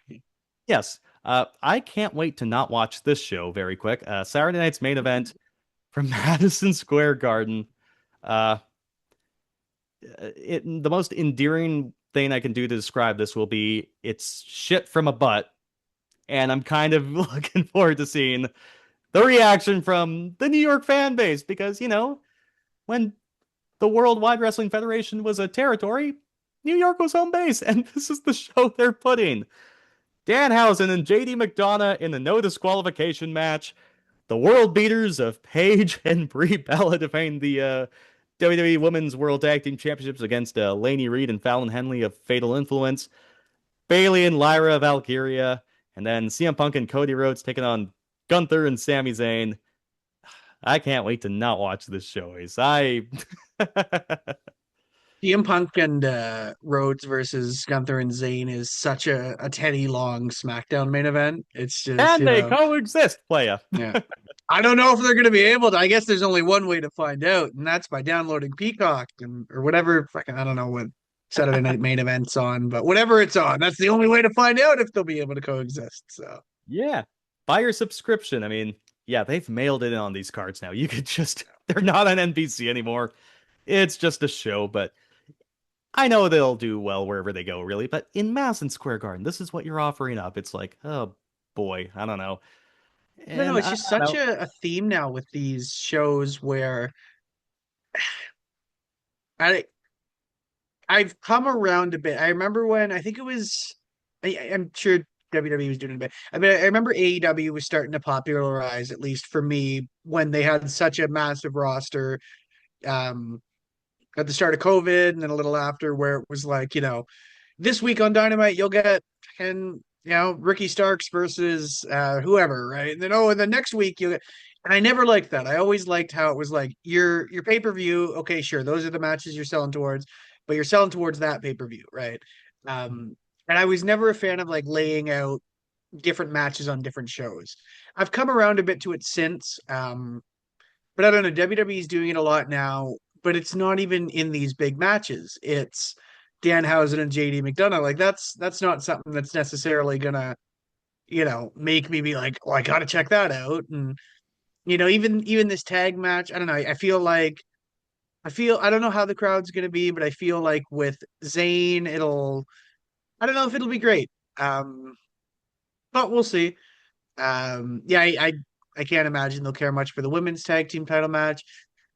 yes. I can't wait to not watch this show very quick. Saturday night's main event from Madison Square Garden. The most endearing thing I can do to describe this will be it's shit from a butt, and I'm kind of looking forward to seeing the reaction from the New York fan base because when the World Wide Wrestling Federation was a territory, New York was home base, and this is the show they're putting. Danhausen and JD McDonough in the no disqualification match. The world beaters of Paige and Brie Bella defend the WWE Women's World Tag Team Championships against Laney Reed and Fallon Henley of Fatal Influence. Bayley and Lyra of Valkyria. And then CM Punk and Cody Rhodes taking on Gunther and Sami Zayn. I can't wait to not watch this show, Ace. CM Punk and Rhodes versus Gunther and Zayn is such a Teddy Long SmackDown main event. It's just, And they coexist, playa. yeah. I don't know if they're going to be able to. I guess there's only one way to find out, and that's by downloading Peacock and or whatever. Fucking, I don't know what Saturday Night Main Event's on, but whatever it's on, that's the only way to find out if they'll be able to coexist. So Yeah. Buy your subscription. I mean, yeah, they've mailed it in on these cards now. You could just, they're not on NBC anymore. It's just a show, but I know they'll do well wherever they go, really. But in Madison Square Garden, this is what you're offering up. It's like, oh boy, I don't know. I don't know. And It's I just don't such know. a theme now with these shows where I I've come around a bit. I remember when I think it was, I'm sure WWE was doing it a bit. I mean, I remember AEW was starting to popularize, at least for me, when they had such a massive roster um, at the start of COVID and then a little after, where it was like, this week on Dynamite, you'll get 10, Ricky Starks versus whoever, right? And then, and then next week, you get. And I never liked that. I always liked how it was like your pay-per-view, okay, sure, those are the matches you're selling towards, but you're selling towards that pay-per-view, right? And I was never a fan of like laying out different matches on different shows. I've come around a bit to it since, but I don't know. WWE is doing it a lot now, but it's not even in these big matches. It's Danhausen and JD McDonough. Like that's not something that's necessarily gonna, make me be like, oh, I gotta check that out. And even this tag match, I don't know. I don't know how the crowd's gonna be, but I feel like with Zayn, I don't know if it'll be great. But we'll see. Yeah, I can't imagine they'll care much for the women's tag team title match.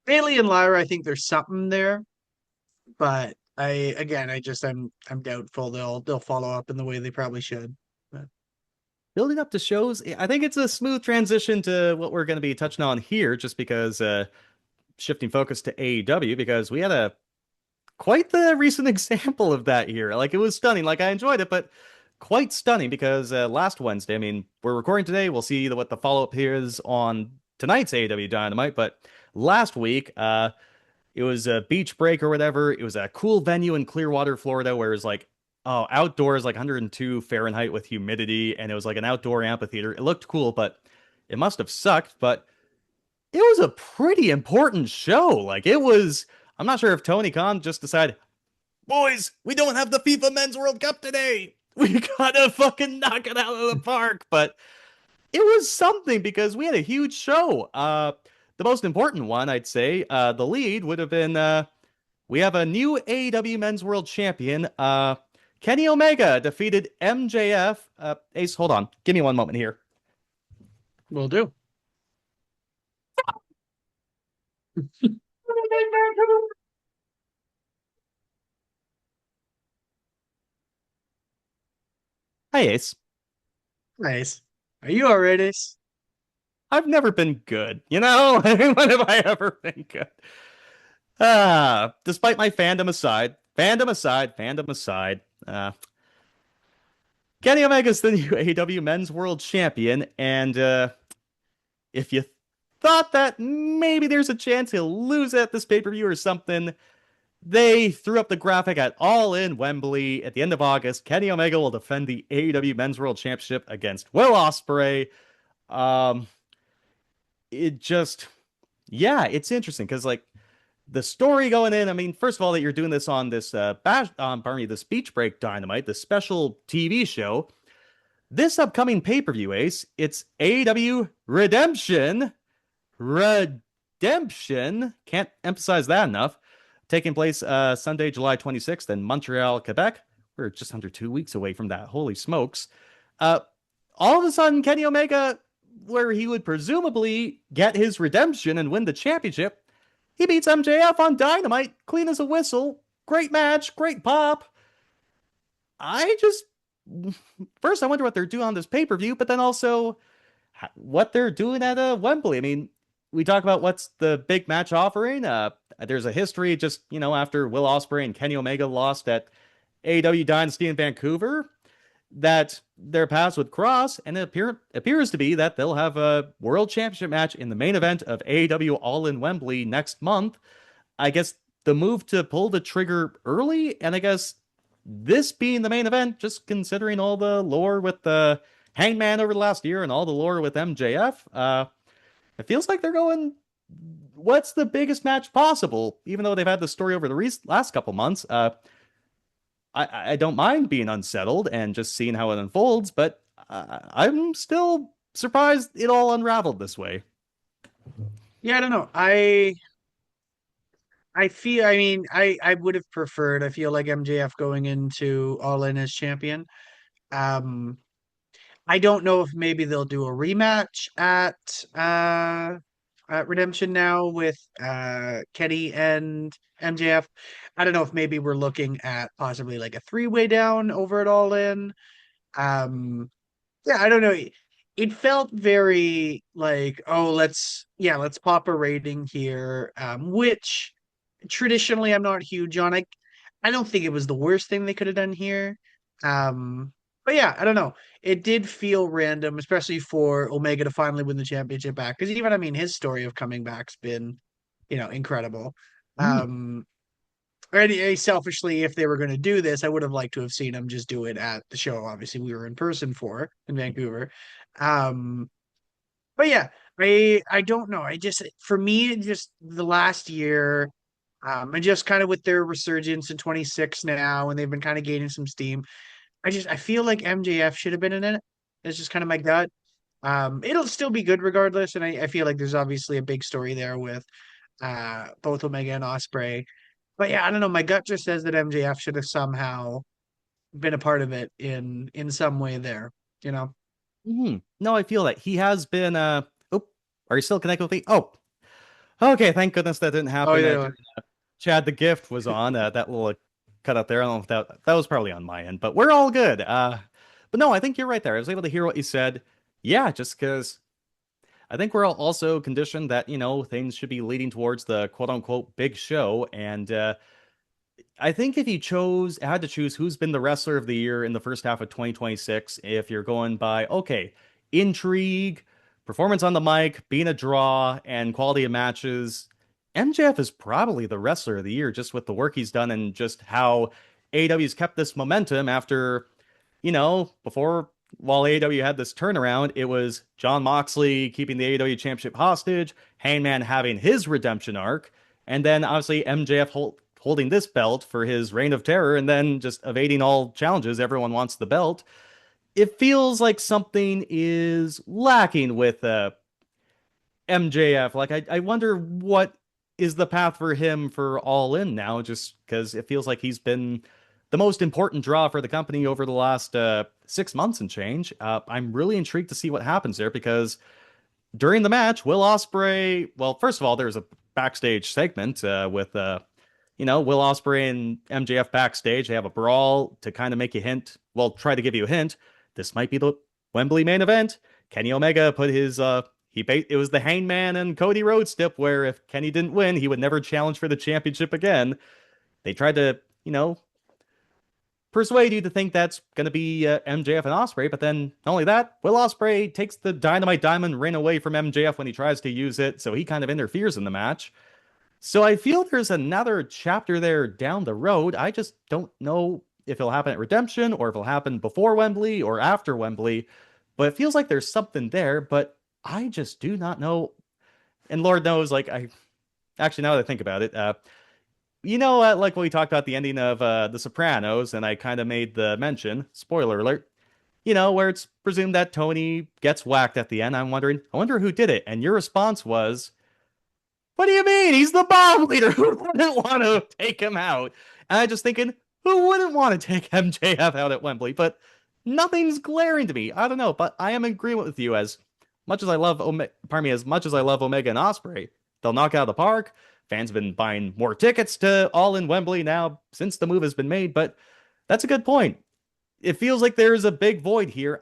Bailey and Lyra, I think there's something there, but I'm doubtful they'll follow up in the way they probably should. But Building up to shows, I think it's a smooth transition to what we're going to be touching on here, just because shifting focus to AEW, because we had quite the recent example of that here. Like, it was stunning. Like, I enjoyed it, but quite stunning because last Wednesday, I mean, we're recording today. We'll see what the follow-up here is on tonight's AEW Dynamite, but last week, it was a beach break or whatever. It was a cool venue in Clearwater, Florida, where it was like, outdoors, like 102 Fahrenheit with humidity, and it was like an outdoor amphitheater. It looked cool, but it must have sucked, but it was a pretty important show. Like, it was, I'm not sure if Tony Khan just decided, boys, we don't have the FIFA Men's World Cup today. We gotta fucking knock it out of the park. But it was something because we had a huge show. The most important one, I'd say, the lead would have been, we have a new AEW Men's World Champion. Kenny Omega defeated MJF. Ace, hold on. Give me one moment here. will do. Hi, Ace. Nice. Are you all right, Ace? I've never been good, you know? When have I ever been good? Despite my fandom aside, Kenny Omega's the new AEW Men's World Champion, and if you thought that maybe there's a chance he'll lose at this pay-per-view or something, they threw up the graphic at All In Wembley at the end of August. Kenny Omega will defend the AEW Men's World Championship against Will Ospreay. It's interesting because, like, the story going in, I mean, first of all, that you're doing this on this this Beach Break Dynamite, the special TV show. This upcoming pay-per-view, Ace, it's AEW Redemption. Can't emphasize that enough. Taking place Sunday, July 26th in Montreal, Quebec. We're just under 2 weeks away from that. Holy smokes. All of a sudden, Kenny Omega, where he would presumably get his redemption and win the championship, he beats MJF on Dynamite, clean as a whistle. Great match, great pop. First, I wonder what they're doing on this pay-per-view, but then also what they're doing at Wembley. I mean, we talk about what's the big match offering. There's a history just, after Will Ospreay and Kenny Omega lost at AEW Dynasty in Vancouver, that their paths would cross, and it appears to be that they'll have a world championship match in the main event of AEW All in Wembley next month. I guess the move to pull the trigger early, and I guess this being the main event, just considering all the lore with the Hangman over the last year and all the lore with MJF, it feels like they're going, what's the biggest match possible? Even though they've had the story over the last couple months, I don't mind being unsettled and just seeing how it unfolds, but I'm still surprised it all unraveled this way. Yeah, I don't know. I mean, I would have preferred, I feel like MJF going into All In as champion. Um, I don't know if maybe they'll do a rematch at Redemption Now with Kenny and MJF. I don't know if maybe we're looking at possibly like a three-way down over at All In. Um, yeah, I don't know. It felt very like, oh, let's pop a rating here, which traditionally I'm not huge on. I don't think it was the worst thing they could have done here. Um, but yeah, I don't know. It did feel random, especially for Omega to finally win the championship back. Because even I mean, his story of coming back's been, incredible. Hmm. Selfishly, if they were going to do this, I would have liked to have seen him just do it at the show. Obviously, we were in person for in Vancouver. Um, but yeah, I don't know. I just for me, just the last year, and just kind of with their resurgence in 26 now, and they've been kind of gaining some steam. I feel like MJF should have been in it. It's just kind of my gut. It'll still be good regardless, and I feel like there's obviously a big story there with both Omega and Osprey. But yeah, I don't know. My gut just says that MJF should have somehow been a part of it in some way there. You know? No, I feel that he has been. Oh, are you still connected with me? Oh, okay. Thank goodness that didn't Oh happen. yeah. Chad the Gift was on that little cut out there. I don't know if that was probably on my end, but we're all good. But no, I think you're right there. I was able to hear what you said. Yeah, just because I think we're all also conditioned that things should be leading towards the quote unquote big show, and I think if you had to choose who's been the wrestler of the year in the first half of 2026, if you're going by, okay, intrigue, performance on the mic, being a draw, and quality of matches, MJF is probably the wrestler of the year just with the work he's done and just how AEW's kept this momentum after, before, while AEW had this turnaround, it was John Moxley keeping the AEW championship hostage, Hangman having his redemption arc, and then obviously MJF holding this belt for his reign of terror and then just evading all challenges. Everyone wants the belt. It feels like something is lacking with MJF. Like, I wonder what is the path for him for All In now, just because it feels like he's been the most important draw for the company over the last 6 months and change. I'm really intrigued to see what happens there because during the match, Will Ospreay, well, first of all, there's a backstage segment with Will Ospreay and MJF backstage. They have a brawl to kind of make you hint. Well, try to give you a hint. This might be the Wembley main event. Kenny Omega put his it was the Hangman and Cody Rhodes tip where if Kenny didn't win, he would never challenge for the championship again. They tried to persuade you to think that's going to be MJF and Ospreay, but then not only that, Will Ospreay takes the Dynamite Diamond ring away from MJF when he tries to use it, so he kind of interferes in the match. So I feel there's another chapter there down the road. I just don't know if it'll happen at Redemption or if it'll happen before Wembley or after Wembley. But it feels like there's something there, but I just do not know. And Lord knows, like, now that I think about it, like when we talked about the ending of The Sopranos, and I kind of made the mention, spoiler alert, where it's presumed that Tony gets whacked at the end. I wonder who did it. And your response was, what do you mean? He's the bomb leader. Who wouldn't want to take him out? And I just thinking, who wouldn't want to take MJF out at Wembley? But nothing's glaring to me. I don't know, but I am in agreement with you. As much as I love as much as I love Omega and Ospreay, they'll knock out of the park. Fans have been buying more tickets to All in Wembley now since the move has been made. But that's a good point. It feels like there's a big void here.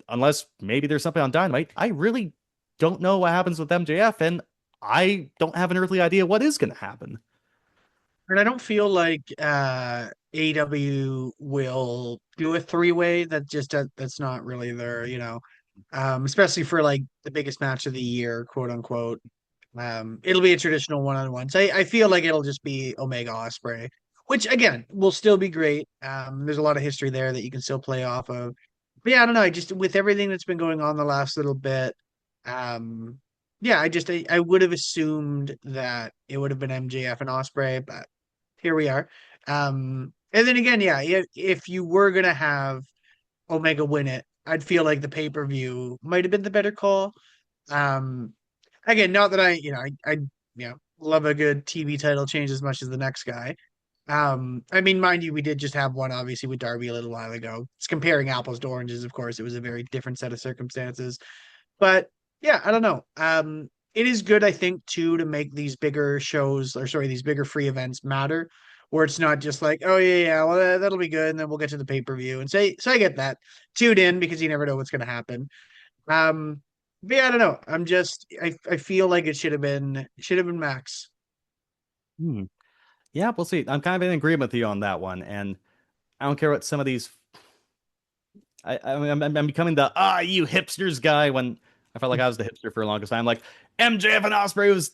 Unless maybe there's something on Dynamite, I really don't know what happens with MJF, and I don't have an earthly idea what is going to happen. And I don't feel like AEW will do a three-way that's not really there, especially for like the biggest match of the year, quote unquote. It'll be a traditional one-on-one. So I feel like it'll just be Omega Osprey, which again will still be great. There's a lot of history there that you can still play off of. But yeah, I don't know. I just with everything that's been going on the last little bit, um, yeah, I would have assumed that it would have been MJF and Osprey, but here we are. And then again, yeah, if you were gonna have Omega win it, I'd feel like the pay-per-view might have been the better call. Um, Again, not that I love a good TV title change as much as the next guy. I mean, mind you, we did just have one obviously with Darby a little while ago. It's comparing apples to oranges, of course. It was a very different set of circumstances. But yeah, I don't know. It is good, I think, too, to make these bigger shows, or sorry, these bigger free events matter, where it's not just like, oh yeah, well that'll be good, and then we'll get to the pay-per-view. And say, so I get that. Tune in because you never know what's gonna happen. Um, but yeah, I don't know. I feel like it should have been Max. Hmm. Yeah, we'll see. I'm kind of in agreement with you on that one, and I don't care what some of these. I'm becoming the you hipsters guy when I felt like I was the hipster for the longest time. Like MJF and Osprey was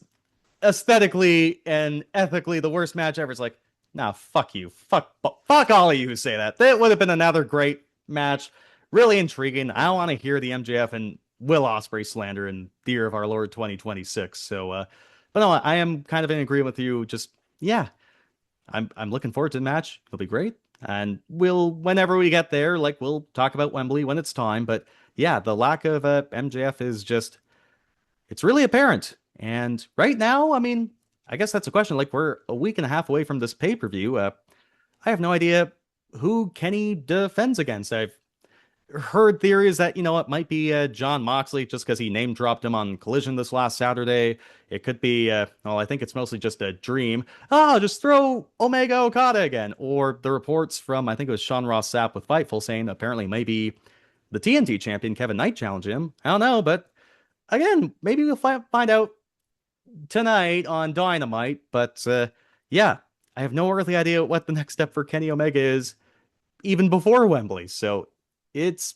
aesthetically and ethically the worst match ever. It's like, nah, fuck you, fuck all of you who say that. That would have been another great match, really intriguing. I don't want to hear the MJF and Will Osprey slander in the year of our Lord 2026. So, but no, I am kind of in agreement with you. Just yeah, I'm looking forward to the match. It'll be great. And we'll, whenever we get there, like we'll talk about Wembley when it's time. But yeah, the lack of MJF is just, it's really apparent. And right now, I mean, I guess that's a question. Like we're a week and a half away from this pay-per-view. I have no idea who Kenny defends against. I've heard theories that, it might be John Moxley just because he name dropped him on Collision this last Saturday. It could be, well, I think it's mostly just a dream. Just throw Omega Okada again. Or the reports from, I think it was Sean Ross Sapp with Fightful saying apparently maybe the TNT champion Kevin Knight challenge him. I don't know, but again, maybe we'll find out tonight on Dynamite. But yeah, I have no earthly idea what the next step for Kenny Omega is even before Wembley. So it's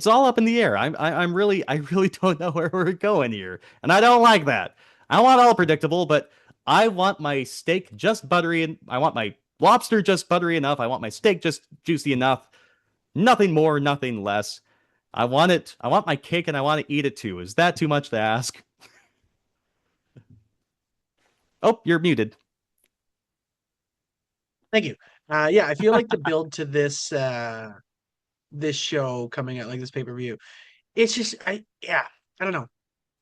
all up in the air. I really don't know where we're going here, and I don't like that. I want all predictable, but I want my steak just buttery, and I want my lobster just buttery enough. I want my steak just juicy enough. Nothing more, nothing less. I want it. I want my cake, and I want to eat it too. Is that too much to ask? Oh, you're muted. Thank you. Yeah, I feel like the build to this show coming out, like this pay-per-view, it's just I don't know.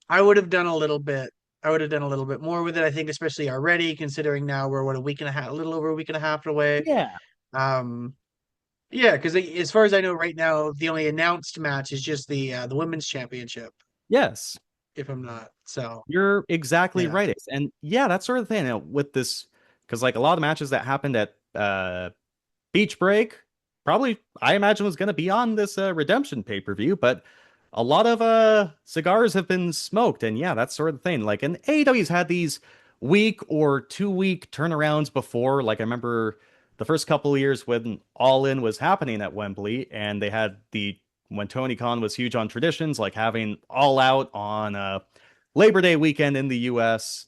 I would have done a little bit. I would have done a little bit more with it. I think, especially already considering now we're what, a week and a half, a little over a week and a half away. Yeah. Um, yeah, because as far as I know, right now the only announced match is just the women's championship. Yes. If I'm not, so You're exactly yeah, right. And yeah, that sort of thing, with this, because like a lot of matches that happened at Beach Break, probably I imagine was going to be on this Redemption pay-per-view, but a lot of cigars have been smoked, and yeah, that sort of thing. Like, and AEW's had these week or 2 week turnarounds before. Like I remember the first couple of years when All In was happening at Wembley, and they had when Tony Khan was huge on traditions, like having All Out on Labor Day weekend in the US.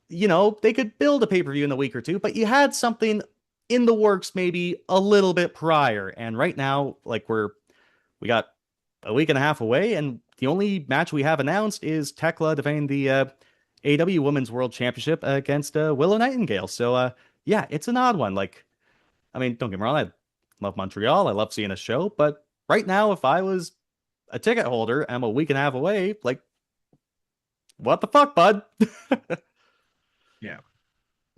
They could build a pay-per-view in a week or two, but you had something in the works maybe a little bit prior. And right now, like we got a week and a half away, and the only match we have announced is Tekla defending the AEW Women's World Championship against Willow Nightingale. So yeah, it's an odd one. Like, I mean, don't get me wrong, I love Montreal, I love seeing a show, but right now, if I was a ticket holder and I'm a week and a half away, like, what the fuck, bud? yeah.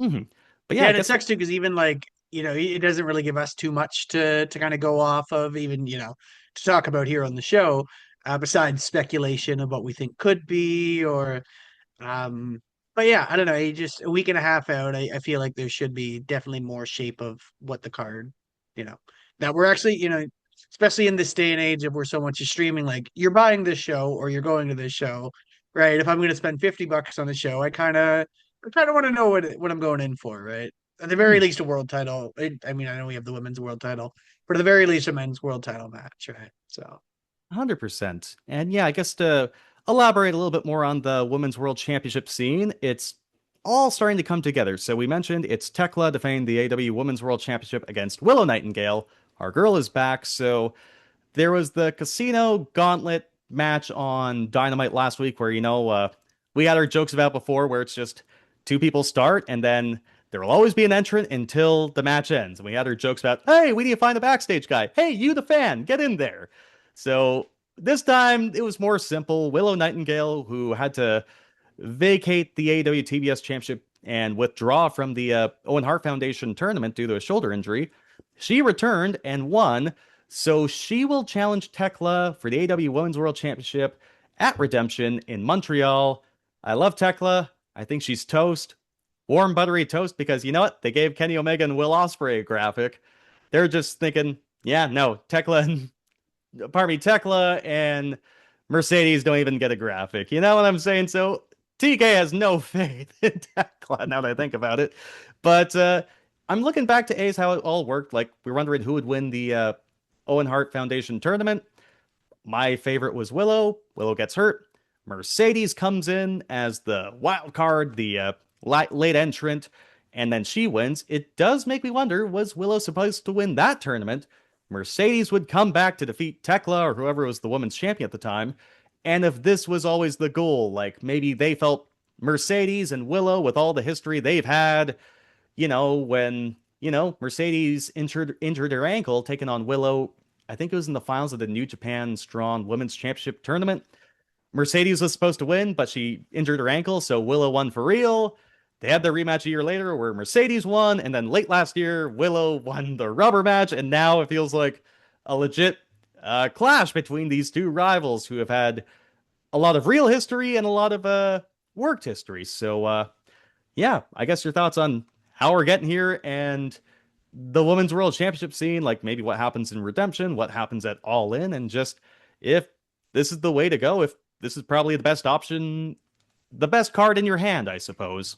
Mm-hmm. But Yeah, yeah, I and it guess sucks too because even like it doesn't really give us too much to kind of go off of, even to talk about here on the show, besides speculation of what we think could be, or but yeah, I don't know. Just a week and a half out, I feel like there should be definitely more shape of what the card, you know, that we're actually, especially in this day and age of where so much is streaming, like you're buying this show or you're going to this show, right? If I'm going to spend $50 on the show, I kind of want to know what I'm going in for, right? At the very hmm, least, a world title. I mean, I know we have the women's world title, but at the very least, a men's world title match, right? So 100%. And yeah, I guess elaborate a little bit more on the Women's World Championship scene, it's all starting to come together. So we mentioned it's Tekla defending the AEW Women's World Championship against Willow Nightingale. Our girl is back, so there was the Casino Gauntlet match on Dynamite last week where, we had our jokes about before where it's just two people start and then there will always be an entrant until the match ends. And we had our jokes about, hey, we need to find the backstage guy. Hey, you the fan, get in there. So this time it was more simple. Willow Nightingale, who had to vacate the AEW TBS Championship and withdraw from the Owen Hart Foundation tournament due to a shoulder injury, she returned and won. So she will challenge Tekla for the AEW Women's World Championship at Redemption in Montreal. I love Tekla. I think she's toast. Warm, buttery toast because you know what? They gave Kenny Omega and Will Ospreay a graphic. They're just thinking, yeah, no, Tekla and Mercedes don't even get a graphic. You know what I'm saying? So TK has no faith in Tekla now that I think about it. But I'm looking back to Ace how it all worked. Like, we're wondering who would win the Owen Hart Foundation tournament. My favorite was Willow. Willow gets hurt. Mercedes comes in as the wild card, the late entrant, and then she wins. It does make me wonder, was Willow supposed to win that tournament? Mercedes would come back to defeat Tekla or whoever was the women's champion at the time. And if this was always the goal, like maybe they felt Mercedes and Willow, with all the history they've had, when, Mercedes injured her ankle, taking on Willow, I think it was in the finals of the New Japan Strong Women's Championship tournament. Mercedes was supposed to win, but she injured her ankle, so Willow won for real. They had their rematch a year later where Mercedes won, and then late last year, Willow won the rubber match, and now it feels like a legit clash between these two rivals who have had a lot of real history and a lot of worked history. So, yeah, I guess your thoughts on how we're getting here and the Women's World Championship scene, like maybe what happens in Redemption, what happens at All In, and just if this is the way to go, if this is probably the best option, the best card in your hand, I suppose.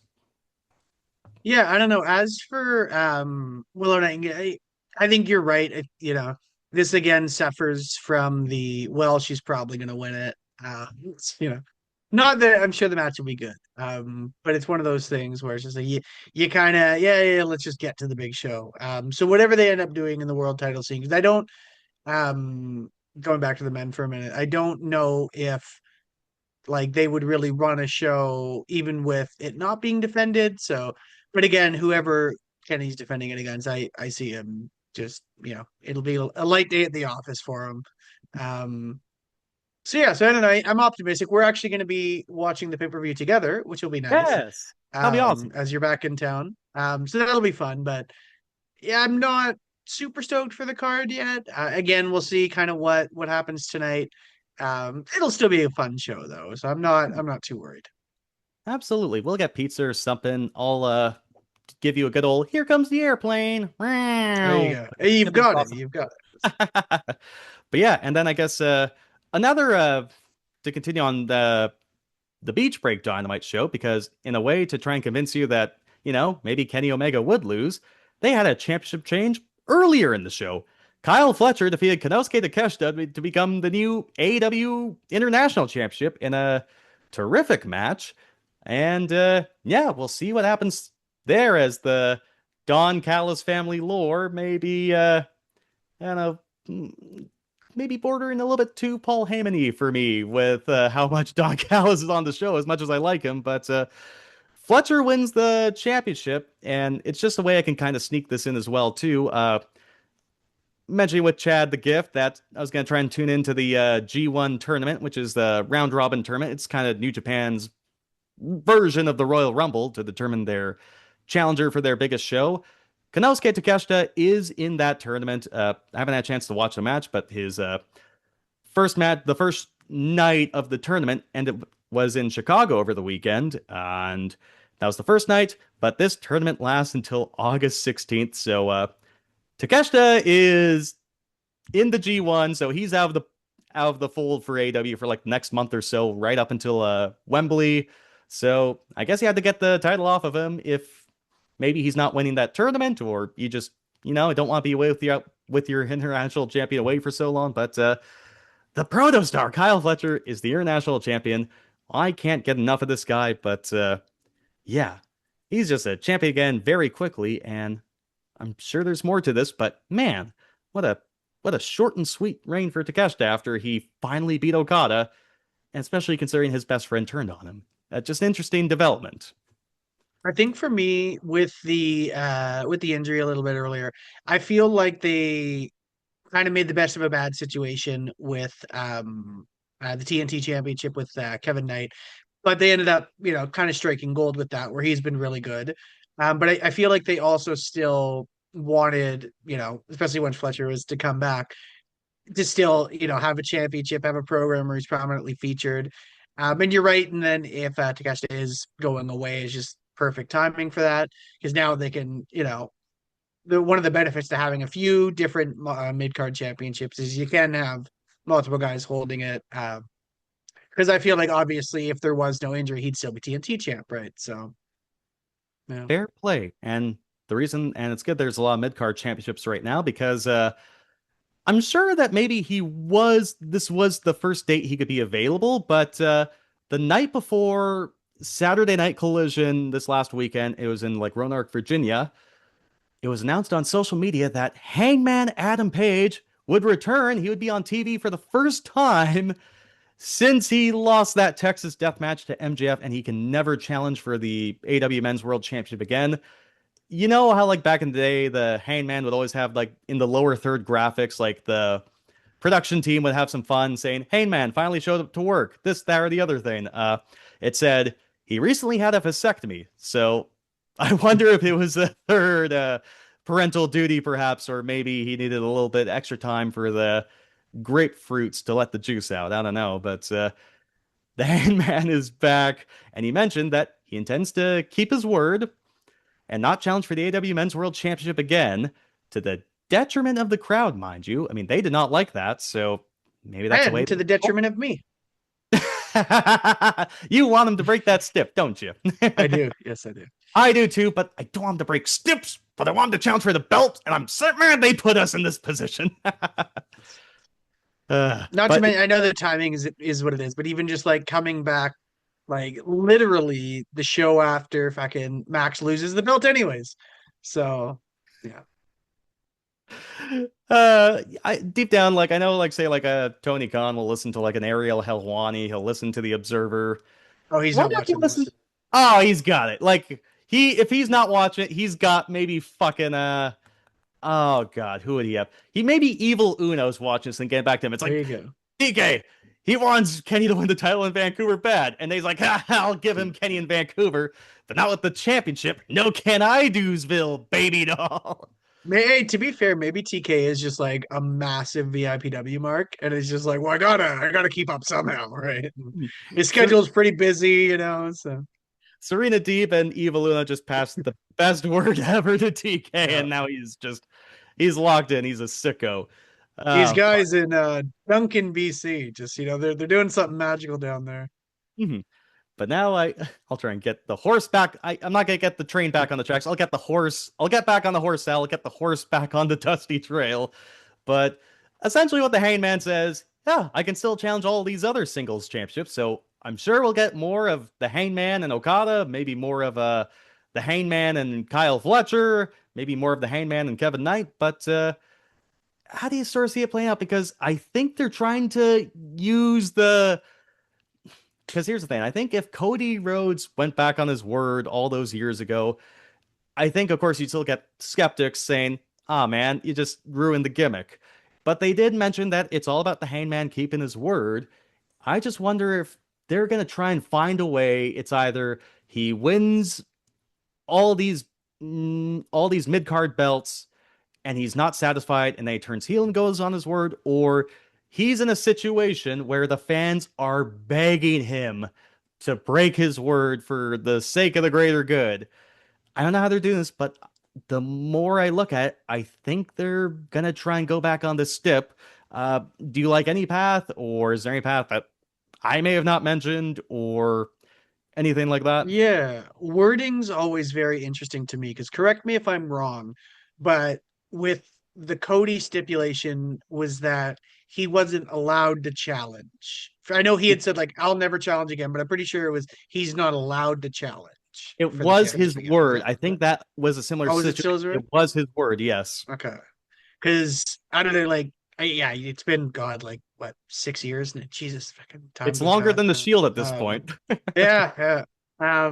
Yeah, I don't know. As for Willow Nightingale, I think you're right. This again suffers from she's probably going to win it. Not that I'm sure the match will be good. But it's one of those things where it's just like you kind of let's just get to the big show. So whatever they end up doing in the world title scene, because I don't going back to the men for a minute, I don't know if like they would really run a show even with it not being defended. So, but again, whoever Kenny's defending it against, I see him just, it'll be a light day at the office for him. So I don't know. I'm optimistic. We're actually going to be watching the pay-per-view together, which will be nice. Yes, that'll be awesome. As you're back in town. So that'll be fun. But yeah, I'm not super stoked for the card yet. Again, we'll see kind of what happens tonight. It'll still be a fun show though, so I'm not too worried. Absolutely. We'll get pizza or something. I'll give you a good old "here comes the airplane." There you go. You've got it. You've got it. But yeah, and then I guess another to continue on the Beach Break Dynamite show, because in a way to try and convince you that, maybe Kenny Omega would lose, they had a championship change earlier in the show. Kyle Fletcher defeated Konosuke Takeshita to become the new AEW International Championship in a terrific match. And yeah, we'll see what happens there as the Don Callis family lore maybe, I don't know, maybe bordering a little bit too Paul Heyman-y for me with how much Don Callis is on the show, as much as I like him. But Fletcher wins the championship, and it's just a way I can kind of sneak this in as well, too. Mentioning with Chad the Gift that I was going to try and tune into the G1 tournament, which is the round robin tournament. It's kind of New Japan's version of the Royal Rumble to determine their challenger for their biggest show. Konosuke Takeshita is in that tournament. I haven't had a chance to watch the match, but his first match, the first night of the tournament, and it was in Chicago over the weekend, and that was the first night. But this tournament lasts until August 16th, so Takeshita is in the G1, so he's out of the fold for AEW for like next month or so, right up until Wembley. So I guess you had to get the title off of him if maybe he's not winning that tournament, or you just don't want to be away with your international champion away for so long. But the the protostar, Kyle Fletcher, is the international champion. I can't get enough of this guy, but yeah, he's just a champion again very quickly, and I'm sure there's more to this, but man, what a what a short and sweet reign for Takeshita after he finally beat Okada, and especially considering his best friend turned on him. Just an interesting development. I think for me with the injury a little bit earlier, I feel like they kind of made the best of a bad situation with the TNT championship with Kevin Knight, but they ended up, kind of striking gold with that, where he's been really good. But I feel like they also still wanted, especially when Fletcher was to come back, to still, have a championship, have a program where he's prominently featured. And you're right. And then if Takeshita is going away, it's just perfect timing for that, because now they can, one of the benefits to having a few different mid card championships is you can have multiple guys holding it. Because I feel like obviously if there was no injury, he'd still be TNT champ, right? So yeah. Fair play. And the reason, and it's good there's a lot of mid-card championships right now because I'm sure that maybe this was the first date he could be available, but the night before Saturday Night Collision this last weekend, it was in like Roanoke, Virginia. It was announced on social media that Hangman Adam Page would return. He would be on TV for the first time since he lost that Texas death match to MJF, and he can never challenge for the AW Men's World Championship again. You know how like back in the day, the Hangman would always have like in the lower third graphics, like the production team would have some fun saying, Hangman finally showed up to work, this, that, or the other thing. It said he recently had a vasectomy. So I wonder if it was a third parental duty, perhaps, or maybe he needed a little bit extra time for the grapefruits to let the juice out. I don't know, but the Hangman is back, and he mentioned that he intends to keep his word and not challenge for the AW Men's World Championship again, to the detriment of the crowd, mind you. I mean, they did not like that, so maybe that's a way to the detriment of me. You want him to break that stip, don't you? I do. Yes, I do. I do too, but I don't want him to break stips, but I want him to challenge for the belt, and I'm so mad they put us in this position. Not to mention, I know the timing is what it is, but even just like coming back, like literally the show after fucking Max loses the belt, anyways. So, yeah. Deep down, like I know, like say, like a Tony Khan will listen to like an Ariel Helwani, he'll listen to the Observer. Oh, he's Why not don't you watching listen? this. Oh, he's got it. Like if he's not watching it, he's got maybe fucking oh god, who would he have? He maybe Evil Uno's watching this and getting back to him. It's like, There you go. DK, he wants Kenny to win the title in Vancouver bad. And he's like, I'll give him Kenny in Vancouver, but not with the championship. No Can I Do'sville, baby doll. Hey, to be fair, maybe TK is just like a massive VIPW mark, and it's just like, well, I gotta keep up somehow, right? His schedule's pretty busy, so. Serena Deeb and Evil Uno just passed the best word ever to TK, and now he's locked in. He's a sicko. These guys in Duncan, BC, just they're doing something magical down there. Mm-hmm. But now I'll try and get the horse back. I'm not gonna get the train back on the tracks. I'll get the horse. I'll get back on the horse. I'll get the horse back on the dusty trail. But essentially, what the Hangman says, yeah, I can still challenge all these other singles championships. So I'm sure we'll get more of the Hangman and Okada. Maybe more of the Hangman and Kyle Fletcher. Maybe more of the Hangman and Kevin Knight. But how do you sort of see it playing out? Because I think they're trying to use the. Because here's the thing. I think if Cody Rhodes went back on his word all those years ago, I think, of course, you'd still get skeptics saying, man, you just ruined the gimmick. But they did mention that it's all about the Hangman keeping his word. I just wonder if they're going to try and find a way. It's either he wins all these mid-card belts and he's not satisfied and then he turns heel and goes on his word, or he's in a situation where the fans are begging him to break his word for the sake of the greater good. I don't know how they're doing this, but the more I look at it, I think they're going to try and go back on this stip. Do you like any path, or is there any path that I may have not mentioned, or anything like that? Yeah, wording's always very interesting to me, because correct me if I'm wrong, but with the Cody stipulation was that he wasn't allowed to challenge. I know he had said like I'll never challenge again, but I'm pretty sure it was he's not allowed to challenge It for the was his championship again. word. I think that was a similar Oh, is it still situation. his word? It was his word, yes. Okay, because I don't know, like yeah, it's been God like what 6 years, and Jesus, fucking time It's goes longer fast. than the Shield at this Um, point. yeah, yeah.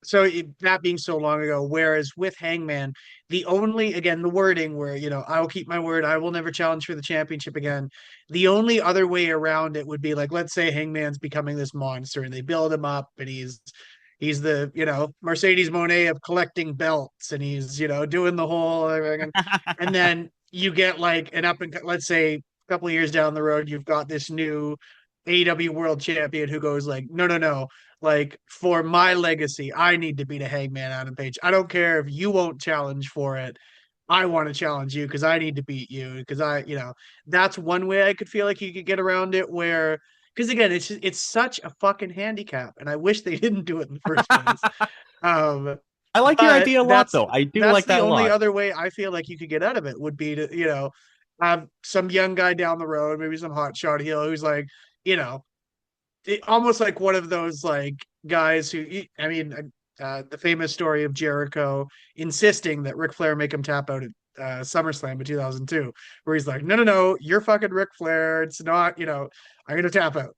So that being so long ago, whereas with Hangman, the only again the wording where I will keep my word, I will never challenge for the championship again. The only other way around it would be like, let's say Hangman's becoming this monster, and they build him up, and he's the Mercedes Monet of collecting belts, and he's doing the whole everything, and then you get like an up and let's say a couple of years down the road, you've got this new AEW World Champion who goes like, no, no, no. Like for my legacy, I need to beat a Hangman Adam Page. I don't care if you won't challenge for it. I want to challenge you because I need to beat you because that's one way I could feel like you could get around it where because again it's such a fucking handicap and I wish they didn't do it in the first place. Um, I like your but idea a lot, though. I do that's like the that a only lot. other way I feel like you could get out of it would be to have some young guy down the road, maybe some hot shot heel who's like you know almost like one of those like guys who I mean the famous story of Jericho insisting that Ric Flair make him tap out at SummerSlam in 2002 where he's like no, no, no, you're fucking Ric Flair, it's not I'm gonna tap out.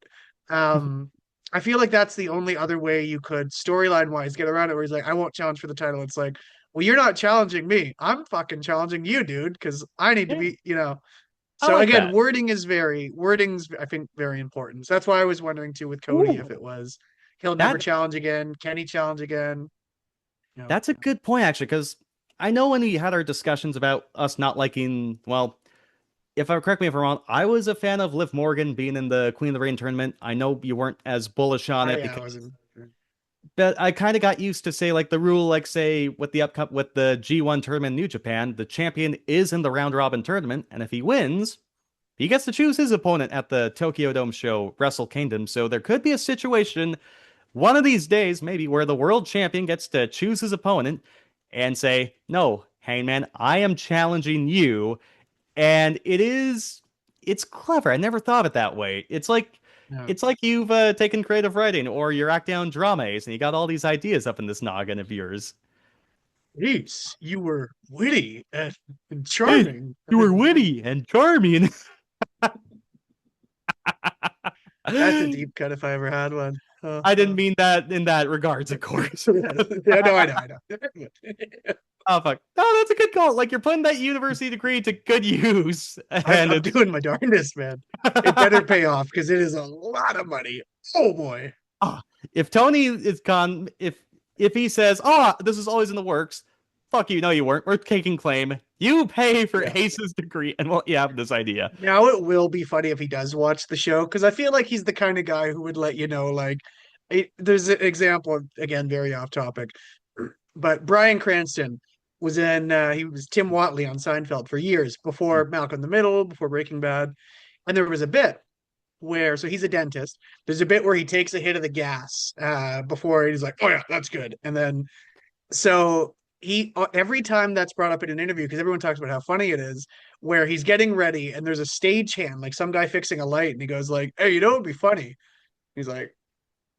I feel like that's the only other way you could storyline wise get around it where he's like I won't challenge for the title. It's like well you're not challenging me, I'm fucking challenging you dude because I need to Yeah, be I so like again, that. wording's I think very important. So that's why I was wondering too with Cody if Ooh, it was he'll never that challenge again. Can he challenge again? that's a good point, actually, because I know when we had our discussions about us not liking, well, if I correct me if I'm wrong, I was a fan of Liv Morgan being in the Queen of the Rain tournament. I know you weren't as bullish on it Yeah, I because, wasn't. but I kind of got used to say like the rule, like say with the upcut with the G1 tournament in New Japan, the champion is in the round robin tournament, and if he wins, he gets to choose his opponent at the Tokyo Dome show, Wrestle Kingdom. So there could be a situation one of these days, maybe, where the world champion gets to choose his opponent and say, "No, Hangman, I am challenging you." And it's clever. I never thought of it that way. Yeah. It's like you've taken creative writing or you're acting on dramas and you got all these ideas up in this noggin of yours. Ace, you were witty and Hey, charming. you were witty and charming. That's a deep cut if I ever had one. I didn't mean that in that regards, of course. Yeah, no, I know. Oh fuck! No, that's a good call. Like you're putting that university degree to good use, and I'm it's doing my darndest, man. It better pay off because it is a lot of money. Oh boy. Ah, if Tony is gone, if he says, "Oh, this is always in the works," fuck you. No, you weren't. We're taking claim. You pay for Yeah. Ace's degree, and well, you have this idea. Now it will be funny if he does watch the show because I feel like he's the kind of guy who would let you know. Like, there's an example again, very off topic, but Bryan Cranston was in. He was Tim Watley on Seinfeld for years before Malcolm in the Middle, before Breaking Bad, and there was a bit where so he's a dentist. There's a bit where he takes a hit of the gas before he's like, "Oh yeah, that's good," and then so he every time that's brought up in an interview because everyone talks about how funny it is where he's getting ready and there's a stagehand like some guy fixing a light and he goes like hey it'd be funny he's like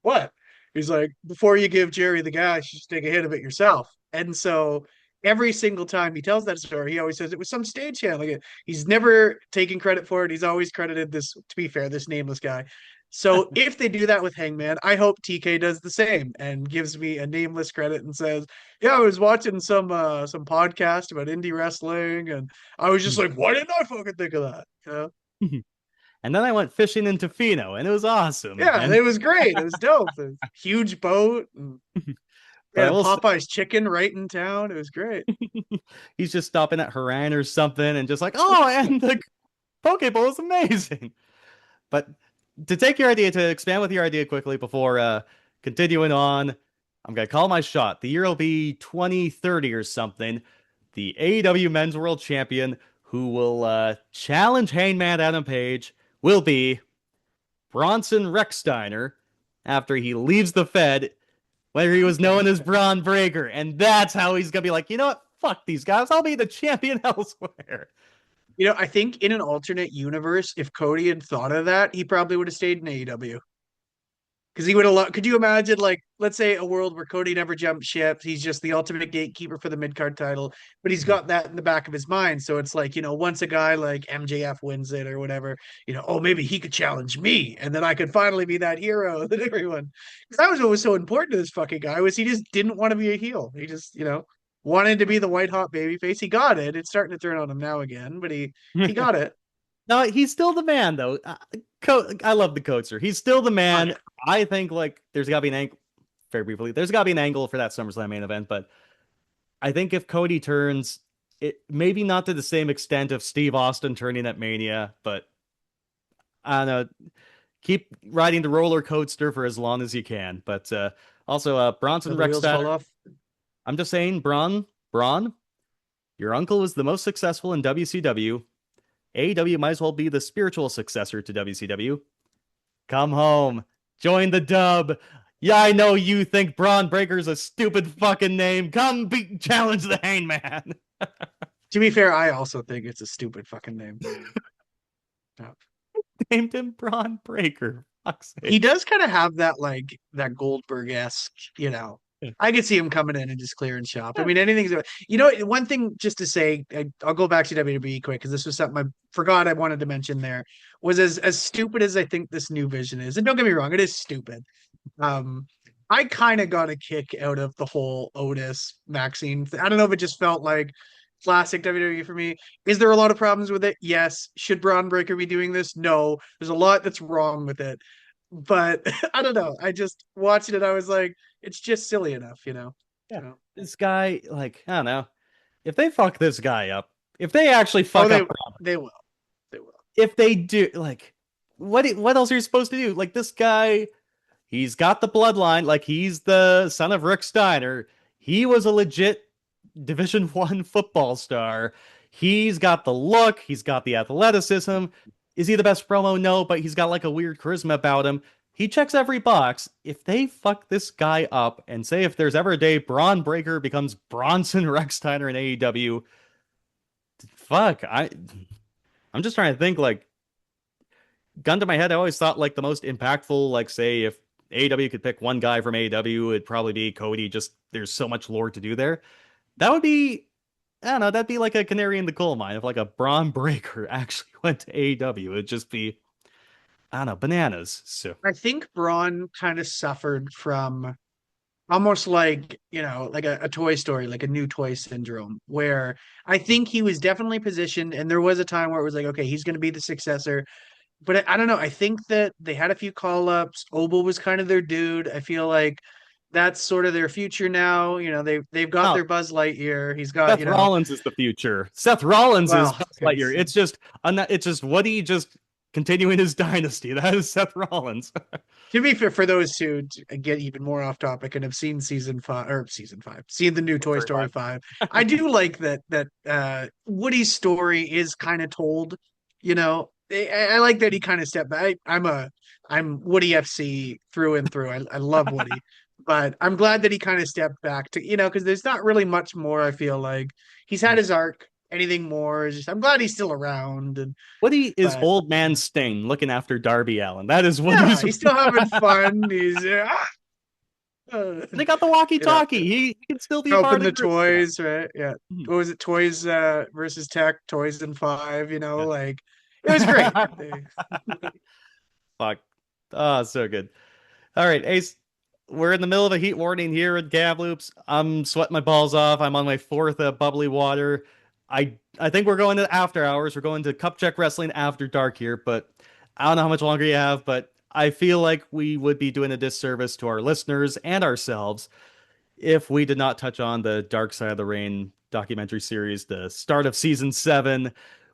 what he's like before you give Jerry the gas you just take a hit of it yourself and so every single time he tells that story he always says it was some stagehand like he's never taking credit for it he's always credited this to be fair this nameless guy so if they do that with Hangman, I hope TK does the same and gives me a nameless credit and says, "Yeah, I was watching some podcast about indie wrestling, and I was just like, why didn't I fucking think of that?" And then I went fishing in Tofino, and it was awesome. Yeah, And it was great. It was dope. A huge boat, and they but I had a will say, Popeyes chicken right in town. It was great. he's just stopping at Haran or something, and just like, oh, and the Pokeball is amazing. But to take your idea, to expand with your idea quickly before continuing on, I'm going to call my shot. The year will be 2030 or something. The AEW Men's World Champion who will challenge Hangman Adam Page will be Bronson Rechsteiner after he leaves the Fed, where he was known as Braun Breaker. And that's how he's going to be like, you know what? Fuck these guys. I'll be the champion elsewhere. I think in an alternate universe, if Cody had thought of that, he probably would have stayed in AEW. Because he would have. Could you imagine, like, let's say a world where Cody never jumped ship? He's just the ultimate gatekeeper for the mid card title, but he's got that in the back of his mind. So it's like, once a guy like MJF wins it or whatever, oh, maybe he could challenge me, and then I could finally be that hero that everyone. Because that was what was so important to this fucking guy, was he just didn't want to be a heel. He just, wanted to be the white hot baby face. He got it. It's starting to turn on him now again, but he got it. No, he's still the man, though. I love the coaster. He's still the man. I think, like, there's got to be an angle, very briefly, there's got to be an angle for that SummerSlam main event, but I think if Cody turns, it maybe not to the same extent of Steve Austin turning at Mania, but I don't know, keep riding the roller coaster for as long as you can. But also, Bronson Rex Steiner, I'm just saying, Braun, your uncle was the most successful in WCW. AEW might as well be the spiritual successor to WCW. Come home. Join the dub. Yeah, I know you think Braun Breaker's a stupid fucking name. Come challenge the Hangman. To be fair, I also think it's a stupid fucking name. Named him Braun Breaker. He does kind of have that, like, that Goldberg-esque, I could see him coming in and just clearing shop. I mean, anything's... one thing just to say, I'll go back to WWE quick, because this was something I forgot I wanted to mention there, was as stupid as I think this new vision is, and don't get me wrong, it is stupid. I kind of got a kick out of the whole Otis Maxine. I don't know if it just felt like classic WWE for me. Is there a lot of problems with it? Yes. Should Braun Breaker be doing this? No. There's a lot that's wrong with it. But I don't know. I just watched it. I was like, it's just silly enough, Yeah. This guy, like, I don't know. If they fuck this guy up, if they actually fuck up, they will. They will. If they do, like, what else are you supposed to do? Like, this guy, he's got the bloodline. Like, he's the son of Rick Steiner. He was a legit Division I football star. He's got the look. He's got the athleticism. Is he the best promo? No, but he's got like a weird charisma about him. He checks every box. If they fuck this guy up and say if there's ever a day Braun Breaker becomes Bronson Rex Steiner in AEW, fuck, I'm just trying to think, like, gun to my head, I always thought, like, the most impactful, like, say, if AEW could pick one guy from AEW, it'd probably be Cody. Just, there's so much lore to do there. That would be, I don't know, that'd be like a canary in the coal mine if, like, a Braun Breaker actually went to AEW. It'd just be, I don't know, bananas. So I think Braun kind of suffered from almost like, like a Toy Story, like a new toy syndrome, where I think he was definitely positioned, and there was a time where it was like, okay, he's going to be the successor. But I don't know. I think that they had a few call-ups. Obel was kind of their dude. I feel like that's sort of their future now. They've got their Buzz Lightyear. He's got, Seth Rollins is the future. Seth Rollins is Buzz Lightyear. It's just Woody just continuing his dynasty. That is Seth Rollins. To be fair, for those who get even more off topic and have seen seen the new Toy Story 5, I do like that Woody's story is kind of told. I like that he kind of stepped back. I'm Woody FC through and through. I love Woody, but I'm glad that he kind of stepped back to, because there's not really much more. I feel like he's had his arc. Anything more is just, I'm glad he's still around. And Woody is old man Sting looking after Darby Allin. That is what he's still having fun. He's they got the walkie-talkie. He can still be helping the toys, right? Yeah. What was it? Toys versus Tech, Toys and 5. Like, it was great. Fuck. Oh, so good. All right, Ace. We're in the middle of a heat warning here at Gavloops. I'm sweating my balls off. I'm on my 4th bubbly water. I think we're going to after hours. We're going to Cup Check Wrestling after dark here, but I don't know how much longer you have, but I feel like we would be doing a disservice to our listeners and ourselves if we did not touch on the Dark Side of the Ring documentary series, the start of season 7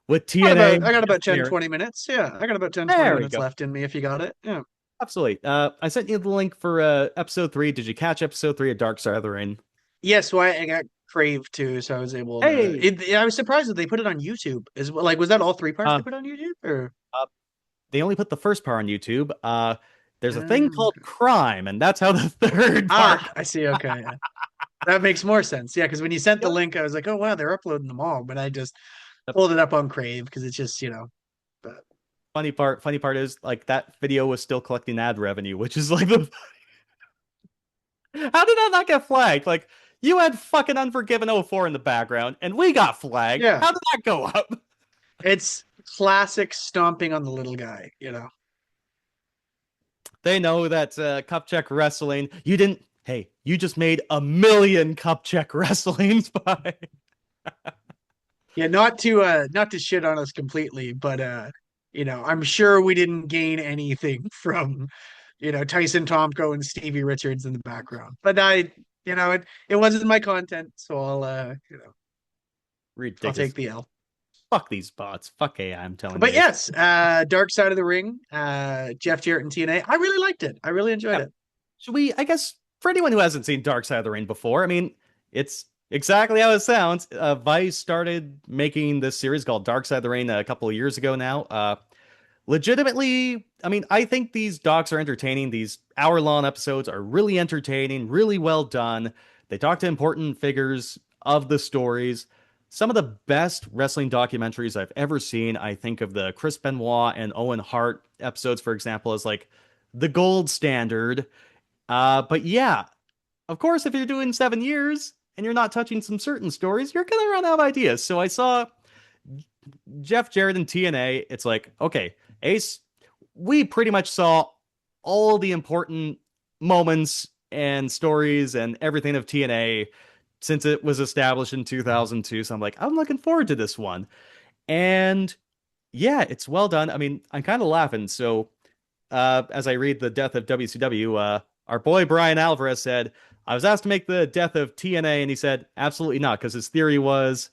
with TNA. I got about 10, 20 minutes. Yeah, I got about 10, 20 minutes left in me if you got it. Yeah. Absolutely. I sent you the link for episode 3. Did you catch episode 3 of Dark Side of the Ring? Yes, well, I got Crave too, so I was able to. I was surprised that they put it on YouTube as well. Like, was that all 3 parts they put on YouTube? Or they only put the first part on YouTube. There's a thing called Crime, and that's how the 3rd part. I see. Okay. Yeah. That makes more sense. Yeah, because when you sent the link, I was like, oh, wow, they're uploading them all. But pulled it up on Crave because it's just, but Funny part is like that video was still collecting ad revenue, which is like the how did that not get flagged? Like you had fucking Unforgiven '04 in the background, and we got flagged. yeah, How did that go up? it's classic stomping on the little guy. They know that Cup Check Wrestling. You didn't. Hey, you just made 1,000,000 Cup Check Wrestlings by. Yeah, not to shit on us completely, but I'm sure we didn't gain anything from, Tyson Tomko and Stevie Richards in the background. But it wasn't my content, so I'll Ridiculous. take the L. Fuck these bots. Fuck AI, I'm telling But you. yes, Dark Side of the Ring, Jeff Jarrett and TNA. I really liked it. I really enjoyed it. Should we, I guess, for anyone who hasn't seen Dark Side of the Ring before, I mean, it's exactly how it sounds. Vice started making this series called Dark Side of the Ring a couple of years ago now. Legitimately, I mean, I think these docs are entertaining. These hour-long episodes are really entertaining, really well done. They talk to important figures of the stories. Some of the best wrestling documentaries I've ever seen. I think of the Chris Benoit and Owen Hart episodes, for example, as like the gold standard. But yeah, of course, if you're doing 7 years and you're not touching some certain stories, you're gonna run out of ideas. So I saw Jeff Jarrett and TNA. It's like, okay, Ace, we pretty much saw all the important moments and stories and everything of TNA since it was established in 2002. So I'm like, I'm looking forward to this one. And yeah, it's well done. I mean, I'm kind of laughing. So as I read the death of WCW, our boy Brian Alvarez said, I was asked to make the death of TNA, and he said, absolutely not, because his theory was,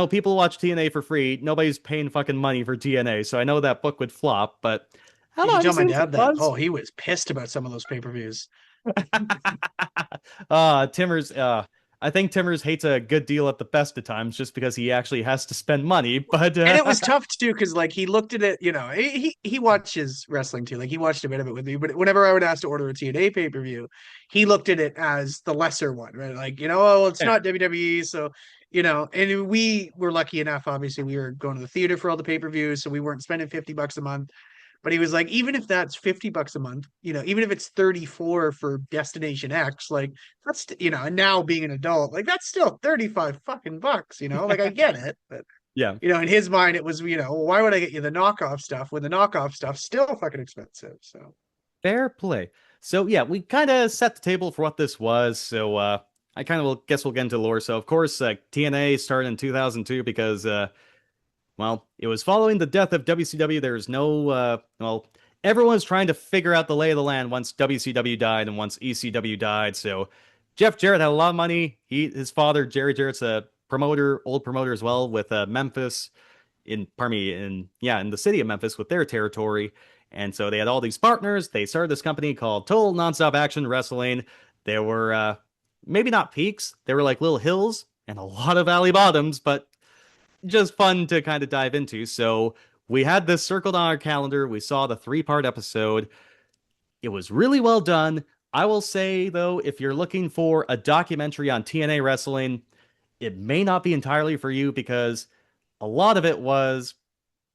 people watch TNA for free. Nobody's paying fucking money for TNA, so I know that book would flop, but I You don't should know, tell my he seems dad to that. buzz. Oh, he was pissed about some of those pay-per-views. Timmers, I think Timmers hates a good deal at the best of times just because he actually has to spend money, but And it was tough too, because like he looked at it, he watches wrestling too. Like he watched a bit of it with me, but whenever I would ask to order a TNA pay-per-view, he looked at it as the lesser one, right? Like, oh, it's not WWE, so and we were lucky enough, obviously, we were going to the theater for all the pay-per-views, so we weren't spending $50 a month. But he was like, even if that's $50 a month, even if it's 34 for Destination X, like that's and now being an adult, like that's still 35 fucking bucks, like I get it, but yeah. in his mind, it was, why would I get you the knockoff stuff when the knockoff stuff's still fucking expensive? So Fair play. So yeah, we kind of set the table for what this was. So I kind of will guess we'll get into lore. So of course, TNA started in 2002 because well, it was following the death of WCW. There was no everyone was trying to figure out the lay of the land once WCW died and once ECW died. So Jeff Jarrett had a lot of money. His father Jerry Jarrett's a promoter, old promoter as well with Memphis in the city of Memphis with their territory. And so they had all these partners. They started this company called Total Nonstop Action Wrestling. There were maybe not peaks. There were like little hills and a lot of valley bottoms, but just fun to kind of dive into. So we had this circled on our calendar. We saw the 3-part episode. It was really well done. I will say, though, if you're looking for a documentary on TNA wrestling, it may not be entirely for you because a lot of it was,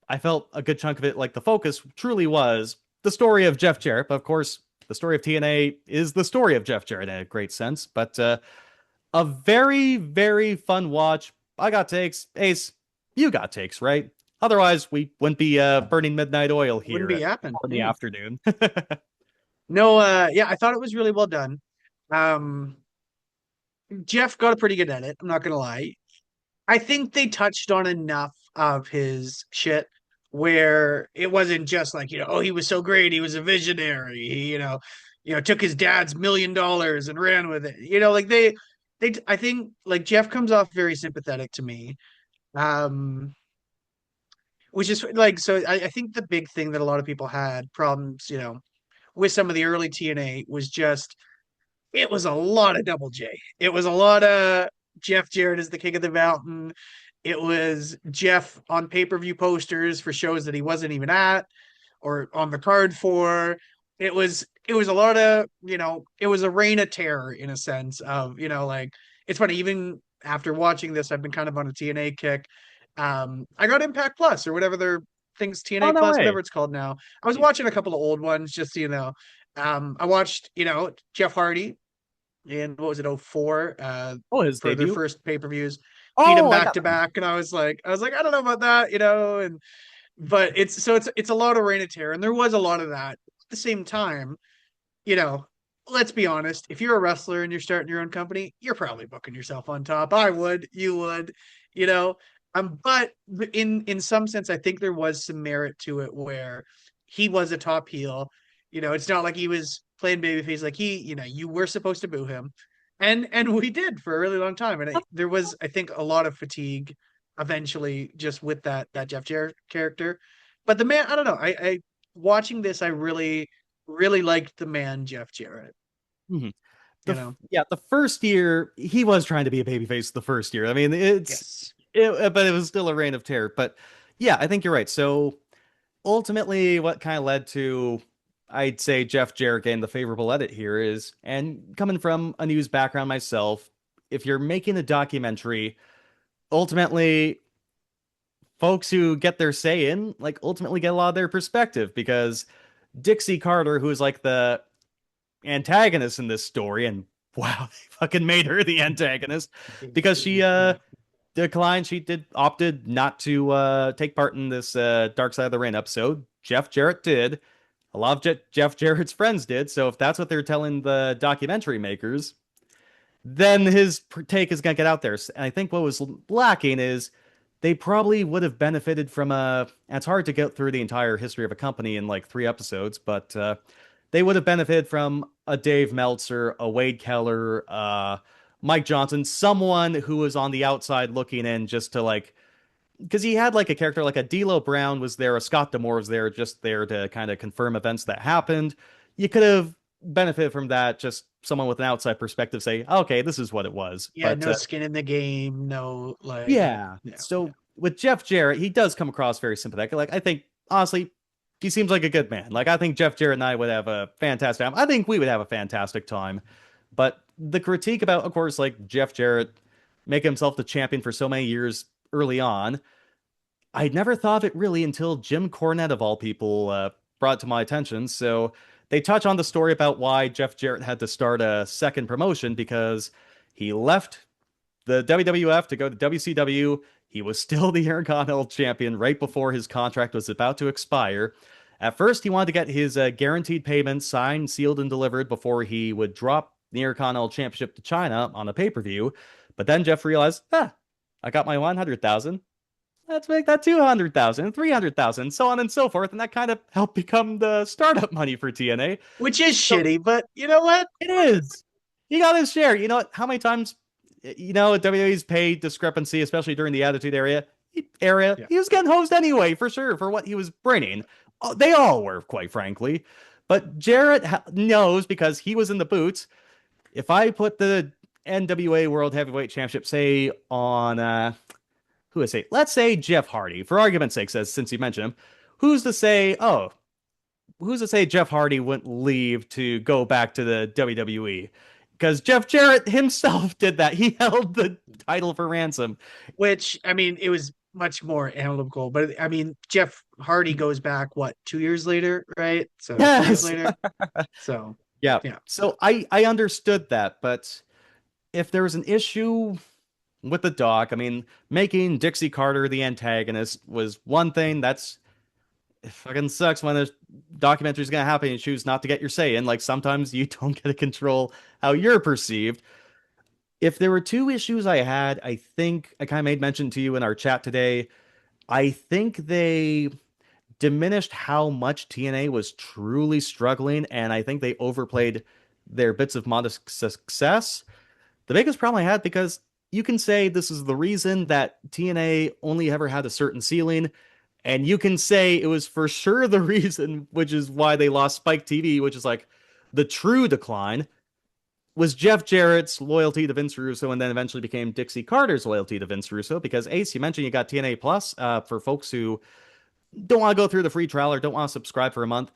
I felt a good chunk of it, like the focus truly was the story of Jeff Jarrett. But of course, the story of TNA is the story of Jeff Jarrett in a great sense. But a very, very fun watch. I got takes. Ace, you got takes, right? Otherwise, we wouldn't be burning midnight oil here wouldn't be happening in the afternoon. No, yeah, I thought it was really well done. Jeff got a pretty good edit. I'm not gonna lie. I think they touched on enough of his shit where it wasn't just like, oh, he was so great, he was a visionary. He, took his dad's $1,000,000 and ran with it. Like they I think like Jeff comes off very sympathetic to me. Which is like, so I think the big thing that a lot of people had problems, with some of the early TNA was just it was a lot of Double J. It was a lot of Jeff Jarrett is the king of the mountain. It was Jeff on pay-per-view posters for shows that he wasn't even at or on the card for. It was a lot of, it was a reign of terror in a sense of, like it's funny, even after watching this, I've been kind of on a TNA kick. I got Impact Plus or whatever their things, Oh, TNA no Plus, way. whatever it's called now. I was watching a couple of old ones just so you know. I watched, Jeff Hardy in what was it, 04, Oh, his for their debut. first pay-per-views. Beat him Oh, I back got to that. back, and I was like, I don't know about that, and but it's a lot of reign and tear, and there was a lot of that. At the same time, you know, let's be honest, if you're a wrestler and you're starting your own company, you're probably booking yourself on top. I would, you would, you know. But in some sense, I think there was some merit to it where he was a top heel. It's not like he was playing babyface. Like you were supposed to boo him, and we did for a really long time. And there was, I think, a lot of fatigue eventually just with that Jeff Jarrett character. But the man, I don't know. I watching this, I really liked the man Jeff Jarrett. Mhm. You know, Yeah, the first year he was trying to be a babyface. The first year, I mean, yes, but it was still a reign of terror. But yeah, I think you're right. So ultimately, what kind of led to, I'd say, Jeff Jarrett getting the favorable edit here is, and coming from a news background myself, if you're making a documentary, ultimately, folks who get their say in, like, ultimately get a lot of their perspective because Dixie Carter, who is like the antagonist in this story, and wow, they fucking made her the antagonist because she yeah, declined. She did opted not to take part in this Dark Side of the Ring episode. Jeff Jarrett did. A lot of Jeff Jarrett's friends did. So if that's what they're telling the documentary makers, then his take is going to get out there. And I think what was lacking is they probably would have benefited from a. It's hard to get through the entire history of a company in like 3 episodes, but they would have benefited from a Dave Meltzer, a Wade Keller, Mike Johnson, someone who was on the outside looking in just to like, because he had like a character like a D'Lo Brown was there, a Scott D'Amore was there, just there to kind of confirm events that happened. You could have benefited from that. Just someone with an outside perspective say, okay, this is what it was. yeah. But No skin in the game. No, like, yeah, yeah, yeah. so with Jeff Jarrett, he does come across very sympathetic. Like I think honestly, he seems like a good man. Like I think Jeff Jarrett and I would have a fantastic time. I think we would have a fantastic time. But the critique about, of course, like Jeff Jarrett making himself the champion for so many years early on, I'd never thought of it really until Jim Cornette, of all people, brought it to my attention. So they touch on the story about why Jeff Jarrett had to start a second promotion because he left the WWF to go to WCW. He was still the Intercontinental Champion right before his contract was about to expire. At first, he wanted to get his guaranteed payment signed, sealed, and delivered before he would drop the Intercontinental Championship to China on a pay-per-view. But then Jeff realized, I got my 100,000. Let's make that 200,000, 300,000, so on and so forth. And that kind of helped become the startup money for TNA. Which is So shitty, but you know what? it is. He got his share. You know what? How many times, WWE's pay discrepancy, especially during the Attitude era, Yeah, he was getting hosed anyway, for sure, for what he was bringing. They all were, quite frankly. But Jarrett knows because he was in the boots. If I put the NWA World Heavyweight Championship, say, on, who is it? Let's say Jeff Hardy, for argument's sake, says, since you mentioned him, who's to say, Jeff Hardy wouldn't leave to go back to the WWE? Because Jeff Jarrett himself did that. He held the title for ransom. which I mean, it was much more analytical, but I mean, Jeff Hardy goes back what, 2 years later, right? So 3 years Yes. later. So Yeah. yeah, So I understood that, but if there was an issue with the doc, I mean, making Dixie Carter the antagonist was one thing. It fucking sucks when a documentary's gonna happen and you choose not to get your say in. Like sometimes you don't get to control how you're perceived. If there were two issues I had, I think I kind of made mention to you in our chat today. I think they diminished how much TNA was truly struggling, and I think they overplayed their bits of modest success. The biggest problem I had, because you can say this is the reason that TNA only ever had a certain ceiling, and you can say it was for sure the reason, which is why they lost Spike TV, which is like the true decline, was Jeff Jarrett's loyalty to Vince Russo, and then eventually became Dixie Carter's loyalty to Vince Russo. Because Ace, you mentioned you got TNA Plus for folks who don't want to go through the free trial or don't want to subscribe for a month.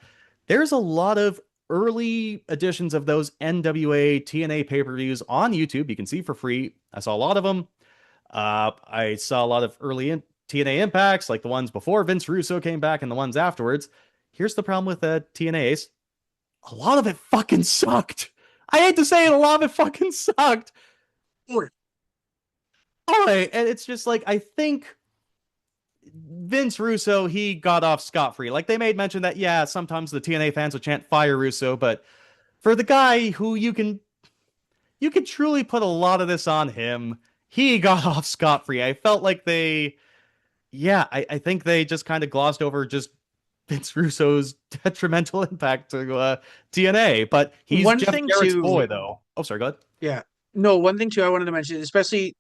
There's a lot of early editions of those NWA TNA pay-per-views on YouTube. You can see for free. I saw a lot of them. I saw a lot of early TNA Impacts, like the ones before Vince Russo came back and the ones afterwards. Here's the problem with TNA Ace. A lot of it fucking sucked. I hate to say it, a lot of it fucking sucked. All right, and it's just like, I think Vince Russo, he got off scot-free. Like, they made mention that, yeah, sometimes the TNA fans would chant fire Russo, but for the guy who you can truly put a lot of this on him, he got off scot-free. I felt like I think they just kind of glossed over just Vince Russo's detrimental impact to TNA, but he's One Jeff thing Jarrett's too, boy, though. Oh, sorry, go ahead. yeah. No, one thing too I wanted to mention, especially,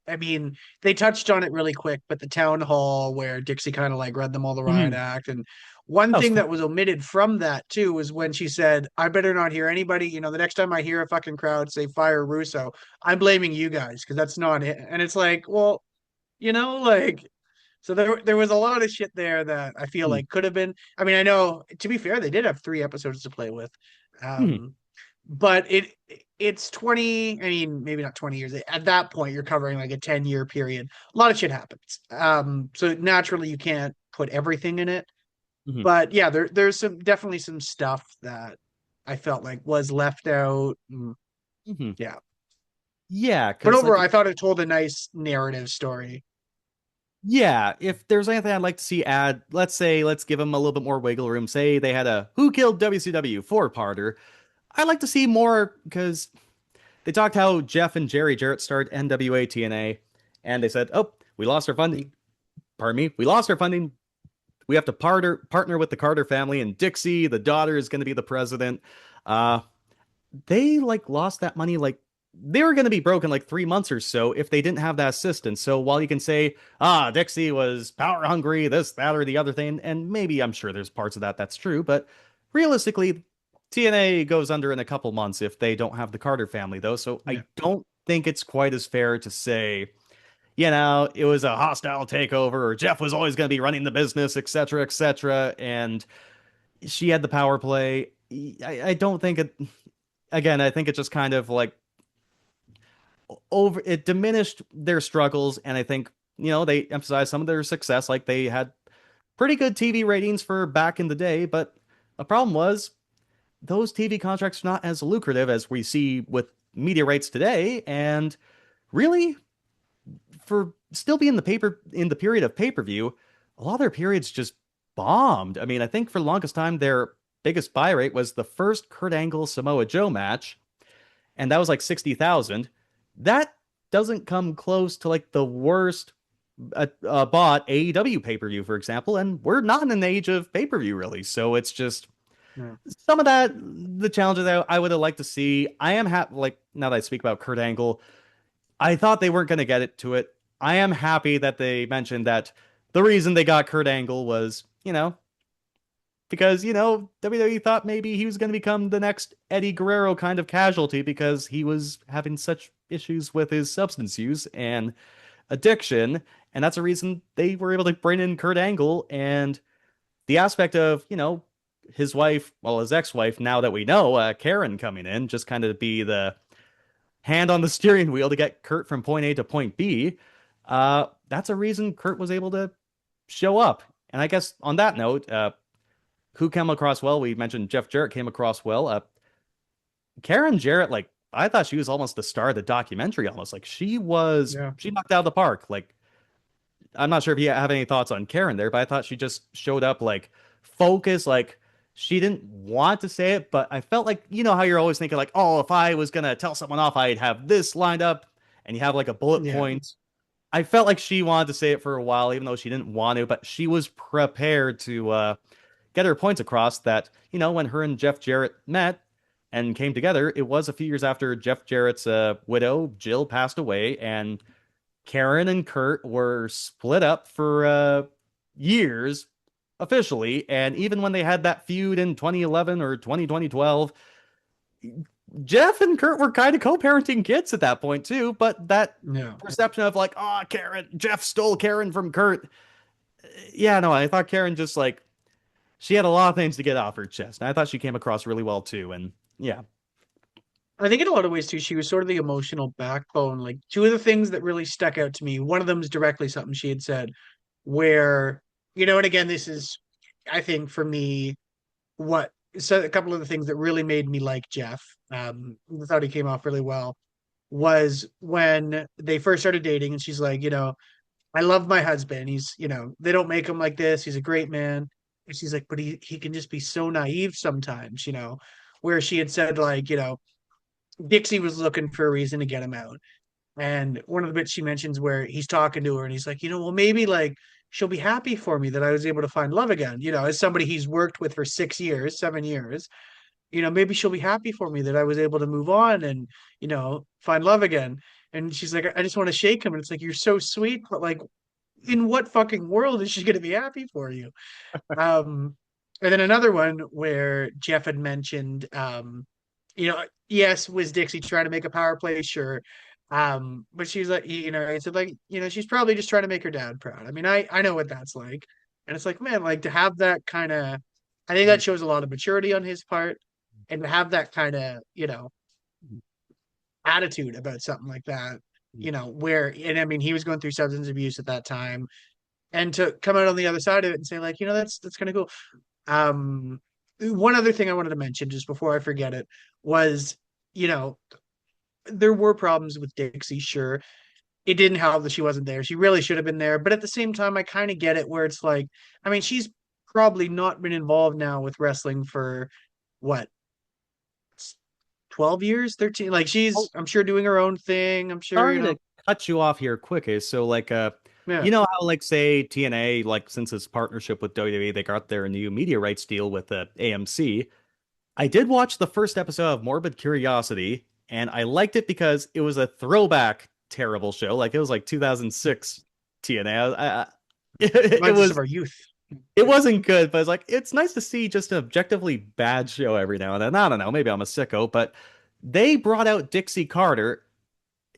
I mean, they touched on it really quick, but the town hall where Dixie kind of like read them all the riot Mhm. act. And one That was thing fun. that was omitted from that too was when she said, I better not hear anybody, the next time I hear a fucking crowd say fire Russo, I'm blaming you guys because that's not it. And it's like, well, like, so there was a lot of shit there that I feel Mhm. like could have been. I mean, I know, to be fair, they did have 3 episodes to play with. Mhm. But it's 20, I mean, maybe not 20 years. At that point, you're covering like a 10-year period. A lot of shit happens. So naturally you can't put everything in it. Mhm. But yeah, there's definitely some stuff that I felt like was left out. Mhm. Yeah. Yeah, But because overall, like, I thought it told a nice narrative story. yeah, if there's anything I'd like to see add, let's give them a little bit more wiggle room. Say they had a Who Killed WCW four-parter. I'd like to see more because they talked how Jeff and Jarrett started NWA TNA, and they said, "Oh, we lost our funding. Pardon me, we lost our funding. We have to partner with the Carter family, and Dixie, the daughter, is going to be the president." Uh, they like lost that money like they were going to be broken like 3 months or so if they didn't have that assistance. So while you can say, Dixie was power hungry, this, that, or the other thing, and maybe I'm sure there's parts of that that's true, but realistically, TNA goes under in a couple months if they don't have the Carter family, though. So Yeah. I don't think it's quite as fair to say, it was a hostile takeover, or Jeff was always going to be running the business, etc., and she had the power play. I don't think it. Again, I think it just kind of like it diminished their struggles, and I think they emphasized some of their success, like they had pretty good TV ratings for back in the day, but the problem was those TV contracts are not as lucrative as we see with media rights today, and really for still being in the period of pay-per-view, a lot of their periods just bombed. I mean, I think for the longest time their biggest buy rate was the first Kurt Angle Samoa Joe match, and that was like 60,000. That doesn't come close to like the worst bought AEW pay-per-view, for example, and we're not in an age of pay-per-view really. So it's just Yeah. some of the challenges that I would have liked to see. I am happy, like, now that I speak about Kurt Angle, I thought they weren't going to get it to it. I am happy that they mentioned that the reason they got Kurt Angle was, because, WWE thought maybe he was going to become the next Eddie Guerrero kind of casualty because he was having such issues with his substance use and addiction. And that's a reason they were able to bring in Kurt Angle. And the aspect of, his wife, well, his ex-wife, now that we know, Karen coming in, just kind of be the hand on the steering wheel to get Kurt from point A to point B. That's a reason Kurt was able to show up. And I guess on that note, who came across well? We mentioned Jeff Jarrett came across well. Karen Jarrett, like, I thought she was almost the star of the documentary, almost like Yeah. she knocked out of the park. Like, I'm not sure if you have any thoughts on Karen there, but I thought she just showed up like focused, like she didn't want to say it, but I felt like, how you're always thinking like, oh, if I was gonna tell someone off, I'd have this lined up, and you have like a bullet Yeah. point. I felt like she wanted to say it for a while, even though she didn't want to, but she was prepared to get her points across that, when her and Jeff Jarrett met and came together, it was a few years after Jeff Jarrett's widow, Jill, passed away, and Karen and Kurt were split up for years officially. And even when they had that feud in 2011 or 2012, Jeff and Kurt were kind of co-parenting kids at that point too. But that Yeah. perception of like, oh, Jeff stole Karen from Kurt. Yeah, no, I thought Karen just like, she had a lot of things to get off her chest. And I thought she came across really well too. And yeah. I think in a lot of ways too, she was sort of the emotional backbone. Like two of the things that really stuck out to me, one of them is directly something she had said, where, and again, this is, I think for me, so a couple of the things that really made me like Jeff, I thought he came off really well, was when they first started dating and she's like, I love my husband. He's, they don't make him like this. He's a great man. And she's like, but he can just be so naive sometimes, where she had said like, Dixie was looking for a reason to get him out. And one of the bits she mentions where he's talking to her and he's like, well, maybe like she'll be happy for me that I was able to find love again. As somebody he's worked with for 6 years, 7 years, maybe she'll be happy for me that I was able to move on and, find love again. And she's like, I just want to shake him. And it's like, you're so sweet, but like, in what fucking world is she going to be happy for you? And then another one where Jeff had mentioned, yes, was Dixie trying to make a power play? Sure. But she's like, I said like, she's probably just trying to make her dad proud. I mean, I know what that's like. And it's like, man, like to have that kind of, I think that shows a lot of maturity on his part, and to have that kind of, attitude about something like that, where, and I mean, he was going through substance abuse at that time, and to come out on the other side of it and say like, that's kind of cool. One other thing I wanted to mention just before I forget it was, there were problems with Dixie, sure. It didn't help that she wasn't there. She really should have been there. But at the same time, I kind of get it where it's like, I mean, she's probably not been involved now with wrestling for what, 12 years, 13? Like I'm sure doing her own thing. I'm sure, Sorry to cut you off here quick. So like, yeah. how like say TNA, like since its partnership with WWE, they got their new media rights deal with AMC. I did watch the first episode of Morbid Curiosity, and I liked it because it was a throwback terrible show. Like it was like 2006 TNA. It was of our youth. It wasn't good, but it's like it's nice to see just an objectively bad show every now and then. I don't know, maybe I'm a sicko, but they brought out Dixie Carter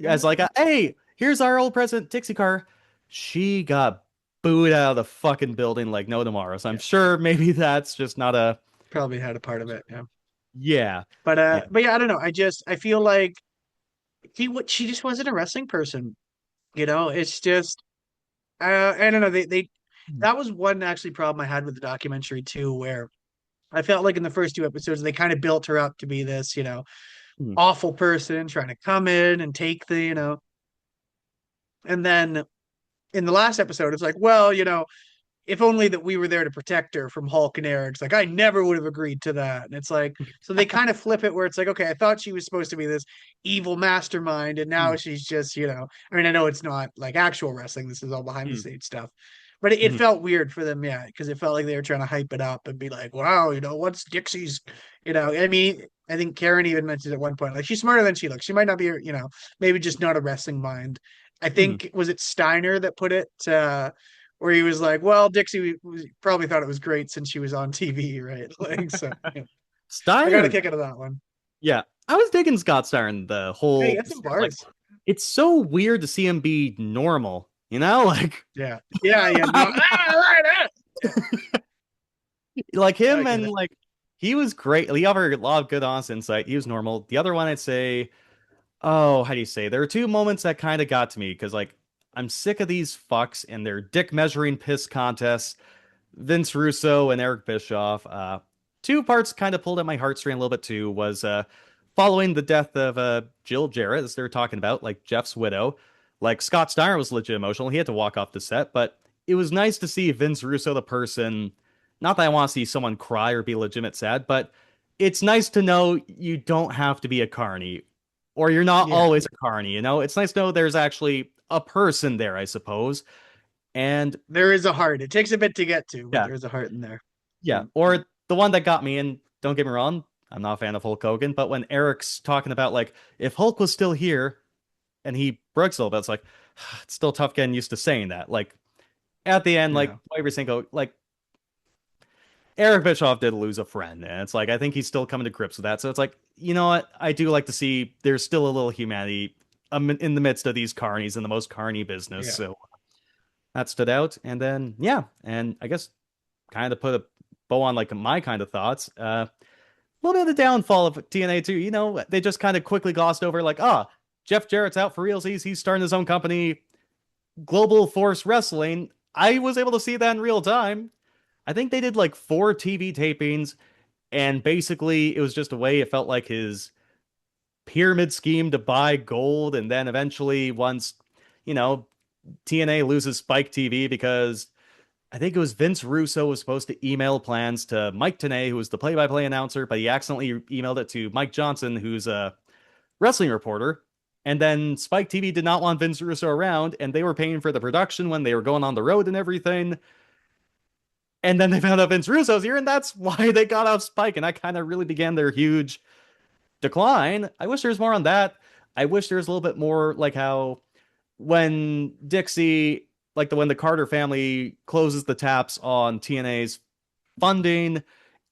as like hey, here's our old president, Dixie Carter. She got booed out of the fucking building like no tomorrow. So I'm sure maybe that's just not a probably had a part of it. Yeah. Yeah. But yeah, I don't know. I feel like she just wasn't a wrestling person. It's just I don't know. They that was one actually problem I had with the documentary too, where I felt like in the first two episodes they kind of built her up to be this, awful person trying to come in and take the, and then in the last episode it's like, well, if only that we were there to protect her from Hulk and Eric. It's like, I never would have agreed to that. And it's like, so they kind of flip it where it's like, okay, I thought she was supposed to be this evil mastermind, and now she's just, I mean, I know it's not like actual wrestling. This is all behind the scenes stuff. But it felt weird for them, yeah, because it felt like they were trying to hype it up and be like, wow, what's Dixie's, I mean, I think Karen even mentioned at one point, like, she's smarter than she looks. She might not be, maybe just not a wrestling mind. I think, was it Steiner that put it, where he was like, well, Dixie probably thought it was great since she was on TV, right? Like, so Steiner, I got a kick out of that one. Yeah, I was digging Scott Steiner the whole. Hey, that's some bars. Like, it's so weird to see him be normal, like yeah. No, like him and like he was great. He offered a lot of good, honest insight. He was normal. The other one, I'd say, how do you say? There are two moments that kind of got to me because like I'm sick of these fucks and their dick measuring piss contests. Vince Russo and Eric Bischoff. Two parts kind of pulled at my heartstring a little bit too was following the death of Jill Jarrett, as they were talking about, like Jeff's widow. Like Scott Steiner was legit emotional. He had to walk off the set, but it was nice to see Vince Russo, the person. Not that I want to see someone cry or be legitimate sad, but it's nice to know you don't have to be a carny, or you're not always a carny. It's nice to know there's actually a person there, I suppose. And there is a heart. It takes a bit to get to, but there's a heart in there. Yeah. Or the one that got me, and don't get me wrong, I'm not a fan of Hulk Hogan, but when Eric's talking about like, if Hulk was still here and he breaks a little bit, it's like, it's still tough getting used to saying that. Like at the end, like every single, like Eric Bischoff did lose a friend. And it's like, I think he's still coming to grips with that. So it's like, you know what? I do like to see there's still a little humanity in the midst of these carnies in the most carny business. Yeah. So that stood out. And then, and I guess kind of put a bow on like my kind of thoughts. A little bit of the downfall of TNA too. They just kind of quickly glossed over like, Jeff Jarrett's out for realsies. He's starting his own company, Global Force Wrestling. I was able to see that in real time. I think they did like 4 TV tapings, and basically it was just a way it felt like his pyramid scheme to buy gold, and then eventually once, you know, TNA loses Spike TV because I think it was Vince Russo was supposed to email plans to Mike Tenay, who was the play-by-play announcer, but he accidentally emailed it to Mike Johnson, who's a wrestling reporter. And then Spike TV did not want Vince Russo around, and they were paying for the production when they were going on the road and everything. And then they found out Vince Russo's here, and that's why they got off Spike, and that kind of really began their huge decline. I wish there was more on that. I wish there was a little bit more like how when Dixie, like when the Carter family closes the taps on TNA's funding,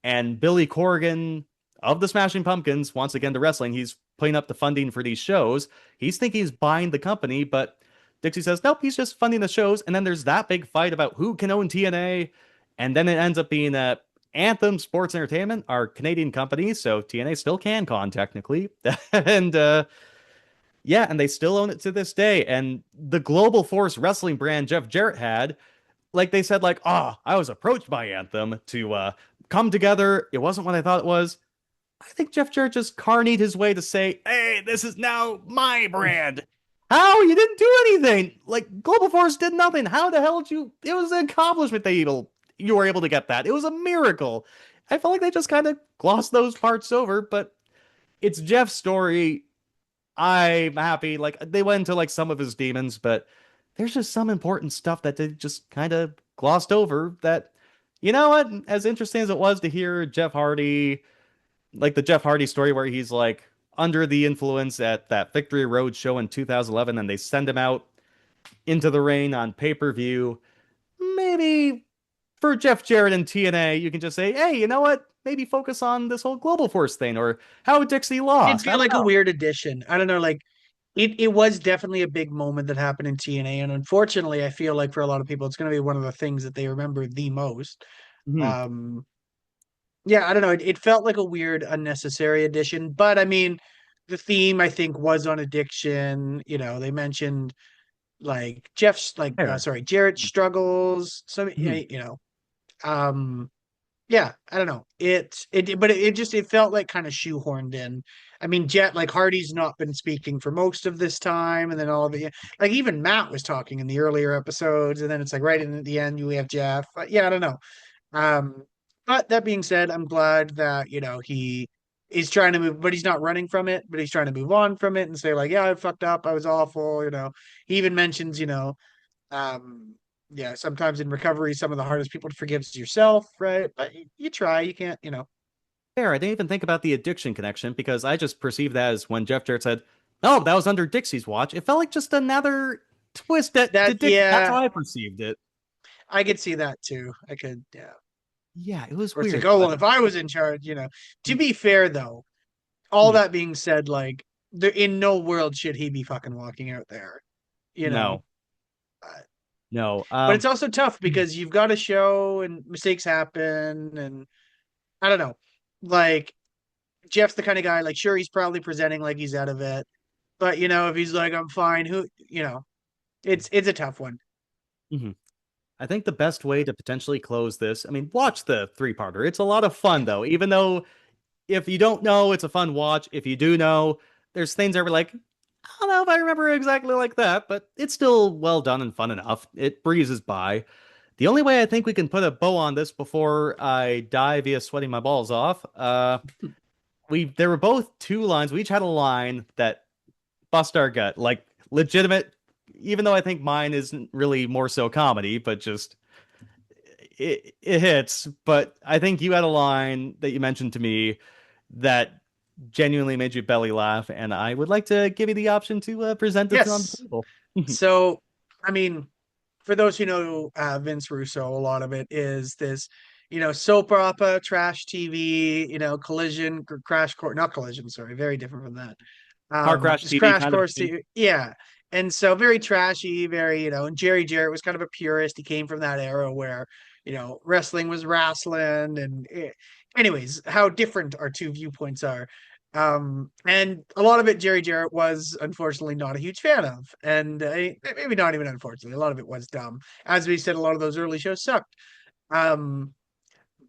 and Billy Corgan of the Smashing Pumpkins, once again to wrestling, he's putting up the funding for these shows. He's thinking he's buying the company, but Dixie says, nope, he's just funding the shows. And then there's that big fight about who can own TNA. And then it ends up being Anthem Sports Entertainment, our Canadian company. So TNA still can con technically. And yeah, and they still own it to this day. And the Global Force wrestling brand Jeff Jarrett had, like they said, like, I was approached by Anthem to come together. It wasn't what I thought it was. I think Jeff Jarrett just carnied his way to say, hey, this is now my brand. How? You didn't do anything. Like, Global Force did nothing. How the hell did you? It was an accomplishment you were able to get that. It was a miracle. I felt like they just kind of glossed those parts over, but it's Jeff's story. I'm happy. Like, they went into like some of his demons, but there's just some important stuff that they just kind of glossed over that, you know what? As interesting as it was to hear Jeff Hardy, like the Jeff Hardy story where he's like under the influence at that Victory Road show in 2011 and they send him out into the ring on pay-per-view. Maybe for Jeff Jarrett and TNA, you can just say, hey, you know what? Maybe focus on this whole Global Force thing or how Dixie It'd lost. feel like a weird addition. I don't know, like it was definitely a big moment that happened in TNA, and unfortunately, I feel like for a lot of people, it's going to be one of the things that they remember the most. Mhm. Um, yeah, I don't know. It felt like a weird, unnecessary addition, but I mean, the theme I think was on addiction. You know, they mentioned like Fair. sorry, Jarrett's struggles. So Mhm. you know, um, yeah, I don't know. But it just it felt like kind of shoehorned in. I mean, Jet like Hardy's not been speaking for most of this time, and then all of the like even Matt was talking in the earlier episodes, and then it's like right in the end we have Jeff. Yeah, I don't know. Um, but that being said, I'm glad that he is trying to move, but he's not running from it, but he's trying to move on from it and say like, yeah, I fucked up, I was awful. He even mentions um, yeah, sometimes in recovery, some of the hardest people to forgive is yourself, right? But you try, you can't. Fair. I didn't even think about the addiction connection because I just perceived that as when Jeff Jarrett said, "Oh, that was under Dixie's watch." It felt like just another twist that That to Dixie. That's how yeah, I perceived it. I could see that too. I could, yeah. Yeah, it was Or it's like, weird, oh but well, if I was in charge. To be fair though, all Mhm. that being said, like there in no world should he be fucking walking out there, you know. No, Uh, no. but it's also tough because you've got a show and mistakes happen, and I don't know. Like Jeff's the kind of guy, like, sure, he's probably presenting like he's out of it, but if he's like, I'm fine, it's a tough one. Mhm. I think the best way to potentially close this, I mean, watch the three-parter. It's a lot of fun though, even though if you don't know, it's a fun watch. If you do know, there's things that were like, I don't know if I remember exactly like that, but it's still well done and fun enough. It breezes by. The only way I think we can put a bow on this before I die via sweating my balls off, there were both two lines. We each had a line that bust our gut, like legitimate. Even though I think mine isn't really more so comedy, but just it hits. But I think you had a line that you mentioned to me that genuinely made you belly laugh, and I would like to give you the option to present it on the Yes. table. So, I mean, for those who know Vince Russo, a lot of it is this, soap opera, trash TV, collision, crash course, not collision, sorry, very different from that. Car crash Just TV crash kind of course thing. TV, yeah. And so very trashy, very, and Jerry Jarrett was kind of a purist. He came from that era where, wrestling was wrestling. And anyways, how different our two viewpoints are. And a lot of it Jerry Jarrett was unfortunately not a huge fan of, and maybe not even unfortunately, a lot of it was dumb. As we said, a lot of those early shows sucked. Um,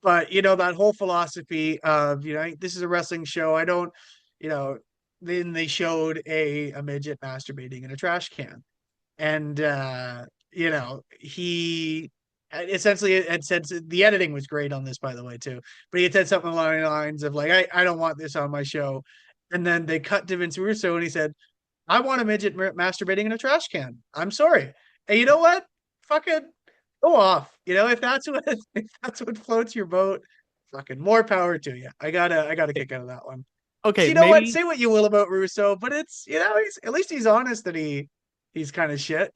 but that whole philosophy of this is a wrestling show. I don't, you know. Then they showed a midget masturbating in a trash can, and he essentially had said the editing was great on this, by the way, too. But he had said something along the lines of like, I don't want this on my show. And then they cut to Vince Russo and he said, I want a midget masturbating in a trash can. I'm sorry. And you know what? Fucking go off. If that's what if that's what floats your boat, fucking more power to you. I got a kick out of that one. So Okay, you know what? maybe Say what you will about Russo, but it's he's at least he's honest that he's kind of shit.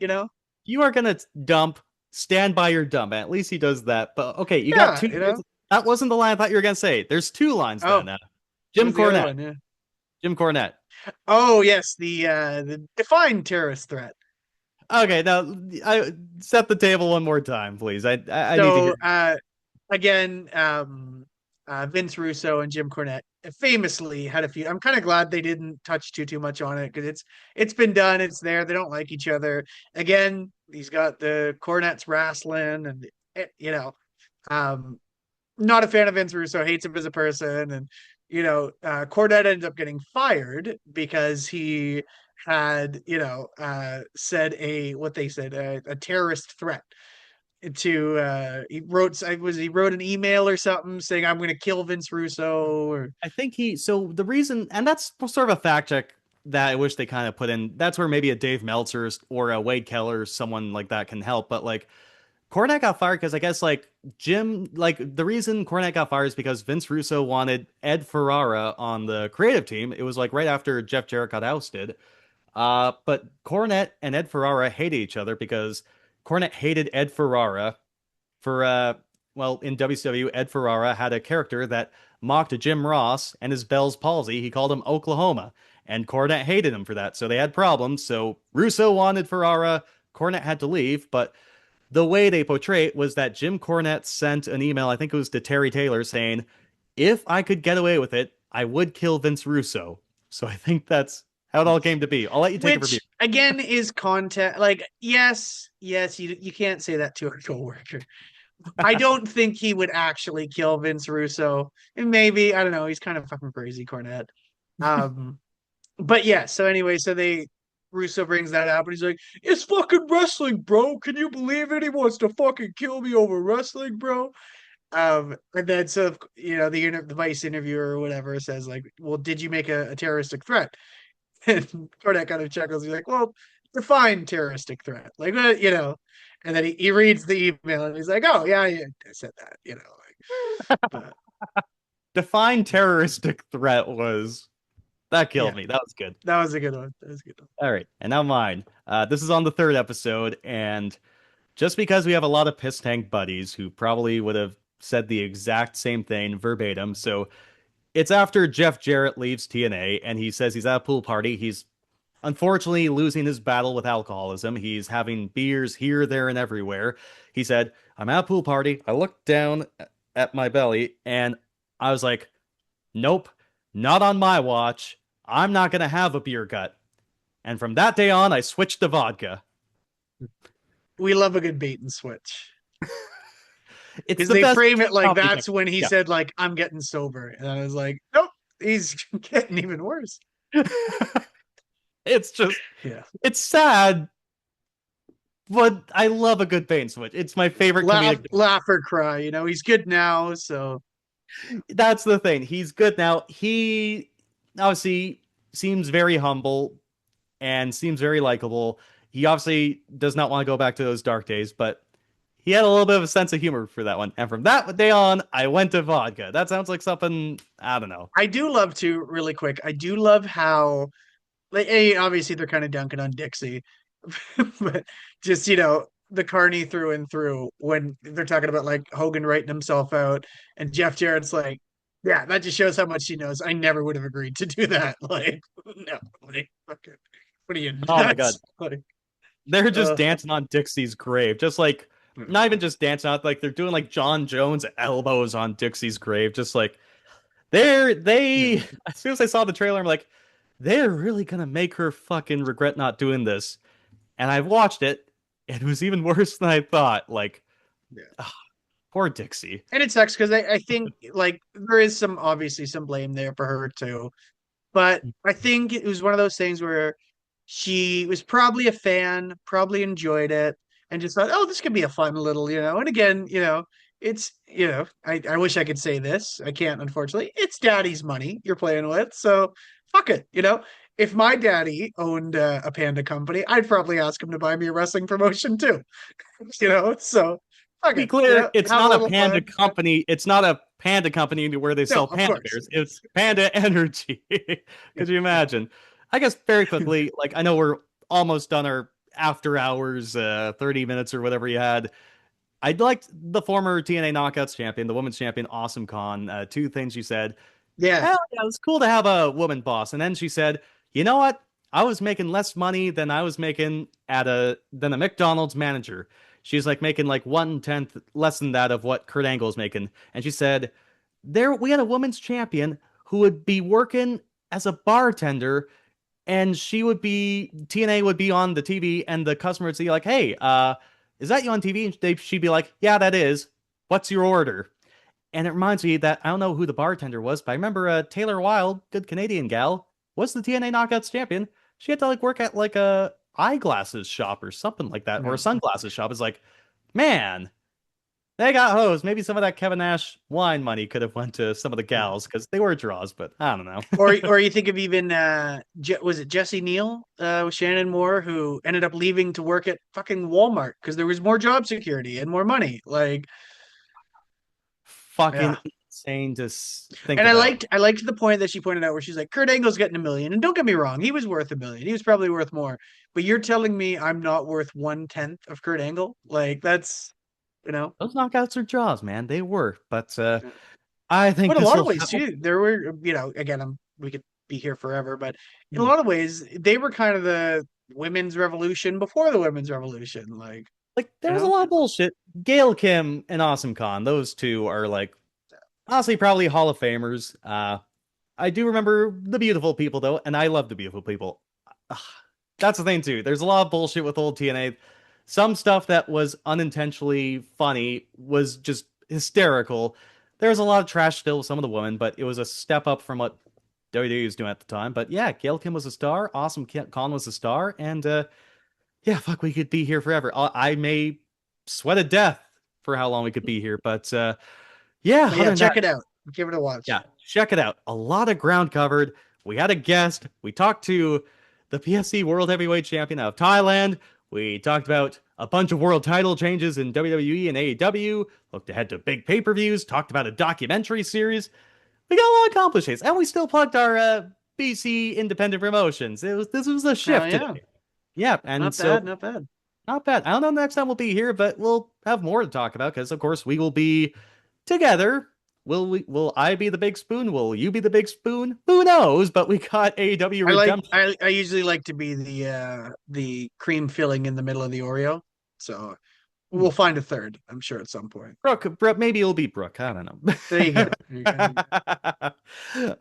you are gonna dump. Stand by your dump. At least he does that. But okay, you got Yeah, two. That wasn't the line I thought you were gonna say. There's two lines Oh, then. what Jim was the other Cornette. one? Yeah. Jim Cornette. Oh yes, the defined terrorist threat. Okay, now set the table one more time, please. I need to So hear. again, Vince Russo and Jim Cornette famously had a feud. I'm kind of glad they didn't touch too much on it because it's been done. It's there. They don't like each other. Again, he's got the Cornette's wrestling, and um, not a fan of Vince Russo. Hates him as a person, and Cornette ended up getting fired because he had said what they said a terrorist threat to he wrote an email or something saying I'm going to kill Vince Russo or I think so the reason, and that's sort of a fact check that I wish they kind of put in. That's where maybe a Dave Meltzer or a Wade Keller, someone like that can help. But like Cornette got fired because I guess like Jim, like the reason Cornette got fired is because Vince Russo wanted Ed Ferrara on the creative team. It was like right after Jeff Jarrett got ousted. But Cornette and Ed Ferrara hated each other because Cornette hated Ed Ferrara for well, in WCW, Ed Ferrara had a character that mocked Jim Ross and his Bell's palsy. He called him Oklahoma, and Cornette hated him for that. So they had problems. So Russo wanted Ferrara. Cornette had to leave, but the way they portray it was that Jim Cornette sent an email, I think it was to Terry Taylor, saying, if I could get away with it, I would kill Vince Russo. So I think that's how it all came to be. I'll let you take it from here. which again is content like yes you can't say that to a coworker. I don't think he would actually kill Vince Russo. And maybe, I don't know, he's kind of fucking crazy, Cornette. Um, but yeah, so anyway, Russo brings that up and he's like, it's fucking wrestling, bro. Can you believe it? He wants to fucking kill me over wrestling, bro. And then the vice interviewer or whatever says like, well, did you make a terroristic threat? And Cornette kind of chuckles. He's like, well, define terroristic threat. Like, and then he reads the email and he's like, oh, yeah, I said that, but Define terroristic threat was that killed yeah, me. That was good. that was a good one. That was a good one. All right, and now mine. This is on the third episode, and just because we have a lot of piss tank buddies who probably would have said the exact same thing verbatim, so it's after Jeff Jarrett leaves TNA and he says he's at a pool party. He's unfortunately losing his battle with alcoholism. He's having beers here, there, and everywhere. He said, I'm at a pool party. I looked down at my belly and I was like, nope, not on my watch. I'm not going to have a beer gut. And from that day on, I switched to vodka. We love a good bait and switch. It's Because the they best frame it like comedy that's when he Yeah. said, like, I'm getting sober. And I was like, nope, he's getting even worse. It's just, Yeah. it's sad, but I love a good bait and switch. It's my favorite comedic. Laugh or cry. He's good now. So That's the thing. He's good now. He obviously seems very humble and seems very likable. He obviously does not want to go back to those dark days, but he had a little bit of a sense of humor for that one. And from that day on, I went to vodka. That sounds like something, I don't know. I do love to, really quick, I do love how, like, obviously they're kind of dunking on Dixie, but just, the Carney through and through when they're talking about like Hogan writing himself out and Jeff Jarrett's like, yeah, that just shows how much he knows. I never would have agreed to do that. Like, no, like, fucking, what are you nuts? Oh my God. Like, They're just dancing on Dixie's grave. Just like, Hmm. not even just dancing on, like they're doing like John Jones elbows on Dixie's grave. Just like, They as soon as I saw the trailer, I'm like, they're really gonna make her fucking regret not doing this. And I've watched it. It was even worse than I thought. Like, Yeah. ah, poor Dixie. And it sucks because I think like there is some obviously some blame there for her too. But I think it was one of those things where she was probably a fan, probably enjoyed it, and just thought, oh, this could be a fun little, And again, it's, I wish I could say this. I can't, unfortunately. It's daddy's money you're playing with. So fuck it. If my daddy owned a panda company, I'd probably ask him to buy me a wrestling promotion too. So fuck Be it. clear, it's Have a not a little panda fun. company. It's not a panda company where they No, sell of panda course. bears. It's Panda Energy. Could you imagine? I guess very quickly, like I know we're almost done our after hours, 30 minutes or whatever you had. I'd liked the former TNA Knockouts champion, the women's champion, Awesome Khan. Two things she said. Yeah. Hell yeah, it's cool to have a woman boss. And then she said, you know what? I was making less money than I was making than a McDonald's manager. She's like making like 1/10 less than that of what Kurt Angle's making. And she said, we had a women's champion who would be working as a bartender, and TNA would be on the TV, and the customer would say like, hey, is that you on TV? And she'd be like, yeah, that is. What's your order? And it reminds me that I don't know who the bartender was, but I remember Taylor Wilde, good Canadian gal, was the TNA Knockouts champion. She had to like work at like a eyeglasses shop or something like that, or a sunglasses shop. It's like, man, they got hosed. Maybe some of that Kevin Nash wine money could have went to some of the gals because they were draws, but I don't know. or you think of even was it Jesse Neal with Shannon Moore who ended up leaving to work at fucking Walmart because there was more job security and more money. Like, Fucking yeah. insane to think And about. I liked the point that she pointed out where she's like, Kurt Angle's getting 1 million, and don't get me wrong, he was worth 1 million. He was probably worth more, but you're telling me I'm not worth 1/10 of Kurt Angle? Like that's. Those knockouts are draws, man. They were, but I think But in a this lot of will. ways too, there were, again, we could be here forever, but in a Hmm. lot of ways, they were kind of the women's revolution before the women's revolution. Like, Like you there was a know, lot of bullshit. Gail Kim and Awesome Khan, those two are like honestly probably Hall of Famers. I do remember the beautiful people though, and I love the beautiful people. Ugh, that's the thing too. There's a lot of bullshit with old TNA. Some stuff that was unintentionally funny was just hysterical. There was a lot of trash still with some of the women, but it was a step up from what WWE was doing at the time. But yeah, Gail Kim was a star. Awesome Khan was a star, and yeah, fuck, we could be here forever. I may sweat to death for how long we could be here, but yeah, but other yeah, than check that, it out. Give it a watch. yeah, check it out. A lot of ground covered. We had a guest. We talked to the PSE World Heavyweight Champion of Thailand. We talked about a bunch of world title changes in WWE and AEW. Looked ahead to big pay-per-views. Talked about a documentary series. We got a lot of accomplishments, and we still plugged our BC independent promotions. This was a Oh shift yeah, today. Yeah, and not so bad, not bad. not bad. I don't know next time we'll be here, but we'll have more to talk about because, of course, we will be together. Will I be the big spoon? Will you be the big spoon? Who knows? But we got AEW Redemption. I usually like to be the cream filling in the middle of the Oreo. So we'll find a third, I'm sure, at some point. Brooke, maybe it'll be Brooke. I don't know. There you go. There you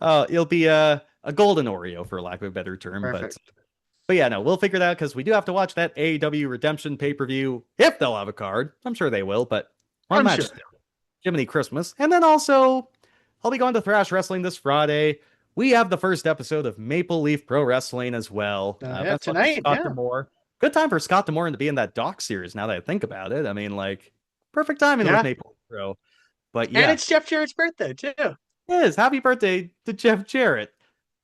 go. It'll be a golden Oreo, for lack of a better term. Perfect. But yeah, no, we'll figure it out because we do have to watch that AEW Redemption pay-per-view if they'll have a card. I'm sure they will, but one I'm match sure. Jiminy Christmas. And then also, I'll be going to Thrash Wrestling this Friday. We have the first episode of Maple Leaf Pro Wrestling as well. Yeah, That's what tonight. Scott Yeah. D'Amore. Good time for Scott D'Amore to be in that doc series now that I think about it. I mean, like, perfect timing Yeah. with Maple Leaf Pro. But And yeah, it's Jeff Jarrett's birthday too. it is. Happy birthday to Jeff Jarrett.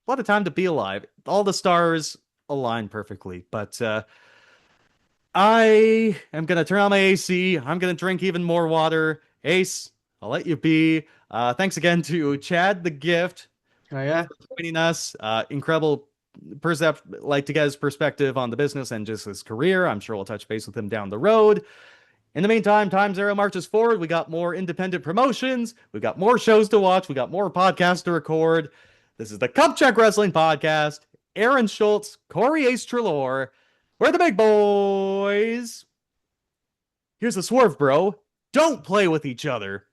What a time to be alive. All the stars align perfectly. But I am going to turn on my AC. I'm going to drink even more water. Ace, I'll let you be. Thanks again to Chad the Gift Oh yeah. joining us. Incredible like to get his perspective on the business and just his career. I'm sure we'll touch base with him down the road. In the meantime, Time Zero marches forward. We got more independent promotions. We got more shows to watch. We got more podcasts to record. This is the Cup Check Wrestling Podcast. Aaron Schultz, Corey Ace Trelaw. We're the big boys. Here's the swerve, bro. Don't play with each other.